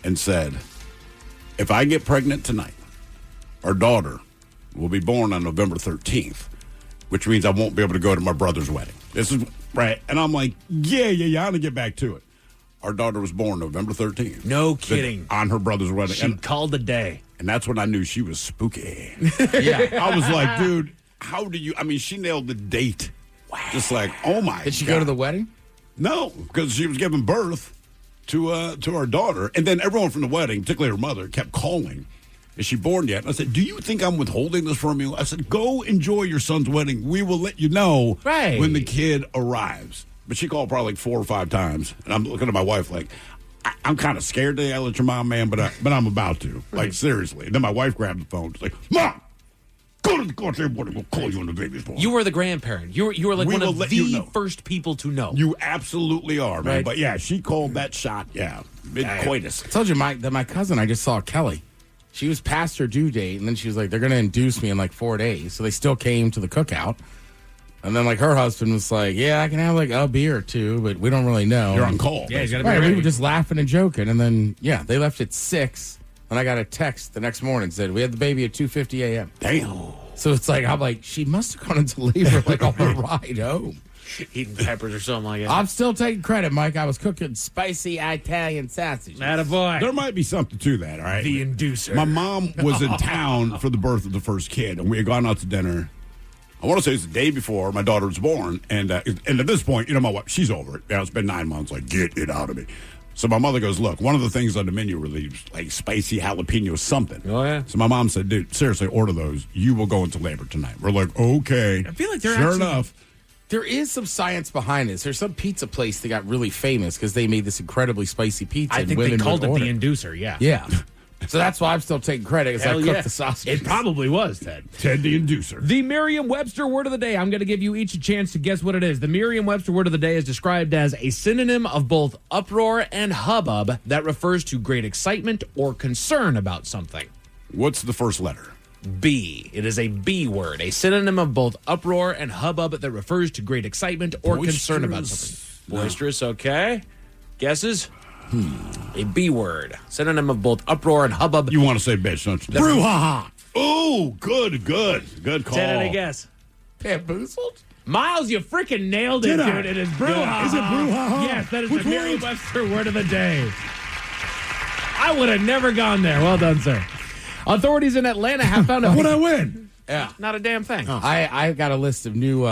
and said, if I get pregnant tonight, our daughter will be born on November 13th, which means I won't be able to go to my brother's wedding. This is right. And I'm like, yeah, I'm going to get back to it. Our daughter was born November 13th. No kidding. On her brother's wedding. She called the day. And that's when I knew she was spooky. Yeah. I was like, dude, how do you... I mean, she nailed the date. Just like, oh my God. Did she go to the wedding? No, because she was giving birth to our daughter. And then everyone from the wedding, particularly her mother, kept calling. Is she born yet? And I said, do you think I'm withholding this from you? I said, go enjoy your son's wedding. We will let you know when the kid arrives. But she called probably like 4 or 5 times. And I'm looking at my wife like, I'm kind of scared to yell at your mom, man, but I'm about to. Like, seriously. And then my wife grabbed the phone. She's like, Mom! Go to the goddamn wedding. We'll call you when the baby's born. You were the grandparent. You were like one of the first people to know. You absolutely are, man. Right. But yeah, she called that shot. Yeah, mid-coitus. I told you, Mike, that my cousin, I just saw Kelly. She was past her due date, and then she was like, they're going to induce me in like 4 days. So they still came to the cookout. And then like her husband was like, yeah, I can have like a beer or 2, but we don't really know. You're on call. Yeah, he's got to be right, ready. we were just laughing and joking. And then, they left at 6. And I got a text the next morning said, we had the baby at 2:50 a.m. Damn. So it's like, I'm like, she must have gone into labor like on the ride home. Eating peppers or something like that. I'm still taking credit, Mike. I was cooking spicy Italian sausage. Attaboy. There might be something to that, all right? The inducer. My mom was in town for the birth of the first kid, and we had gone out to dinner I want to say it's the day before my daughter was born. And at this point, my wife, she's over it. It's been 9 months. Like, get it out of me. So my mother goes, look, one of the things on the menu were these, like, spicy jalapeno something. Oh, yeah. So my mom said, dude, seriously, order those. You will go into labor tonight. We're like, okay. I feel like sure enough. There is some science behind this. There's some pizza place that got really famous because they made this incredibly spicy pizza. I think they called it the inducer, yeah. Yeah. So that's why I'm still taking credit because I cooked the sausage. It probably was, Ted. Ted the inducer. The Merriam-Webster word of the day. I'm going to give you each a chance to guess what it is. The Merriam-Webster word of the day is described as a synonym of both uproar and hubbub that refers to great excitement or concern about something. What's the first letter? B. It is a B word, a synonym of both uproar and hubbub that refers to great excitement or concern about something. Boisterous, okay. Guesses? A B word, synonym of both uproar and hubbub. You want to say bitch, don't you? Brouhaha. Oh, good call. 10 and a guess. Bamboozled? Miles, you freaking nailed it, dude. It is brouhaha. Is it brouhaha? Yes, that is the Merriam-Webster word of the day. I would have never gone there. Well done, sir. Authorities in Atlanta have found Would I win? Yeah. Not a damn thing. I've got a list of new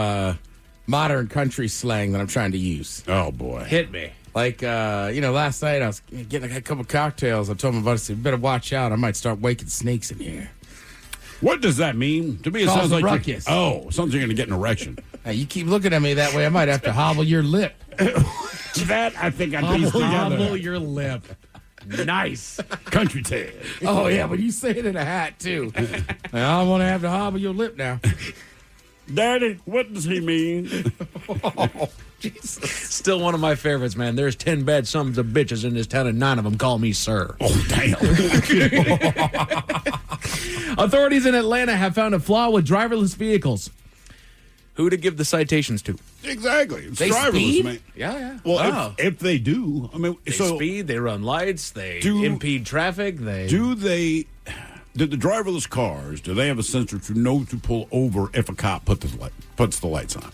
modern country slang that I'm trying to use. Oh, boy. Hit me. Like, last night I was getting a couple cocktails. I told my buddy, I said, better watch out. I might start waking snakes in here. What does that mean? To me, it sounds like ruckus. Sounds like you're going to get in an erection. Hey, you keep looking at me that way, I might have to hobble your lip. That, I think I pieced together. Hobble your lip. Nice. Country Ted. Oh, yeah, but you say it in a hat, too. I want to have to hobble your lip now. Daddy, what does he mean? Oh, Jesus. Still one of my favorites, man. There's 10 bad sons of bitches in this town, and 9 of them call me sir. Oh, damn. Authorities in Atlanta have found a flaw with driverless vehicles. Who to give the citations to? Exactly. It's They driverless, speed? man. Yeah. Well, if they do, I mean, They so speed, they run lights, they impede traffic, they... Did the driverless cars, do they have a sensor to know to pull over if a cop puts the lights on?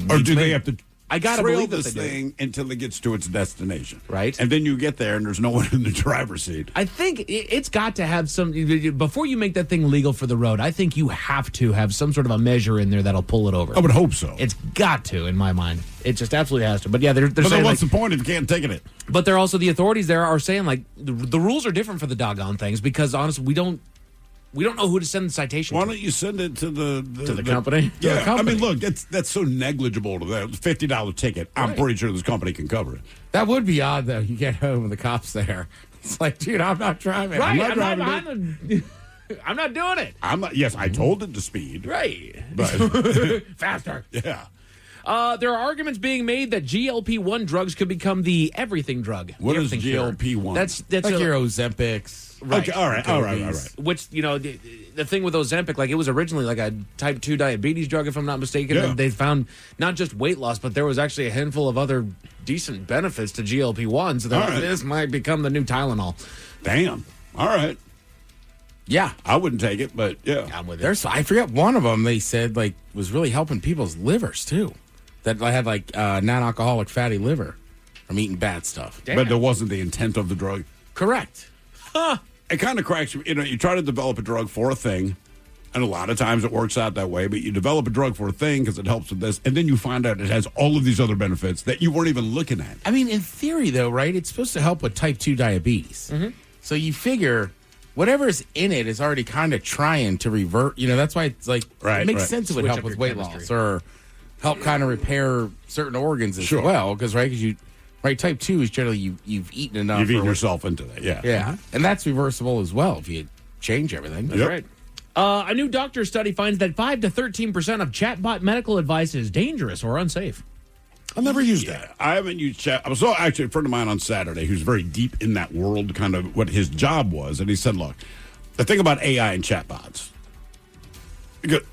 Or do they have to I gotta trail believe that this they do. thing until it gets to its destination? Right. And then you get there and there's no one in the driver's seat. I think it's got to have some... Before you make that thing legal for the road, I think you have to have some sort of a measure in there that'll pull it over. I would hope so. It's got to, in my mind. It just absolutely has to. But yeah, they're But saying... then what's the point if you can't take it? But they're also... The authorities there are saying, like, the rules are different for the doggone things because, honestly, we don't know who to send the citation Why to. don't you send it to the company? Yeah, To the company. I mean, look, that's so negligible to that $50 ticket. I'm pretty sure this company can cover it. That would be odd, though. You get home and the cop's there. It's like, dude, I'm not driving. Right, I'm not driving. I'm not doing it. Yes, I told it to speed. Right. But Faster. yeah. There are arguments being made that GLP-1 drugs could become the everything drug. What the is everything cure. GLP-1? That's Like your Ozempics. Right. Okay, all right. Which, the thing with Ozempic, like, it was originally like a type 2 diabetes drug, if I'm not mistaken. Yeah. And they found not just weight loss, but there was actually a handful of other decent benefits to GLP-1. So this might become the new Tylenol. Damn. All right. Yeah. I wouldn't take it, but yeah. I'm with it. I forget one of them they said, like, was really helping people's livers, too. That had, like, non-alcoholic fatty liver from eating bad stuff. But there wasn't the intent of the drug. Correct. It kind of cracks you. You try to develop a drug for a thing, and a lot of times it works out that way, but you develop a drug for a thing because it helps with this, and then you find out it has all of these other benefits that you weren't even looking at. I mean, in theory, though, right, it's supposed to help with type 2 diabetes. Mm-hmm. So you figure whatever's in it is already kind of trying to revert. That's why it's like, it makes sense it would Switch help up with your weight chemistry. loss or help kind of repair certain organs as Sure. well. Because, type 2 is generally you've eaten enough. You've eaten yourself into that, yeah. Yeah. And that's reversible as well if you change everything. That's right. A new doctor study finds that 5 to 13% of chatbot medical advice is dangerous or unsafe. I've never used that. I haven't used chat. I saw actually a friend of mine on Saturday who's very deep in that world, kind of what his job was, and he said, look, the thing about AI and chatbots,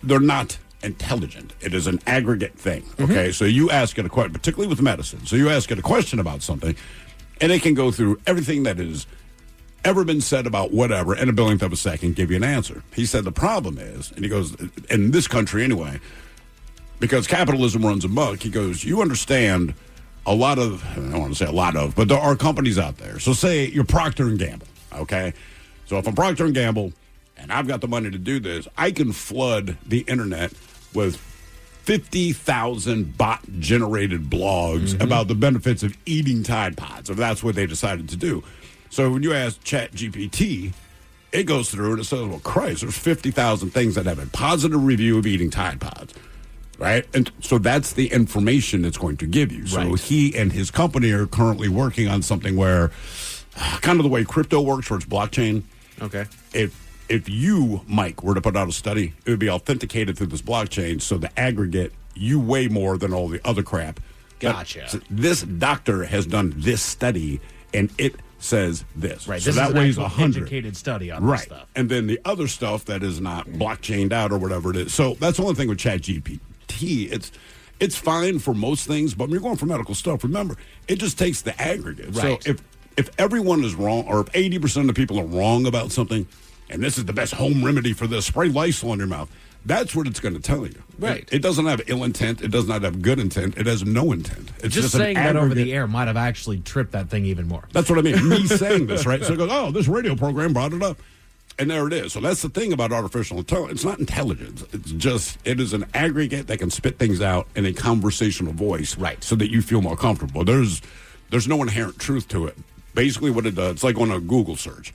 they're not intelligent. It is an aggregate thing, okay? So you ask it a question, particularly with medicine. So you ask it a question about something, and it can go through everything that has ever been said about whatever in a billionth of a second, give you an answer. He said the problem is, and he goes, in this country anyway, because capitalism runs amok, he goes, you understand a lot of, I don't want to say a lot of, but there are companies out there. So say you're Procter & Gamble, okay? So if I'm Procter & Gamble and I've got the money to do this, I can flood the internet with 50,000 bot-generated blogs about the benefits of eating Tide Pods, if that's what they decided to do. So when you ask ChatGPT, it goes through and it says, well, Christ, there's 50,000 things that have a positive review of eating Tide Pods, right? And so that's the information it's going to give you. So he and his company are currently working on something where, kind of the way crypto works, where it's blockchain. Okay. If you, Mike, were to put out a study, it would be authenticated through this blockchain, so the aggregate, you weigh more than all the other crap. Gotcha. So this doctor has done this study, and it says this. Right. So This that is an weighs actual 100. educated study on this stuff. And then the other stuff that is not blockchained out or whatever it is. So that's the only thing with ChatGPT. It's fine for most things, but when you're going for medical stuff, remember, it just takes the aggregate. Right. So if everyone is wrong, or if 80% of the people are wrong about something, and this is the best home remedy for this, spray Lysol in your mouth, that's what it's going to tell you. Right. It doesn't have ill intent. It does not have good intent. It has no intent. It's Just an saying that over aggregate. the air might have actually tripped that thing even more. That's what I mean. Me saying this, right? So it goes, oh, this radio program brought it up. And there it is. So that's the thing about artificial intelligence. It's not intelligence. It is an aggregate that can spit things out in a conversational voice. Right. So that you feel more comfortable. There's no inherent truth to it. Basically what it does, it's like on a Google search.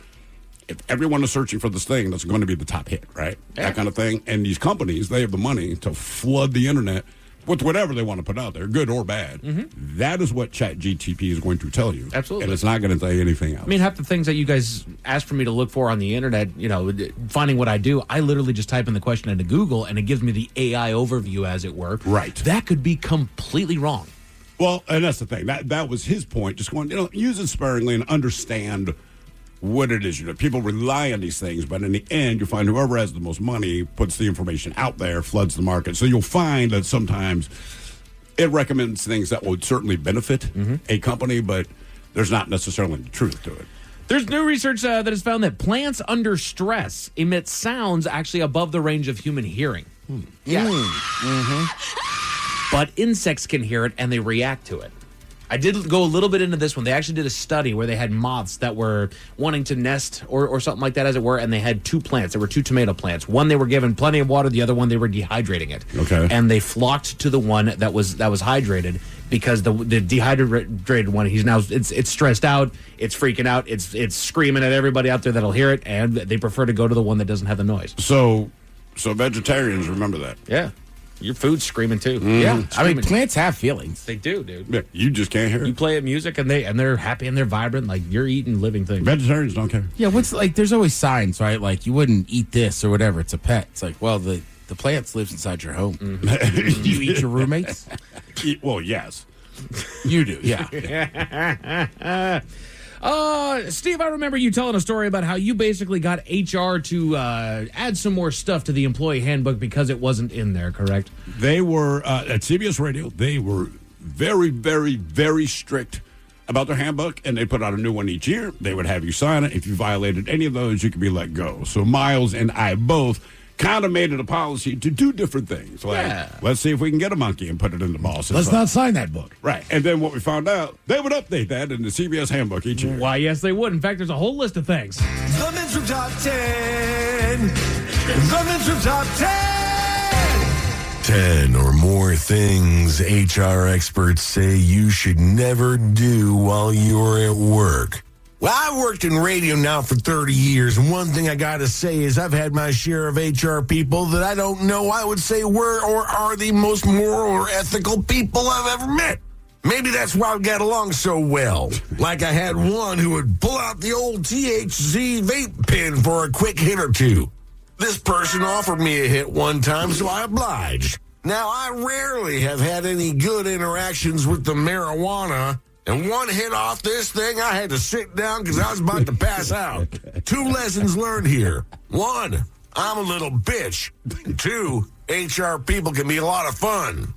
If everyone is searching for this thing, that's going to be the top hit, right? Yeah. That kind of thing. And these companies, they have the money to flood the internet with whatever they want to put out there, good or bad. That is what ChatGPT is going to tell you. Absolutely. And it's not going to tell you anything else. I mean, half the things that you guys ask for me to look for on the internet, finding what I do, I literally just type in the question into Google, and it gives me the AI overview, as it were. Right. That could be completely wrong. Well, and that's the thing. That was his point. Just going, use it sparingly and understand what it is. People rely on these things, but in the end, you find whoever has the most money puts the information out there, floods the market. So you'll find that sometimes it recommends things that would certainly benefit a company, but there's not necessarily the truth to it. There's new research that has found that plants under stress emit sounds actually above the range of human hearing. Yeah. But insects can hear it, and they react to it. I did go a little bit into this one. They actually did a study where they had moths that were wanting to nest or something like that, as it were, and they had two plants. There were two tomato plants. One, they were given plenty of water. The other one, they were dehydrating it. Okay. And they flocked to the one that was hydrated, because the dehydrated one, it's stressed out, it's freaking out, it's screaming at everybody out there that'll hear it, and they prefer to go to the one that doesn't have the noise. So vegetarians remember that. Yeah. Your food's screaming too. Yeah, I mean, plants have feelings. They do, dude. Yeah, you just can't hear it. You play music and they're happy and they're vibrant, like you're eating living things. Vegetarians don't care. Yeah, there's always signs, right? Like, you wouldn't eat this or whatever. It's a pet. It's like, well, the plants lives inside your home. Do you eat your roommates? Well, yes. You do, yeah. Steve, I remember you telling a story about how you basically got HR to add some more stuff to the employee handbook because it wasn't in there, correct? They were, at CBS Radio, they were very, very, very strict about their handbook, and they put out a new one each year. They would have you sign it. If you violated any of those, you could be let go. So Miles and I both kind of made it a policy to do different things. Like, let's see if we can get a monkey and put it in the boss. Let's not sign that book. Right. And then what we found out, they would update that in the CBS handbook each year. Why, yes, they would. In fact, there's a whole list of things. The Men's Room Top 10. The Men's Room Top 10. 10 or more things HR experts say you should never do while you're at work. Well, I've worked in radio now for 30 years, and one thing I got to say is I've had my share of HR people that I don't know I would say were or are the most moral or ethical people I've ever met. Maybe that's why we got along so well. Like, I had one who would pull out the old THC vape pen for a quick hit or two. This person offered me a hit one time, so I obliged. Now, I rarely have had any good interactions with the marijuana, and one hit off this thing, I had to sit down because I was about to pass out. 2 lessons learned here. 1, I'm a little bitch. 2, HR people can be a lot of fun.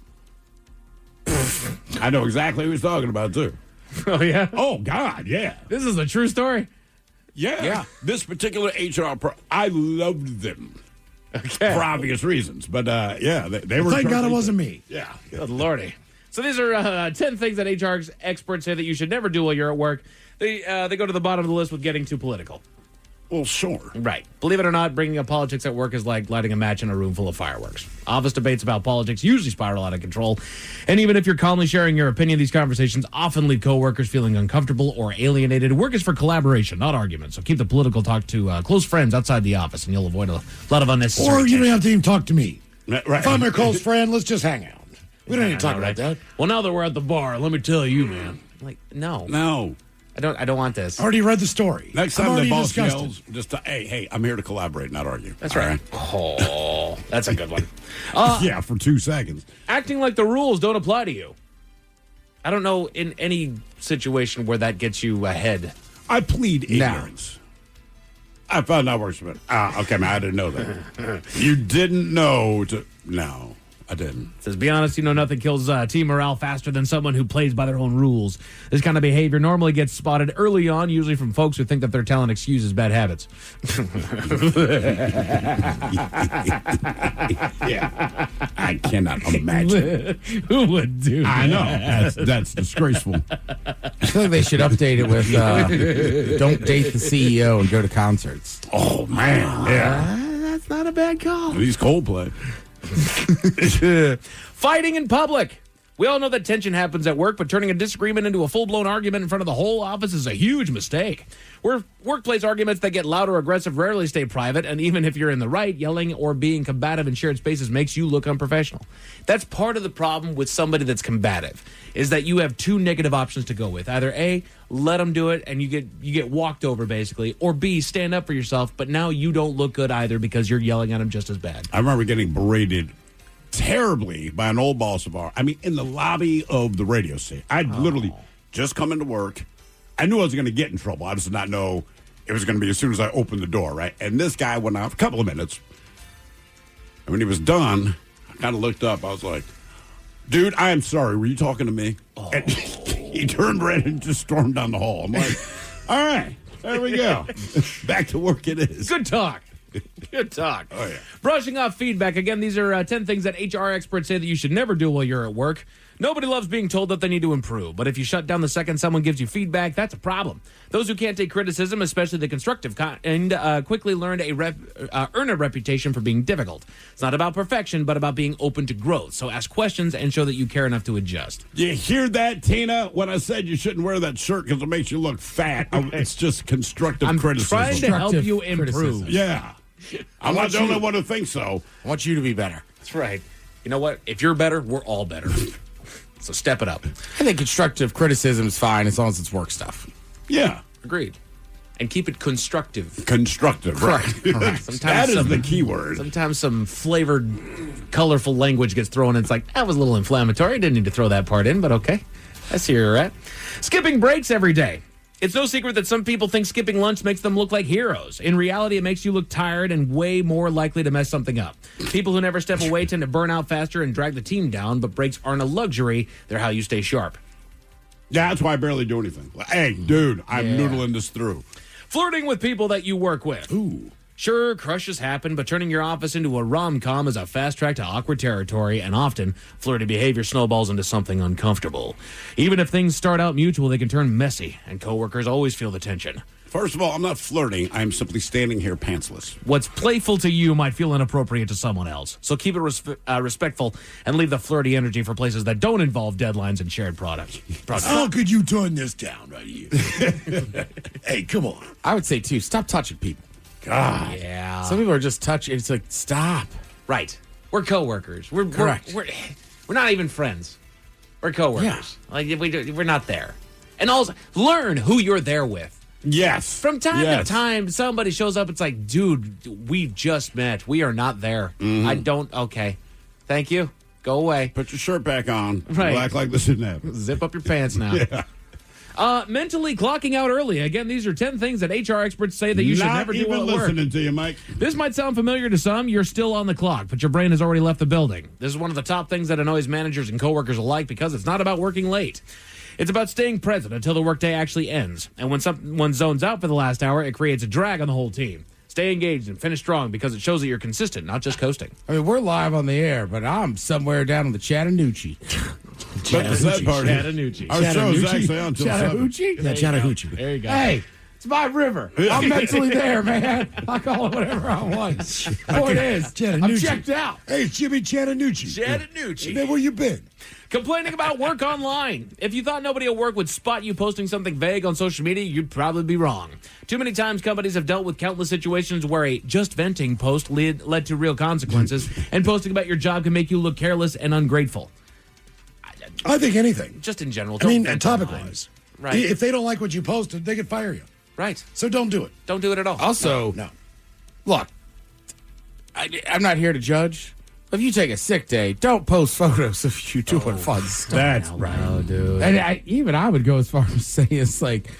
I know exactly who he's talking about, too. Oh, yeah? Oh, God, yeah. This is a true story? Yeah. This particular HR I loved them. Okay. For obvious reasons. But, they were... Thank God it wasn't me. Yeah. Good Lordy. So these are 10 things that HR experts say that you should never do while you're at work. They go to the bottom of the list with getting too political. Well, sure. Right. Believe it or not, bringing up politics at work is like lighting a match in a room full of fireworks. Office debates about politics usually spiral out of control. And even if you're calmly sharing your opinion, these conversations often leave coworkers feeling uncomfortable or alienated. Work is for collaboration, not argument. So keep the political talk to close friends outside the office, and you'll avoid a lot of unnecessary Or you tension. don't have to even talk to me. Right. If I'm your close friend, let's just hang out. We don't need to talk about that. Well, now that we're at the bar, let me tell you, man. Like, no. No. I don't want this. I already read the story. Next time the boss discussed yells, just hey, I'm here to collaborate, not argue. That's All right. Oh, that's a good one. Yeah, for 2 seconds. Acting like the rules don't apply to you. I don't know in any situation where that gets you ahead. I plead ignorance. I found out works, but okay, man, I didn't know that. You didn't know to. No, I didn't. Says, be honest, nothing kills team morale faster than someone who plays by their own rules. This kind of behavior normally gets spotted early on, usually from folks who think that their talent excuses bad habits. Yeah, I cannot imagine. Who would do that? I know. That's disgraceful. I feel like they should update it with don't date the CEO and go to concerts. Oh, man. Yeah. That's not a bad call. He's Coldplay. Fighting in public. We all know that tension happens at work, but turning a disagreement into a full-blown argument in front of the whole office is a huge mistake. Workplace arguments that get loud or aggressive rarely stay private, and even if you're in the right, yelling or being combative in shared spaces makes you look unprofessional. That's part of the problem with somebody that's combative, is that you have two negative options to go with. Either A, let them do it and you get walked over basically, or B, stand up for yourself, but now you don't look good either because you're yelling at them just as bad. I remember getting berated terribly by an old boss of ours. I mean, in the lobby of the radio station. I'd literally just come into work. I knew I was going to get in trouble. I just did not know it was going to be as soon as I opened the door, right? And this guy went out for a couple of minutes. And when he was done, I kind of looked up. I was like, dude, I am sorry. Were you talking to me? Oh. And he turned red and just stormed down the hall. I'm like, all right, there we go. Back to work it is. Good talk. Good talk. Oh, yeah. Brushing off feedback. Again, these are 10 things that HR experts say that you should never do while you're at work. Nobody loves being told that they need to improve, but if you shut down the second someone gives you feedback, that's a problem. Those who can't take criticism, especially the constructive kind, quickly earn a reputation for being difficult. It's not about perfection, but about being open to growth. So ask questions and show that you care enough to adjust. You hear that, Tina? When I said you shouldn't wear that shirt because it makes you look fat, it's just constructive criticism. I'm trying to help you improve. Yeah. I'm not the only one who thinks so. I want you to be better. That's right. You know what? If you're better, we're all better. So step it up. I think constructive criticism is fine as long as it's work stuff. Yeah. Agreed. And keep it constructive. Constructive, right. Sometimes that is the key word. Sometimes some flavored, colorful language gets thrown in. It's like, that was a little inflammatory. Didn't need to throw that part in, but okay. I see where you're at. Skipping breaks every day. It's no secret that some people think skipping lunch makes them look like heroes. In reality, it makes you look tired and way more likely to mess something up. People who never step away tend to burn out faster and drag the team down, but breaks aren't a luxury. They're how you stay sharp. Yeah, that's why I barely do anything. Hey, dude, I'm noodling this through. Flirting with people that you work with. Ooh. Sure, crushes happen, but turning your office into a rom-com is a fast track to awkward territory, and often, flirty behavior snowballs into something uncomfortable. Even if things start out mutual, they can turn messy, and coworkers always feel the tension. First of all, I'm not flirting. I'm simply standing here pantsless. What's playful to you might feel inappropriate to someone else, so keep it respectful and leave the flirty energy for places that don't involve deadlines and shared products. How could you turn this down right here? Hey, come on. I would say, too, stop touching people. God. Yeah. Some people are just touching. It's like, stop. Right. We're coworkers. Correct. We're not even friends. We're coworkers. Yeah. Like we're not there. And also, learn who you're there with. Yes. From time to time, somebody shows up. It's like, dude, we just met. We are not there. Mm-hmm. I don't. Okay. Thank you. Go away. Put your shirt back on. Right. We'll act like this didn't happen. Zip up your pants now. Yeah. Mentally clocking out early. Again, these are 10 things that HR experts say that you should never do while at work. Not even listening to you, Mike. This might sound familiar to some. You're still on the clock, but your brain has already left the building. This is one of the top things that annoys managers and coworkers alike because it's not about working late. It's about staying present until the workday actually ends. And when someone zones out for the last hour, it creates a drag on the whole team. Stay engaged and finish strong because it shows that you're consistent, not just coasting. I mean, we're live on the air, but I'm somewhere down in the Chattanooga. But the sad part Chattanooga. Our show is actually on until 7. Yeah, Chattanooga. There you go. Hey, it's It's my river. I'm mentally there, man. I call it whatever I want. Point is, I'm checked out. Hey, it's Jimmy Chattanoochie. Chattanoochie. Hey, where you been? Complaining about work online. If you thought nobody at work would spot you posting something vague on social media, you'd probably be wrong. Too many times companies have dealt with countless situations where a just venting post led to real consequences, and posting about your job can make you look careless and ungrateful. I think anything. Just in general. I mean, topic-wise. Right. If they don't like what you posted, they could fire you. Right. So don't do it. Don't do it at all. Also, No. look, I'm not here to judge. If you take a sick day, don't post photos of you doing fun stuff. That's right. Oh, dude. And I would go as far as say it's like,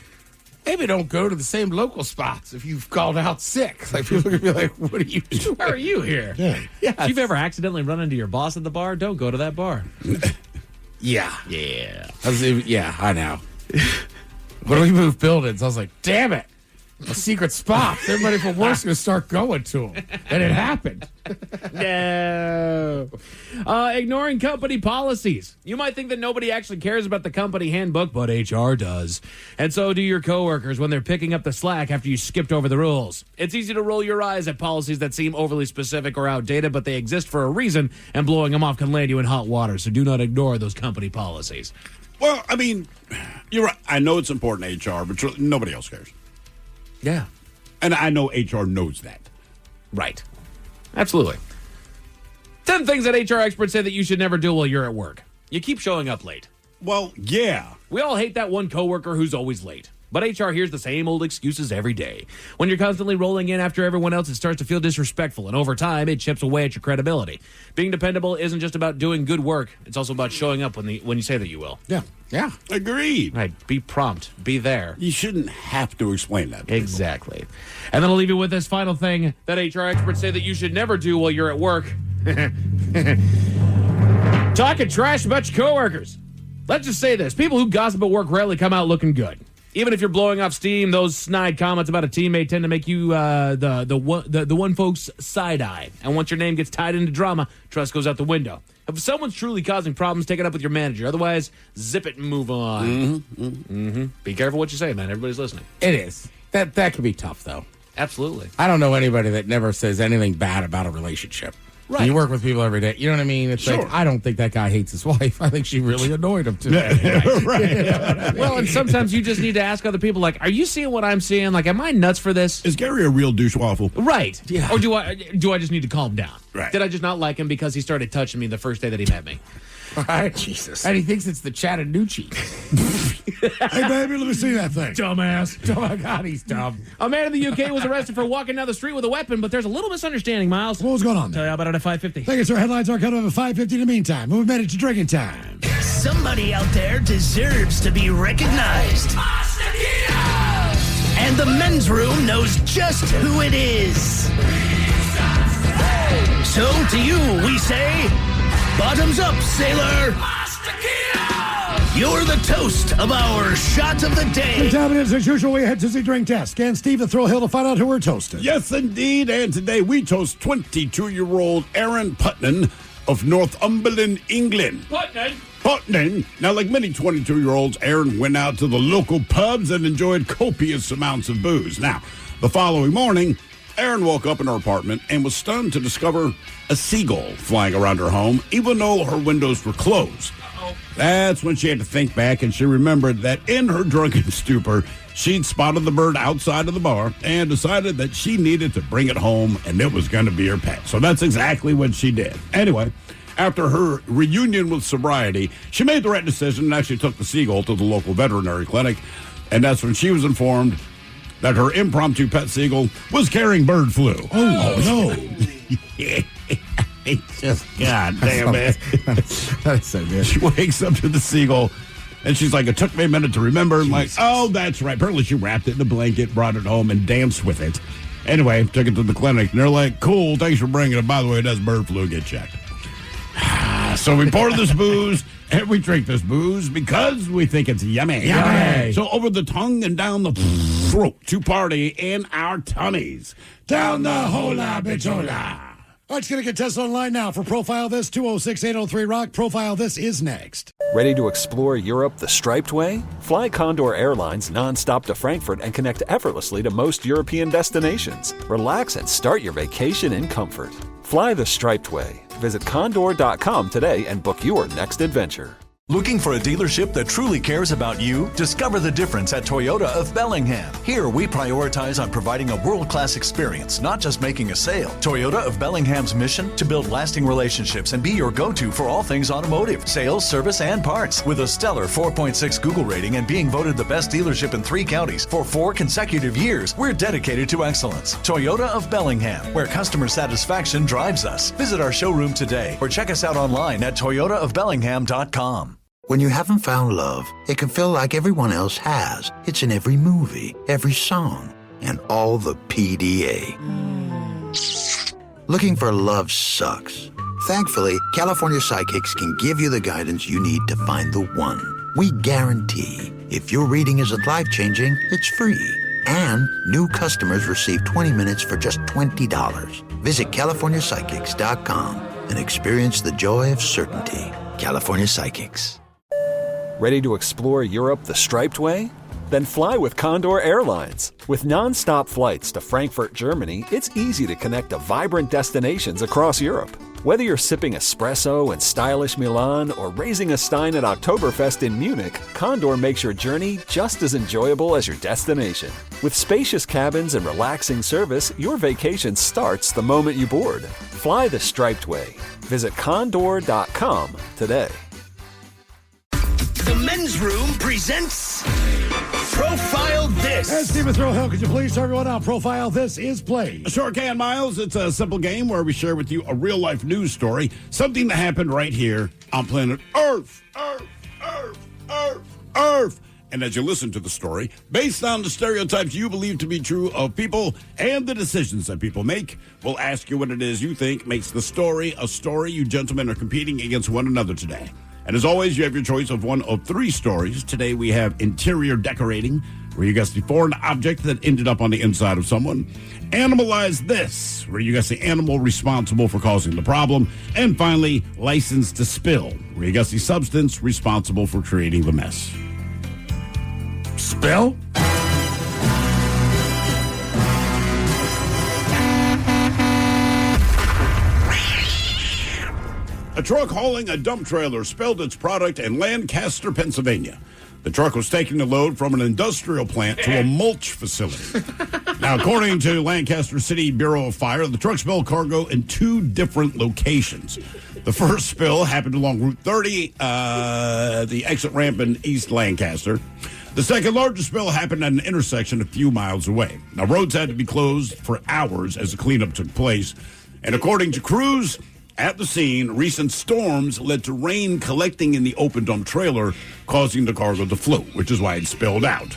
maybe don't go to the same local spots if you've called out sick. Like, people are going to be like, what are you doing? Why are you here? Yeah. If you've ever accidentally run into your boss at the bar, don't go to that bar. Yeah. Yeah. I know. When we moved buildings, I was like, damn it. A secret spot. Everybody from work's going to start going to them. And it happened. No. Ignoring company policies. You might think that nobody actually cares about the company handbook, but HR does. And so do your coworkers when they're picking up the slack after you skipped over the rules. It's easy to roll your eyes at policies that seem overly specific or outdated, but they exist for a reason, and blowing them off can land you in hot water. So do not ignore those company policies. Well, I mean, you're right. I know it's important to HR, but nobody else cares. Yeah. And I know HR knows that. Right. Absolutely. 10 things that HR experts say that you should never do while you're at work. You keep showing up late. Well, yeah. We all hate that one coworker who's always late. But HR hears the same old excuses every day. When you're constantly rolling in after everyone else, it starts to feel disrespectful, and over time, it chips away at your credibility. Being dependable isn't just about doing good work. It's also about showing up when you say that you will. Yeah. Yeah. Agreed. Right. Be prompt. Be there. You shouldn't have to explain that. Exactly. And then I'll leave you with this final thing that HR experts say that you should never do while you're at work. Talking trash about your coworkers. Let's just say this. People who gossip at work rarely come out looking good. Even if you're blowing off steam, those snide comments about a teammate tend to make you the one folks side eye. And once your name gets tied into drama, trust goes out the window. If someone's truly causing problems, take it up with your manager. Otherwise, zip it and move on. Be careful what you say, man. Everybody's listening. It is. That can be tough, though. Absolutely. I don't know anybody that never says anything bad about a relationship. Right. And you work with people every day. You know what I mean? It's like, I don't think that guy hates his wife. I think she really annoyed him today. Right. Well, and sometimes you just need to ask other people, like, are you seeing what I'm seeing? Like, am I nuts for this? Is Gary a real douche waffle? Right. Yeah. Or do I just need to calm down? Right. Did I just not like him because he started touching me the first day that he met me? Right? Jesus. And he thinks it's the Chattanoochie. Hey, baby, let me see that thing. Dumbass. Oh, my God, he's dumb. A man in the UK was arrested for walking down the street with a weapon, but there's a little misunderstanding, Miles. What was going on Tell there? you about it at 5:50. Thank you, sir. Headlines are coming up at 5:50 in the meantime. We've made it to drinking time. Somebody out there deserves to be recognized. And the men's room knows just who it is. So to you, we say, bottoms up, sailor. You're the toast of our shot of the day. Good time it is, as usual, we head to the drink test. Scan Steve at Thrill Hill to find out who we're toasting. Yes, indeed. And today we toast 22-year-old Aaron Putnam of Northumberland, England. Putnam. Now, like many 22-year-olds, Aaron went out to the local pubs and enjoyed copious amounts of booze. Now, the following morning, Aaron woke up in her apartment and was stunned to discover a seagull flying around her home, even though her windows were closed. That's when she had to think back, and she remembered that in her drunken stupor, she'd spotted the bird outside of the bar and decided that she needed to bring it home, and it was going to be her pet. So that's exactly what she did. Anyway, after her reunion with sobriety, she made the right decision and actually took the seagull to the local veterinary clinic, and that's when she was informed that her impromptu pet seagull was carrying bird flu. Oh no. It's just, God damn it. That's so good. She wakes up to the seagull, and she's like, it took me a minute to remember. I'm like, oh, that's right. Apparently she wrapped it in a blanket, brought it home, and danced with it. Anyway, took it to the clinic, and they're like, cool, thanks for bringing it. By the way, it has bird flu. Get checked. So we pour this booze, and we drink this booze because we think it's yummy. Yummy. So over the tongue and down the throat to party in our tummies. Down the hola bichola. All right, it's going to get tested online now for Profile This, 206-803-ROCK. Profile This is next. Ready to explore Europe the striped way? Fly Condor Airlines nonstop to Frankfurt and connect effortlessly to most European destinations. Relax and start your vacation in comfort. Fly the striped way. Visit condor.com today and book your next adventure. Looking for a dealership that truly cares about you? Discover the difference at Toyota of Bellingham. Here, we prioritize on providing a world-class experience, not just making a sale. Toyota of Bellingham's mission? To build lasting relationships and be your go-to for all things automotive, sales, service, and parts. With a stellar 4.6 Google rating and being voted the best dealership in 3 counties for 4 consecutive years, we're dedicated to excellence. Toyota of Bellingham, where customer satisfaction drives us. Visit our showroom today or check us out online at toyotaofbellingham.com. When you haven't found love, it can feel like everyone else has. It's in every movie, every song, and all the PDA. Looking for love sucks. Thankfully, California Psychics can give you the guidance you need to find the one. We guarantee if your reading isn't life-changing, it's free. And new customers receive 20 minutes for just $20. Visit CaliforniaPsychics.com and experience the joy of certainty. California Psychics. Ready to explore Europe the striped way? Then fly with Condor Airlines. With non-stop flights to Frankfurt, Germany, it's easy to connect to vibrant destinations across Europe. Whether you're sipping espresso in stylish Milan or raising a stein at Oktoberfest in Munich, Condor makes your journey just as enjoyable as your destination. With spacious cabins and relaxing service, your vacation starts the moment you board. Fly the striped way. Visit condor.com today. The Men's Room presents Profile This. And Stephen Throwhill, could you please tell everyone how Profile This is played? Sure can, Miles. It's a simple game where we share with you a real-life news story, something that happened right here on planet Earth. Earth. And as you listen to the story, based on the stereotypes you believe to be true of people and the decisions that people make, we'll ask you what it is you think makes the story a story. You gentlemen are competing against one another today. And as always, you have your choice of one of 3 stories. Today we have interior decorating, where you guess the foreign object that ended up on the inside of someone. Animalize This, where you guess the animal responsible for causing the problem. And finally, License to Spill, where you guess the substance responsible for creating the mess. Spill? A truck hauling a dump trailer spilled its product in Lancaster, Pennsylvania. The truck was taking the load from an industrial plant to a mulch facility. Now, according to Lancaster City Bureau of Fire, the truck spilled cargo in 2 different locations. The first spill happened along Route 30, the exit ramp in East Lancaster. The second largest spill happened at an intersection a few miles away. Now, roads had to be closed for hours as the cleanup took place. And according to crews at the scene, recent storms led to rain collecting in the open dump trailer, causing the cargo to float, which is why it spilled out.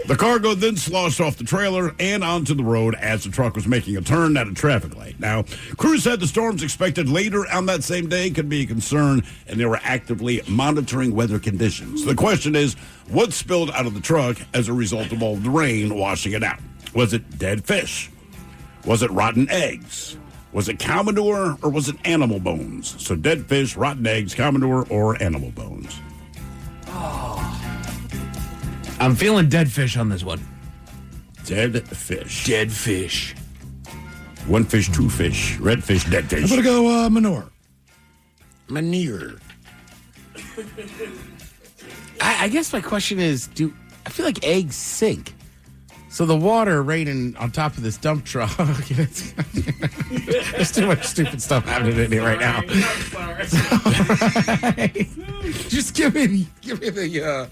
The cargo then sloshed off the trailer and onto the road as the truck was making a turn at a traffic light. Now, crews said the storms expected later on that same day could be a concern, and they were actively monitoring weather conditions. The question is, what spilled out of the truck as a result of all the rain washing it out? Was it dead fish? Was it rotten eggs? Was it cow manure, or was it animal bones? So dead fish, rotten eggs, cow manure, or animal bones. I'm feeling dead fish on this one. Dead fish. Dead fish. 1 fish, 2 fish. Red fish, dead fish. I'm going to go manure. Manure. I guess my question is, I feel like eggs sink. So the water raining on top of this dump truck. There's too much stupid stuff happening in here right now. Just give me the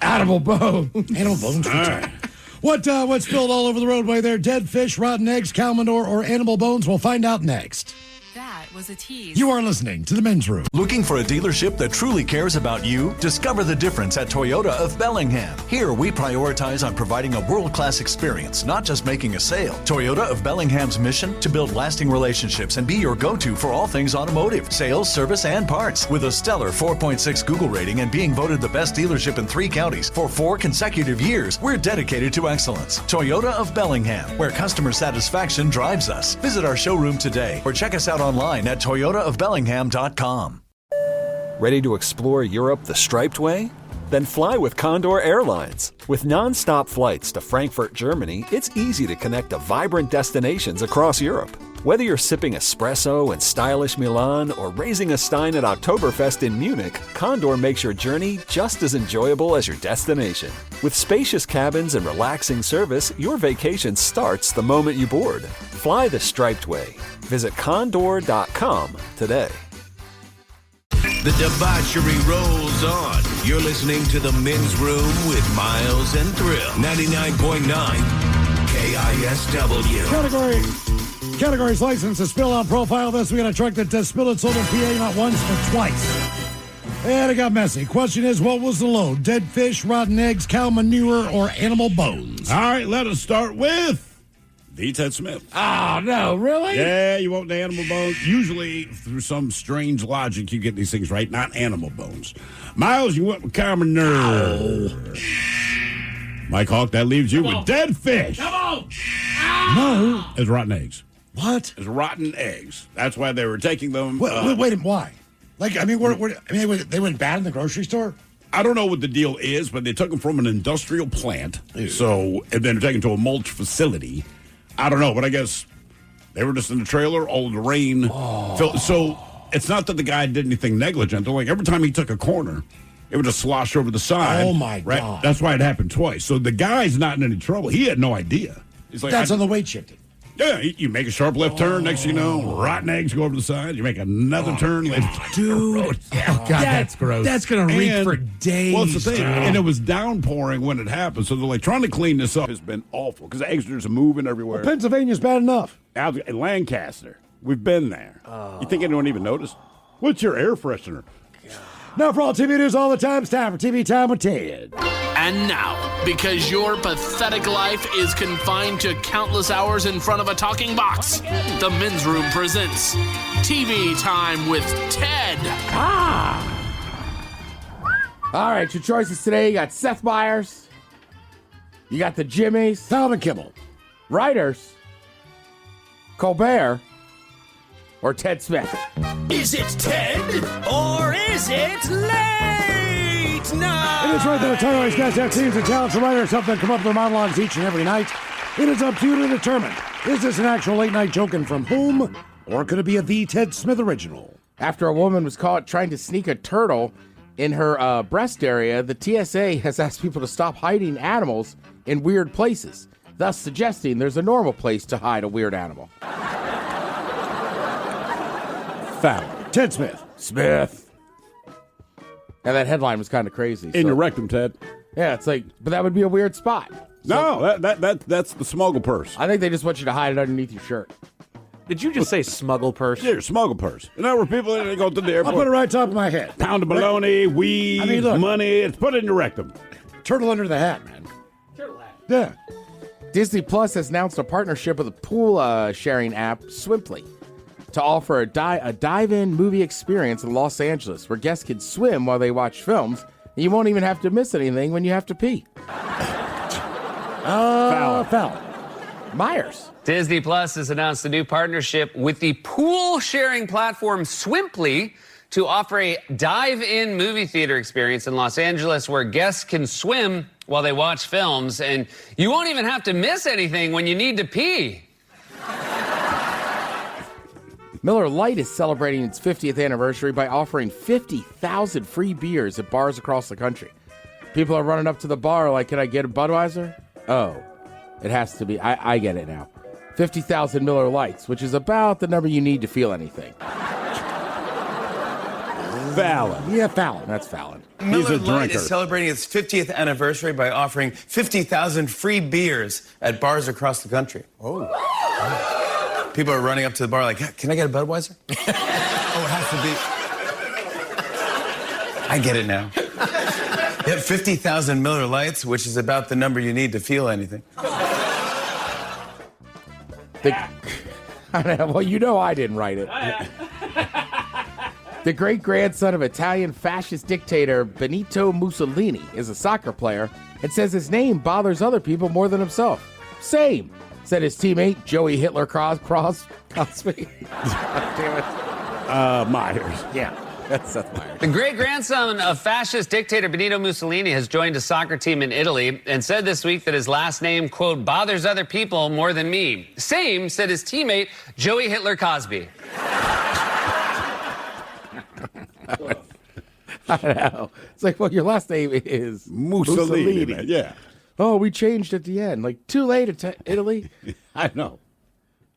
animal bone. Animal bones. All right. What spilled all over the roadway there? Dead fish, rotten eggs, cow manure, or animal bones? We'll find out next. That was was a tease. You are listening to the Men's Room. Looking for a dealership that truly cares about you? Discover the difference at Toyota of Bellingham. Here, we prioritize on providing a world-class experience, not just making a sale. Toyota of Bellingham's mission? To build lasting relationships and be your go-to for all things automotive, sales, service, and parts. With a stellar 4.6 Google rating and being voted the best dealership in 3 counties for 4 consecutive years, we're dedicated to excellence. Toyota of Bellingham, where customer satisfaction drives us. Visit our showroom today or check us out online at toyotaofbellingham.com. Ready to explore Europe the striped way? Then fly with Condor Airlines. With non-stop flights to Frankfurt, Germany, it's easy to connect to vibrant destinations across Europe. Whether you're sipping espresso in stylish Milan or raising a stein at Oktoberfest in Munich, Condor makes your journey just as enjoyable as your destination. With spacious cabins and relaxing service, your vacation starts the moment you board. Fly the striped way. Visit condor.com today. The debauchery rolls on. You're listening to the Men's Room with Miles and Thrill. 99.9 KISW. Categories license to spill on profile this. We got a truck that spilled its load in PA not once but twice. And it got messy. Question is, what was the load? Dead fish, rotten eggs, cow manure, or animal bones? All right, let us start with the Ted Smith. Oh, no, really? Yeah, you want the animal bones? Usually, through some strange logic, you get these things right, not animal bones. Miles, you went with cow manure. Mike Hawk, that leaves you with dead fish. Come on! No. It's rotten eggs. What? It's rotten eggs. That's why they were taking them. Wait, why? Like, I mean, they went bad in the grocery store? I don't know what the deal is, but they took them from an industrial plant. So, and then they're taken to a mulch facility. I don't know, but I guess they were just in the trailer, all the rain. So it's not that the guy did anything negligent. They're like, every time he took a corner, it would just slosh over the side. Oh, my God. That's why it happened twice. So the guy's not in any trouble. He had no idea. He's like, that's on the weight shifting. Yeah, you make a sharp left turn. Next thing you know, rotten eggs go over the side. You make another turn. Dude. God, that's gross. That's going to reek for days. Well, it's the thing. And it was downpouring when it happened. So they're like, trying to clean this up has been awful because the eggs are just moving everywhere. Well, Pennsylvania's bad enough. Out in Lancaster, we've been there. You think anyone even noticed? What's your air freshener? Now, for all TV news all the time, it's time for TV Time with Ted. And now, because your pathetic life is confined to countless hours in front of a talking box, the Men's Room presents TV Time with Ted. All right, your choices today. You got Seth Meyers. You got the Jimmies. Tom and Kimmel. Writers. Colbert. Or Ted Smith. Is it Ted or is it late night? It is right that a Tyrese guys have teams of talents and writers help them come up with their monologues each and every night. It is up to you to determine, is this an actual late night joke and from whom, or could it be a The Ted Smith original? After a woman was caught trying to sneak a turtle in her breast area, the TSA has asked people to stop hiding animals in weird places, thus suggesting there's a normal place to hide a weird animal. Foul. Ted Smith. Smith. And that headline was kind of crazy. In your rectum, Ted. Yeah, it's like, but that would be a weird spot. No, that's the smuggle purse. I think they just want you to hide it underneath your shirt. Did you just say smuggle purse? Yeah, smuggle purse. You know where people they go to the airport. I'll put it right top of my head. Pound of bologna, weed, money. It's put it in your rectum. Turtle under the hat, man. Turtle hat. Yeah. Disney Plus has announced a partnership with a pool sharing app, Swimply, to offer a dive-in movie experience in Los Angeles where guests can swim while they watch films, and you won't even have to miss anything when you have to pee. Foul. Myers. Disney Plus has announced a new partnership with the pool-sharing platform Swimply to offer a dive-in movie theater experience in Los Angeles where guests can swim while they watch films, and you won't even have to miss anything when you need to pee. Miller Lite is celebrating its 50th anniversary by offering 50,000 free beers at bars across the country. People are running up to the bar like, can I get a Budweiser? Oh, it has to be. I get it now. 50,000 Miller Lights, which is about the number you need to feel anything. Fallon. Yeah, Fallon. That's Fallon. Miller Lite is celebrating its 50th anniversary by offering 50,000 free beers at bars across the country. Oh. People are running up to the bar like, can I get a Budweiser? Oh, it has to be. I get it now. You have 50,000 Miller Lights, which is about the number you need to feel anything. Well, you know I didn't write it. The great-grandson of Italian fascist dictator Benito Mussolini is a soccer player and says his name bothers other people more than himself. Same, said his teammate Joey Hitler Cosby. Damn it. Myers. Yeah, that's Seth Myers. The great-grandson of fascist dictator Benito Mussolini has joined a soccer team in Italy and said this week that his last name, quote, bothers other people more than me. Same, said his teammate Joey Hitler Cosby. I know. It's like, well, your last name is Mussolini. Man. Yeah. Oh, we changed at the end. Like, too late, Italy. I know.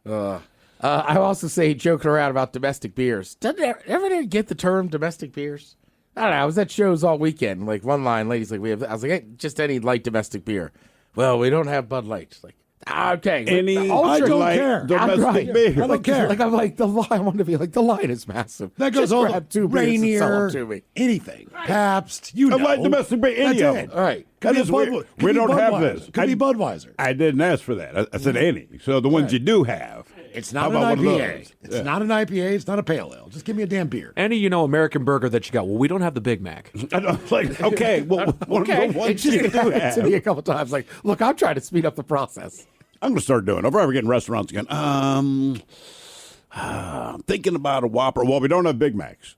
I also say, joking around about domestic beers. Doesn't everybody get the term domestic beers? I don't know. I was at shows all weekend. Like, one line, ladies, like, I was like, hey, just any light domestic beer. Well, we don't have Bud Light. Like, okay. Any I don't care. Domestic beer. I don't care. Like, I'm like, the line, I want to be like, the line is massive. That goes just all grab two beers and sell Rainier, them to me. anything. Pabst, you know. I like domestic beer, any of them. All right. That is weird. We don't have this. Could be Budweiser. I didn't ask for that. I said any. So the ones you do have. It's not an IPA. It's not an IPA. It's not a pale ale. Just give me a damn beer. Any, American burger that you got. Well, we don't have the Big Mac. Like, okay, well, Okay. One It just you do happened to me a couple times. Like, look, I'm trying to speed up the process. I'm going to start doing it. If we're ever getting restaurants again, thinking about a Whopper. Well, we don't have Big Macs.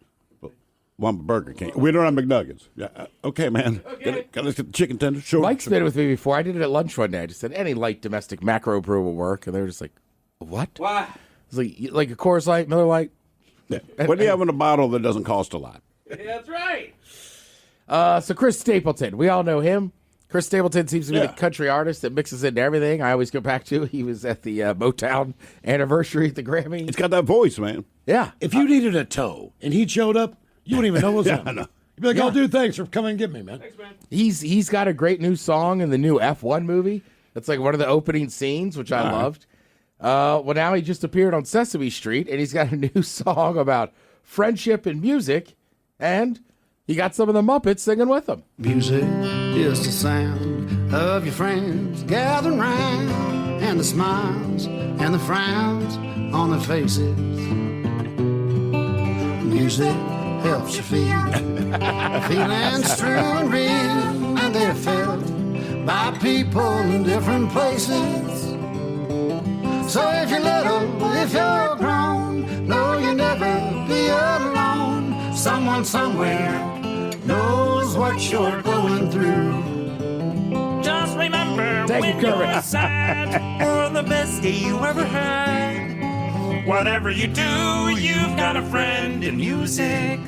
One Burger King. We don't have McNuggets. Yeah, okay, man. Okay. Got to get the chicken tenders. Sure. Mike's been with me before. I did it at lunch one day. I just said, any light domestic macro brew will work. And they were just like, what? Why? It's like a Coors Light, Miller Lite. Yeah. What do you have in a bottle that doesn't cost a lot? Yeah, that's right. So Chris Stapleton, we all know him. Chris Stapleton seems to be the country artist that mixes into everything. I always go back to. He was at the Motown anniversary at the Grammys. It's got that voice, man. Yeah. If you needed a toe and he showed up, you wouldn't even know what's up. I know. You'd be like, oh, dude, thanks for coming and get me, man. Thanks, man. He's got a great new song in the new F1 movie. That's like one of the opening scenes, which I loved. Well, now he just appeared on Sesame Street, and he's got a new song about friendship and music, and he got some of the Muppets singing with him. Music is the sound of your friends gathering round, and the smiles and the frowns on their faces. Music helps you feel feelings true and real, and they're felt by people in different places. So if you're little, if you're grown, know you'll never be alone. Someone somewhere knows what you're going through. Just remember Thank when you, you're Kermit. sad or the best day you ever had. Whatever you do, you've got a friend in music.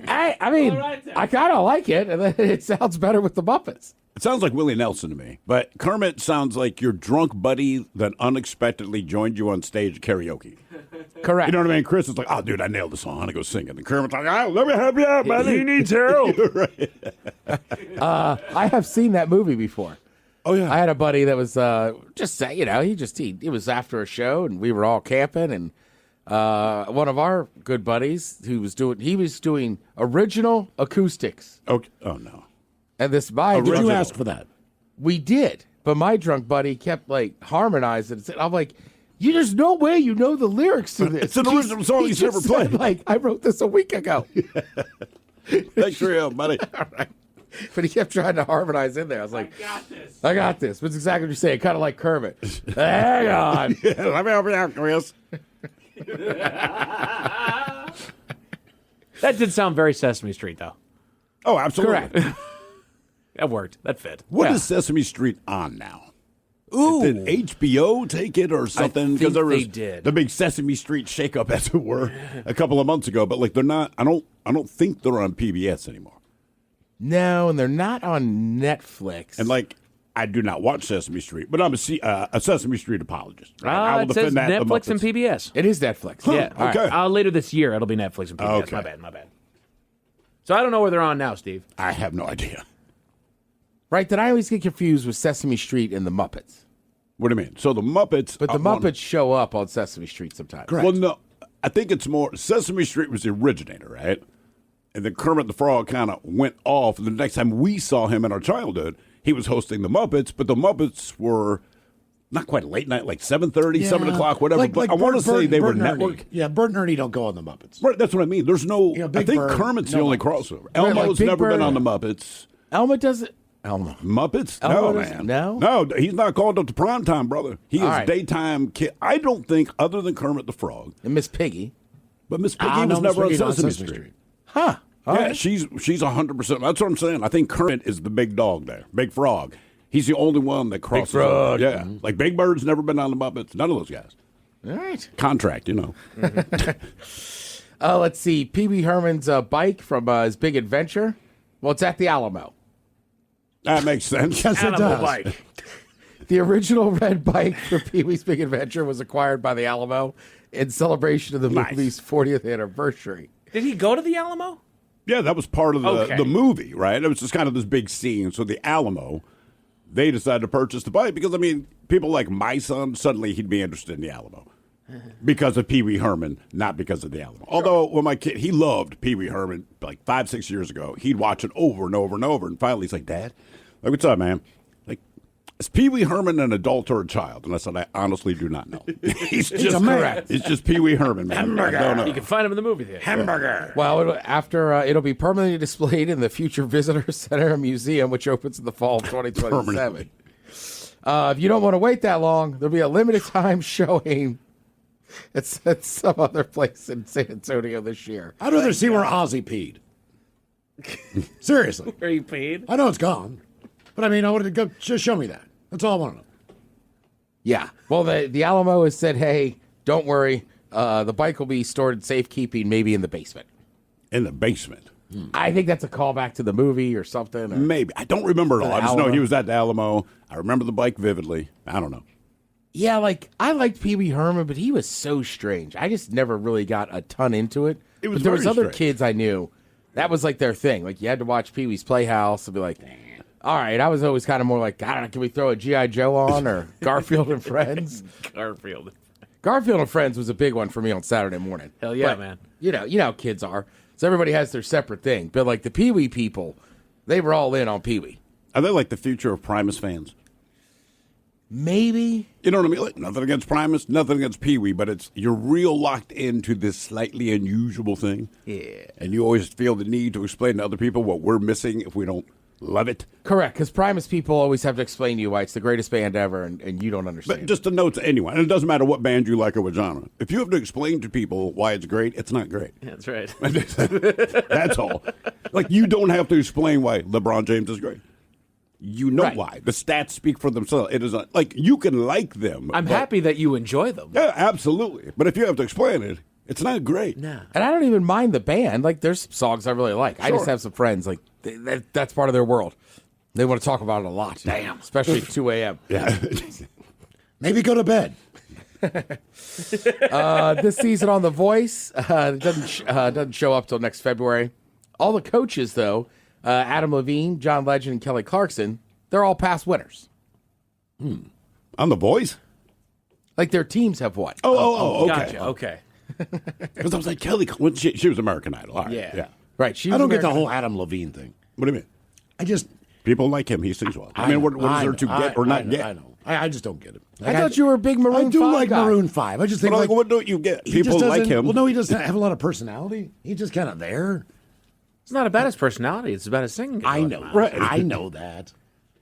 I mean, I kind of like it, and then it sounds better with the Muppets. It sounds like Willie Nelson to me, but Kermit sounds like your drunk buddy that unexpectedly joined you on stage at karaoke. Correct. You know what I mean? Chris is like, oh, dude, I nailed the song. I go sing it. And Kermit's like, oh, let me help you out, buddy. He needs help. Right. I have seen that movie before. Oh, yeah. I had a buddy that was just, he was after a show, and we were all camping, and one of our good buddies he was doing original acoustics. Okay. Oh, no. And this Did you ask for that? We did, but my drunk buddy kept like harmonizing. I'm like, there's no way you know the lyrics to this. It's an original song he's never played. Like, I wrote this a week ago. Thanks for your help, buddy. All right. But he kept trying to harmonize in there. I was like, I got this. That's exactly what you're saying. Kind of like Kermit. Hang on. Yeah, let me help you out, Chris. That did sound very Sesame Street, though. Oh, absolutely. Correct. That worked. That fit. What is Sesame Street on now? Ooh. Did HBO take it or something? think there was they did. the big Sesame Street shakeup, as it were, a couple of months ago. But like, they're not. I don't think they're on PBS anymore. No, and they're not on Netflix. And like, I do not watch Sesame Street, but I'm a Sesame Street apologist. Right? I will it says defend that. the Netflix and Muppets. PBS. It is Netflix. Huh, Yeah. okay. Right. Later this year, it'll be Netflix and PBS. Okay. My bad. So I don't know where they're on now, Steve. I have no idea. Right, that I always get confused with Sesame Street and the Muppets. What do you mean? So the Muppets... But the Muppets show up on Sesame Street sometimes. Correct. Well, no, I think it's more... Sesame Street was the originator, right? And then Kermit the Frog kind of went off. The next time we saw him in our childhood, he was hosting the Muppets, but the Muppets were... Not quite late night, like 7:30, 7 o'clock, whatever. But I want to say they were network. Yeah, Bert and Ernie don't go on the Muppets. Right, that's what I mean. There's no. I think Bird, Kermit's no the only Muppets. crossover. Elmo's Big never been Bird. on the Muppets. Elmo doesn't. Elmo. Muppets? Elmo No, doesn't- man. no? No, he's not called up to prime time, brother. He is All right. daytime kid. I don't think, other than Kermit the Frog. And Miss Piggy. But Miss Piggy Ah, no, was Miss never on Piggy's on Sesame Sesame Street. Huh. All Yeah, right. she's 100%. That's what I'm saying. I think Kermit is the big dog there, Big Frog. He's the only one that crosses. Frog. Over. Yeah, like Big Bird's never been on the Muppets. None of those guys. All right. Contract, you know. Let's see. Pee Wee Herman's bike from his Big Adventure. Well, it's at the Alamo. That makes sense. Yes, it Animal does. bike. The original red bike for Pee Wee's Big Adventure was acquired by the Alamo in celebration of the Nice. movie's 40th anniversary. Did he go to the Alamo? Yeah, that was part of Okay. the movie, right? It was just kind of this big scene. So the Alamo, they decided to purchase the bike because, I mean, people like my son, suddenly he'd be interested in the Alamo because of Pee Wee Herman, not because of the Alamo. Although, when my kid, he loved Pee Wee Herman like 5-6 years ago. He'd watch it over and over and over. And finally, he's like, Dad, like, what's up, man? Like, is Pee Wee Herman an adult or a child? And I said, I honestly do not know. He's just a man. correct. It's just Pee Wee Herman, man. I don't know. You can find him in the movie theater. Hamburger. Well, it'll be permanently displayed in the Future Visitor Center Museum, which opens in the fall of 2027. If you don't want to wait that long, there'll be a limited time showing at some other place in San Antonio this year. I'd rather see where Ozzy peed. Seriously. Where you paid? I know it's gone. But I mean, I wanted to go, just show me that. That's all I want to know. Yeah. Well, the Alamo has said, hey, don't worry. The bike will be stored in safekeeping, maybe in the basement. In the basement. I think that's a callback to the movie or something. Or Maybe. I don't remember it all. The I just know Alamo. he was at the Alamo. I remember the bike vividly. I don't know. Yeah, like, I liked Pee Wee Herman, but he was so strange. I just never really got a ton into it. It was but there was very other strange. kids I knew. That was like their thing. Like, you had to watch Pee Wee's Playhouse and be like, all right. I was always kind of more like, I don't know, can we throw a G.I. Joe on or Garfield and Friends? Garfield. Garfield and Friends was a big one for me on Saturday morning. Hell yeah, But, man. You know how kids are. So everybody has their separate thing. But like the Pee Wee people, they were all in on Pee Wee. Are they like the future of Primus fans? Maybe. You know what I mean? Like, nothing against Primus, nothing against Pee Wee, but it's you're real locked into this slightly unusual thing. Yeah. And you always feel the need to explain to other people what we're missing if we don't love it. Correct, because Primus people always have to explain to you why it's the greatest band ever, and you don't understand. But just a note to anyone, and it doesn't matter what band you like or what genre. If you have to explain to people why it's great, it's not great. That's right. That's all. Like, you don't have to explain why LeBron James is great. You know Right. why. The stats speak for themselves. It is not, like, you can like them. I'm but- happy that you enjoy them. Yeah, absolutely. But if you have to explain it, it's not great. No. And I don't even mind the band. Like, there's songs I really like. I just Sure. have some friends, like, that's part of their world. They want to talk about it a lot. Damn. Especially at 2 a.m. Yeah. Maybe go to bed. This season on The Voice doesn't show up till next February. All the coaches, though, Adam Levine, John Legend, and Kelly Clarkson, they're all past winners. On The Voice? Like, their teams have won. Oh, okay. Gotcha. Okay. Because I was like, Kelly, she was American Idol. All right. Yeah. Right. She I was don't get the American- whole Adam Levine thing. What do you mean? I just. People like him. He sings well. I mean, what is there to get or not get? I know. I just don't get it. I thought you were a big Maroon 5 I do like guy. Maroon 5. I just think But like, what don't you get? he just People like doesn't- him. Well, no, he doesn't have a lot of personality. He's just kind of there. It's not about his personality. It's about his singing. I know. Right. I know that.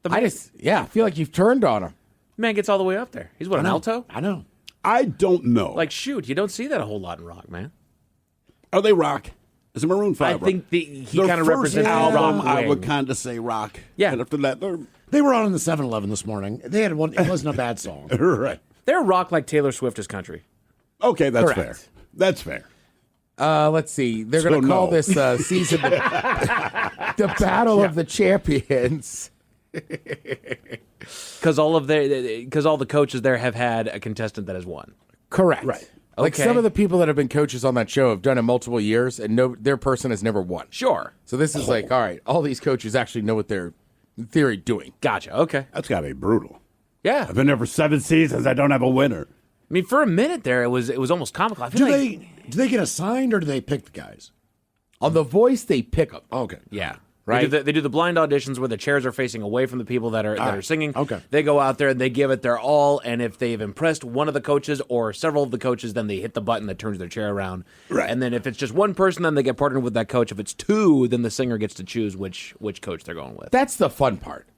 I feel like you've turned on him. Man gets all the way up there. He's what, an alto? I know. I don't know. Like, shoot, you don't see that a whole lot in rock, man. Are they rock? Is it Maroon 5 I rock? think he Their kind of first represents the album, rock I wing. would kind of say rock. Yeah. And after that, they're They were on in the 7-Eleven this morning. They had one. It wasn't a bad song. right. They're rock like Taylor Swift is country. Okay, that's Correct. fair. That's fair. Let's see. They're going to So call no. this season the Battle of the Champions. Because all the coaches there have had a contestant that has won. Correct. Right. Like Okay. some of the people that have been coaches on that show have done it multiple years, and their person has never won. Sure. So this is like, all right, all these coaches actually know what they're, in theory, doing. Gotcha. Okay. That's got to be brutal. Yeah. I've been there for 7 seasons. I don't have a winner. I mean, for a minute there, it was almost comical. I feel Do they get assigned, or do they pick the guys? On The Voice, they pick them. Okay. Yeah. Right. They do the blind auditions where the chairs are facing away from the people that are singing. Okay. They go out there and they give it their all, and if they've impressed one of the coaches or several of the coaches, then they hit the button that turns their chair around. Right. And then if it's just one person, then they get partnered with that coach. If it's two, then the singer gets to choose which coach they're going with. That's the fun part,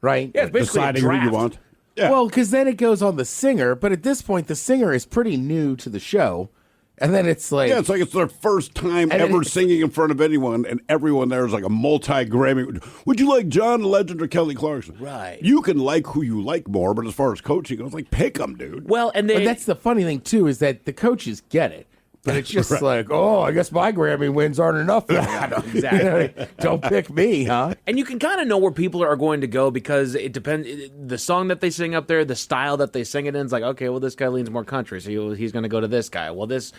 right? Yeah, it's basically Deciding a who draft. you want. Yeah. Well, because then it goes on the singer, but at this point, the singer is pretty new to the show. And then it's like... Yeah, it's their first time ever singing in front of anyone, and everyone there is like a multi-Grammy. Would you like John Legend or Kelly Clarkson? Right. You can like who you like more, but as far as coaching goes, pick them, dude. Well, and But that's the funny thing, too, is that the coaches get it. But it's just Right. I guess my Grammy wins aren't enough for that. Exactly. Don't pick me, huh? And you can kind of know where people are going to go because it depends. The song that they sing up there, the style that they sing it in is like, okay, well, this guy leans more country, so he's going to go to this guy. Well, this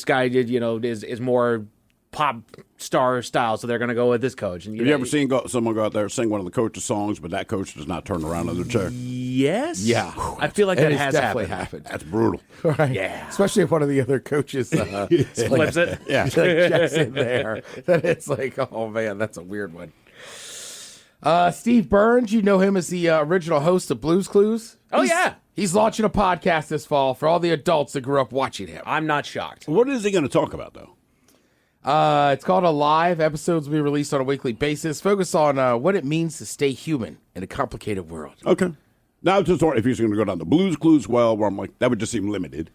guy is more pop star style, so they're going to go with this coach. And Have you ever seen someone go out there and sing one of the coach's songs, but that coach does not turn around in their chair? Yes. Yeah. I feel like that It has definitely happened. That's brutal. Right. Yeah. Especially if one of the other coaches Flips it. Yeah. checks in there. Then it's like, oh, man, that's a weird one. Steve Burns, you know him as the original host of Blue's Clues. He's launching a podcast this fall for all the adults that grew up watching him. I'm not shocked. What is he going to talk about, though? It's called Alive. Episodes will be released on a weekly basis. Focus on what it means to stay human in a complicated world. Okay. Now, just if he's going to go down the Blues Clues well, where I'm like, that would just seem limited,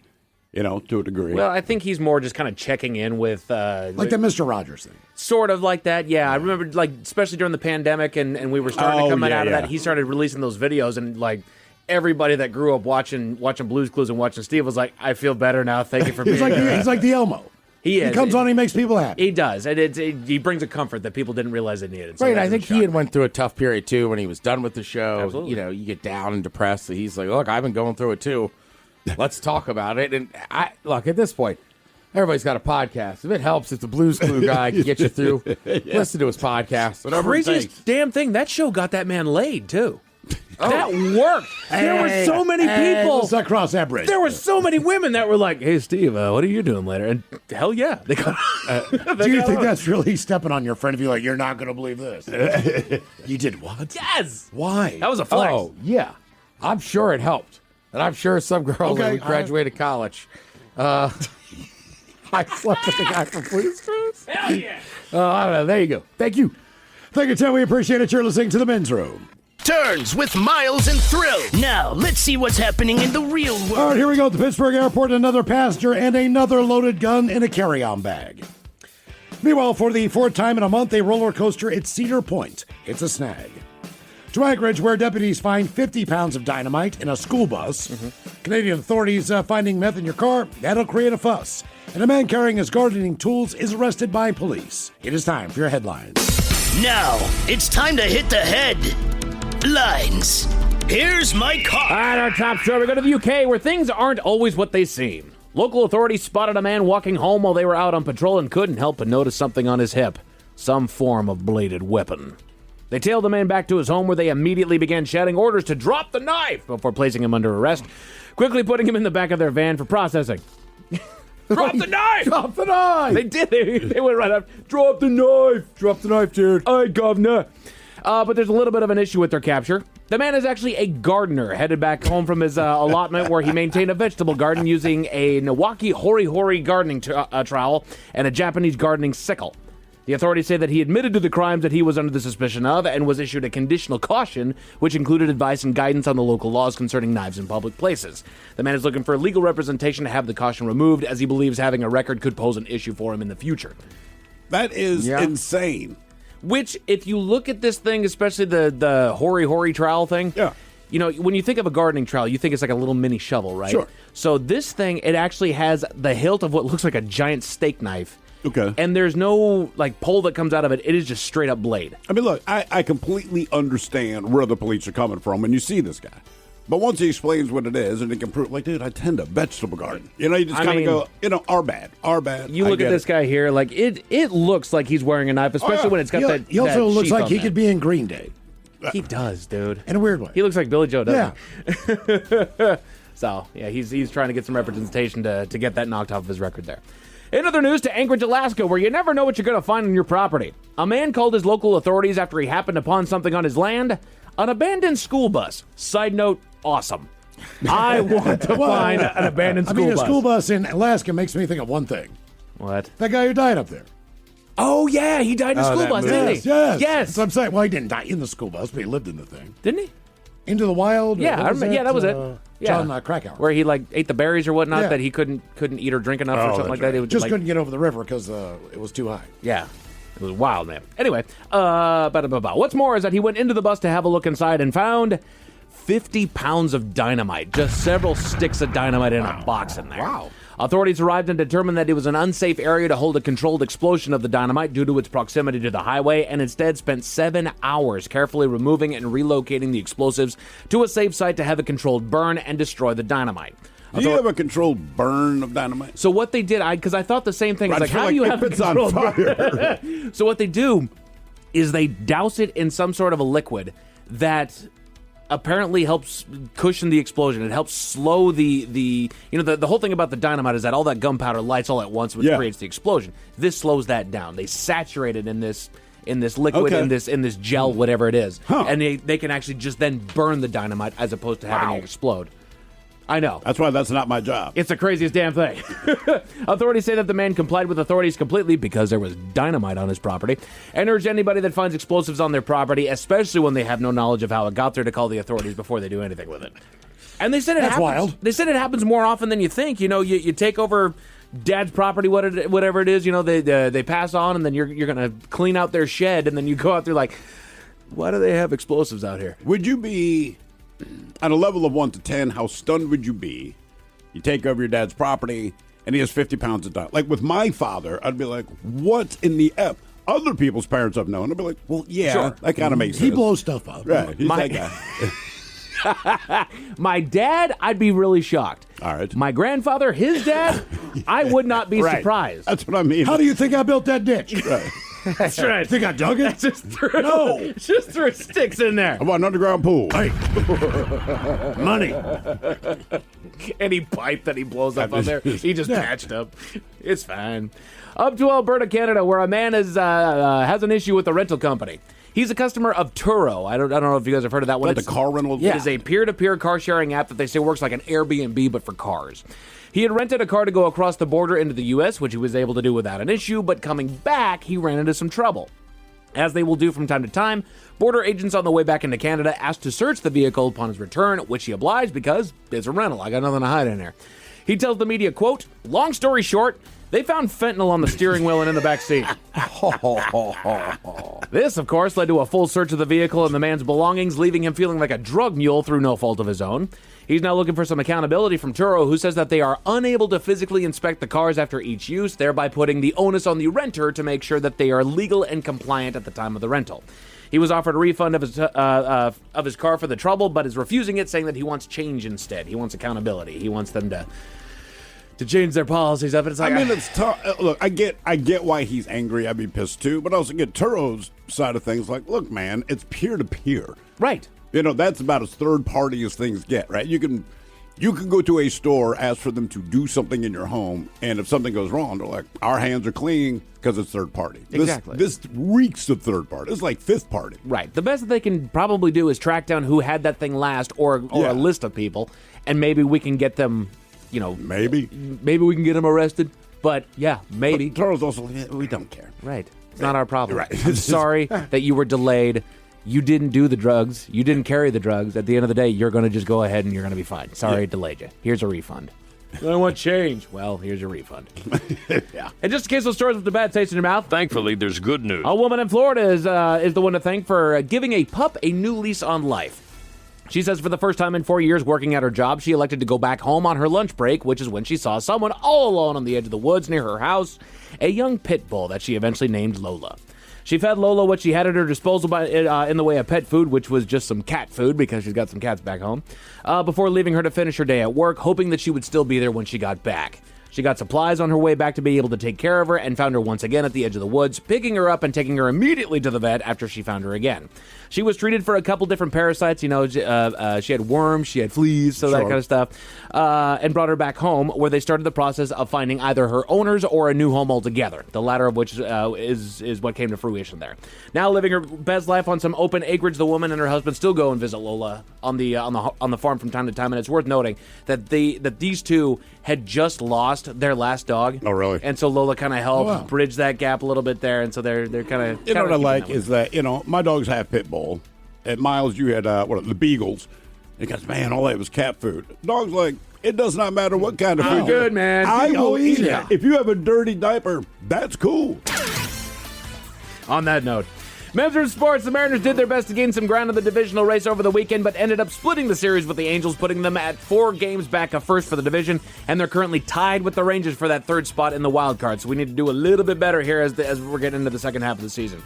to a degree. Well, I think he's more just kind of checking in with... like the Mr. Rogers thing. Sort of like that, yeah. I remember, especially during the pandemic and we were starting to come out of that, he started releasing those videos and, everybody that grew up watching Blues Clues and watching Steve was like, I feel better now. Thank you for being here. He's like the Elmo. He is. He comes on, he makes people happy. He does. And he brings a comfort that people didn't realize they needed. So Right, I think he had went through a tough period, too, when he was done with the show. Absolutely. You get down and depressed. So he's like, look, I've been going through it, too. Let's talk about it. And, look, at this point, everybody's got a podcast. If it helps, if the Blues Clue guy can get you through, listen to his podcast. Craziest damn thing, that show got that man laid, too. That worked. There were so many people. Let's not cross that bridge. There were so many women that were like, hey, Steve, what are you doing later? And hell yeah. They got, Do you think that's really stepping on your friend if you're like, you're not going to believe this? You did what? Yes. Why? That was a flex. Oh, yeah. I'm sure it helped. And I'm sure some girls when we graduated college. I slept with the guy from Blues Clues. Hell yeah. I don't know. There you go. Thank you. Thank you, Tim. We appreciate it. You're listening to The Men's Room. Turns with Miles and Thrill. Now, let's see what's happening in the real world. All right, here we go at the Pittsburgh airport. Another passenger and another loaded gun in a carry-on bag. Meanwhile, for the fourth time in a month, a roller coaster at Cedar Point. It's a snag. Drag Ridge, where deputies find 50 pounds of dynamite in a school bus. Canadian authorities finding meth in your car. That'll create a fuss. And a man carrying his gardening tools is arrested by police. It is time for your headlines. Now, it's time to hit the headlines. Here's my car. All right, our top story. We go to the UK, where things aren't always what they seem. Local authorities spotted a man walking home while they were out on patrol and couldn't help but notice something on his hip. Some form of bladed weapon. They tailed the man back to his home, where they immediately began shouting orders to drop the knife before placing him under arrest, quickly putting him in the back of their van for processing. Drop the knife! Drop the knife! They did. They went right up. Drop the knife! Drop the knife, dude. Aye, governor. But there's a little bit of an issue with their capture. The man is actually a gardener headed back home from his allotment, where he maintained a vegetable garden using a Milwaukee hori-hori gardening trowel and a Japanese gardening sickle. The authorities say that he admitted to the crimes that he was under the suspicion of and was issued a conditional caution, which included advice and guidance on the local laws concerning knives in public places. The man is looking for legal representation to have the caution removed, as he believes having a record could pose an issue for him in the future. That is insane. Which, if you look at this thing, especially the hori-hori trowel thing, when you think of a gardening trowel, you think it's like a little mini shovel, right? Sure. So this thing, it actually has the hilt of what looks like a giant steak knife. Okay. And there's no pole that comes out of it. It is just straight up blade. I mean, look, I completely understand where the police are coming from when you see this guy. But once he explains what it is and he can prove, dude, I tend to vegetable garden. You just kind of go, our bad. You look at this guy here, it looks like he's wearing a knife, especially when it's got that. He also that looks sheath like on he there. could be in Green Day. He does, dude. In a weird way. He looks like Billy Joe, doesn't he? So, yeah, he's trying to get some representation to get that knocked off of his record there. In other news, to Anchorage, Alaska, where you never know what you're going to find on your property. A man called his local authorities after he happened upon something on his land, an abandoned school bus. Side note, awesome. I want to find an abandoned school bus. A school bus in Alaska makes me think of one thing. What? That guy who died up there. Oh, yeah, he died in a school bus, didn't he? Yes. Yes. So I'm saying, well, he didn't die in the school bus, but he lived in the thing. Didn't he? Into the Wild? Yeah, I remember. Yeah, that was it. John Krakauer. Where he ate the berries or whatnot Yeah. that he couldn't eat or drink enough or something like that. It was Just couldn't get over the river because it was too high. Yeah. It was wild, man. Anyway, what's more is that he went into the bus to have a look inside and found 50 pounds of dynamite, just several sticks of dynamite in a box in there. Wow. Authorities arrived and determined that it was an unsafe area to hold a controlled explosion of the dynamite due to its proximity to the highway, and instead spent 7 hours carefully removing and relocating the explosives to a safe site to have a controlled burn and destroy the dynamite. Do you have a controlled burn of dynamite? So what they did, because I thought the same thing. It's I like, feel how like do you if have a it's on controlled fire? burn? So what they do is they douse it in some sort of a liquid that apparently helps cushion the explosion. It helps slow the whole thing about the dynamite is that all that gunpowder lights all at once, which creates the explosion. This slows that down. They saturate it in this liquid, in this gel, whatever it is, and they can actually just then burn the dynamite as opposed to having it explode. I know. That's why that's not my job. It's the craziest damn thing. Authorities say that the man complied with authorities completely because there was dynamite on his property, and urge anybody that finds explosives on their property, especially when they have no knowledge of how it got there, to call the authorities before they do anything with it. And they said That's wild. They said it happens more often than you think. You take over dad's property, whatever it is. They pass on, and then you're gonna clean out their shed, and then you go out there like, why do they have explosives out here? Would you be, on a level of 1 to 10, how stunned would you be? You take over your dad's property, and he has 50 pounds of dynamite. Like with my father, I'd be like, what in the F? Other people's parents have known. I'd be like, well, yeah, Sure. that kind of makes sense. He blows stuff up. Right. He's My- that guy. My dad, I'd be really shocked. All right. My grandfather, his dad, I would not be Right. surprised. That's what I mean. How do you think I built that ditch? Right. That's right. Think I dug it? Just threw sticks in there. I want an underground pool. Hey. Money. Any pipe that he blows up on there, he just patched up. It's fine. Up to Alberta, Canada, where a man has an issue with the rental company. He's a customer of Turo. I don't know if you guys have heard of that one. Is that the car rental? Yeah. It is a peer-to-peer car-sharing app that they say works like an Airbnb, but for cars. He had rented a car to go across the border into the U.S., which he was able to do without an issue, but coming back, he ran into some trouble. As they will do from time to time, border agents on the way back into Canada asked to search the vehicle upon his return, which he obliged because it's a rental. I got nothing to hide in there. He tells the media, quote, "Long story short, they found fentanyl on the steering wheel and in the back seat." This, of course, led to a full search of the vehicle and the man's belongings, leaving him feeling like a drug mule through no fault of his own. He's now looking for some accountability from Turo, who says that they are unable to physically inspect the cars after each use, thereby putting the onus on the renter to make sure that they are legal and compliant at the time of the rental. He was offered a refund of his car for the trouble, but is refusing it, saying that he wants change instead. He wants accountability. He wants them to change their policies up. It's like, I mean, it's tough. Look, I get why he's angry. I'd be pissed too, but I also get Turo's side of things. Like, look, man, it's peer to peer, right? That's about as third party as things get, right? You can go to a store, ask for them to do something in your home, and if something goes wrong, they're like, our hands are clean because it's third party. Exactly. This reeks of third party. It's like fifth party. Right. The best that they can probably do is track down who had that thing last, or a list of people, and maybe we can get them. Maybe we can get him arrested. But yeah, maybe. But Turo's also, we don't care. Right. It's not our problem. Right. I'm sorry that you were delayed. You didn't do the drugs. You didn't carry the drugs. At the end of the day, you're going to just go ahead and you're going to be fine. Sorry, I delayed you. Here's a refund. I want change. Well, here's your refund. Yeah. And just in case those stories with the bad taste in your mouth, thankfully, there's good news. a woman in Florida is the one to thank for giving a pup a new lease on life. She says for the first time in 4 years working at her job, she elected to go back home on her lunch break, which is when she saw someone all alone on the edge of the woods near her house, a young pit bull that she eventually named Lola. She fed Lola what she had at her disposal in the way of pet food, which was just some cat food because she's got some cats back home, before leaving her to finish her day at work, hoping that she would still be there when she got back. She got supplies on her way back to be able to take care of her and found her once again at the edge of the woods, picking her up and taking her immediately to the vet after she found her again. She was treated for a couple different parasites. She had worms, she had fleas, so that kind of stuff, and brought her back home, where they started the process of finding either her owners or a new home altogether, the latter of which is what came to fruition there. Now living her best life on some open acreage, the woman and her husband still go and visit Lola on the farm from time to time, and it's worth noting that these two had just lost their last dog. Oh, really? And so Lola kind of helped bridge that gap a little bit there, and so they're kind of... You know what I like is that, my dog's half pit bull. At Miles, you had, the Beagles. He goes, man, all that was cat food. Dog's like, it does not matter what kind of food. Good, man. I will eat it. If you have a dirty diaper, that's cool. On that note, Men's Room Sports, the Mariners did their best to gain some ground in the divisional race over the weekend, but ended up splitting the series with the Angels, putting them at 4 games back of first for the division, and they're currently tied with the Rangers for that third spot in the wild card. So we need to do a little bit better here as we're getting into the second half of the season.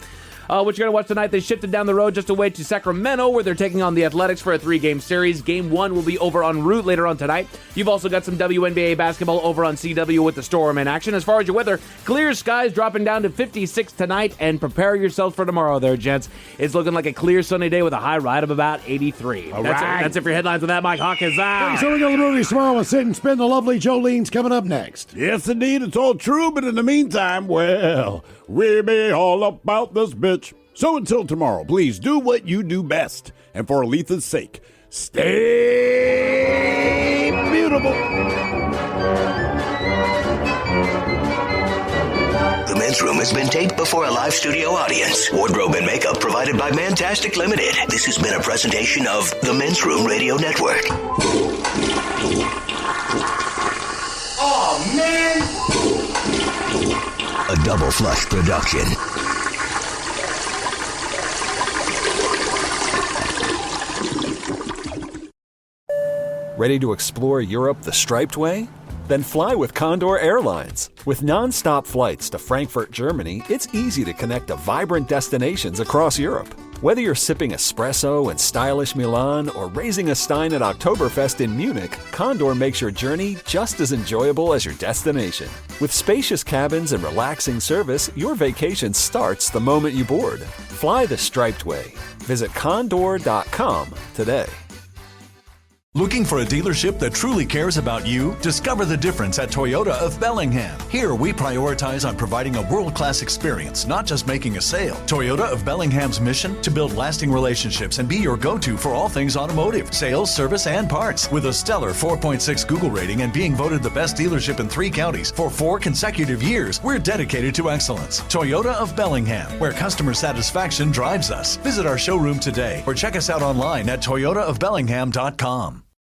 What you're going to watch tonight, they shifted down the road just away to Sacramento, where they're taking on the Athletics for a 3-game series. Game 1 will be over en route later on tonight. You've also got some WNBA basketball over on CW with the Storm in action. As far as your weather, clear skies dropping down to 56 tonight, and prepare yourselves for tomorrow there, gents. It's looking like a clear sunny day with a high right of about 83. That's it for your headlines with that. Mike Hawkins out. So we go to the movies tomorrow with Sid and Spin. The lovely Jolene's coming up next. Yes, indeed, it's all true, but in the meantime, well, we be all about this bitch. So until tomorrow, please do what you do best. And for Aletha's sake, stay beautiful. The Men's Room has been taped before a live studio audience. Wardrobe and makeup provided by Mantastic Limited. This has been a presentation of the Men's Room Radio Network. Oh, man! A Double Flush production. Ready to explore Europe the striped way? Then fly with Condor Airlines. With non-stop flights to Frankfurt, Germany, it's easy to connect to vibrant destinations across Europe. Whether you're sipping espresso in stylish Milan or raising a stein at Oktoberfest in Munich, Condor makes your journey just as enjoyable as your destination. With spacious cabins and relaxing service, your vacation starts the moment you board. Fly the striped way. Visit condor.com today. Looking for a dealership that truly cares about you? Discover the difference at Toyota of Bellingham. Here, we prioritize on providing a world-class experience, not just making a sale. Toyota of Bellingham's mission? To build lasting relationships and be your go-to for all things automotive, sales, service, and parts. With a stellar 4.6 Google rating and being voted the best dealership in 3 counties for 4 consecutive years, we're dedicated to excellence. Toyota of Bellingham, where customer satisfaction drives us. Visit our showroom today or check us out online at toyotaofbellingham.com.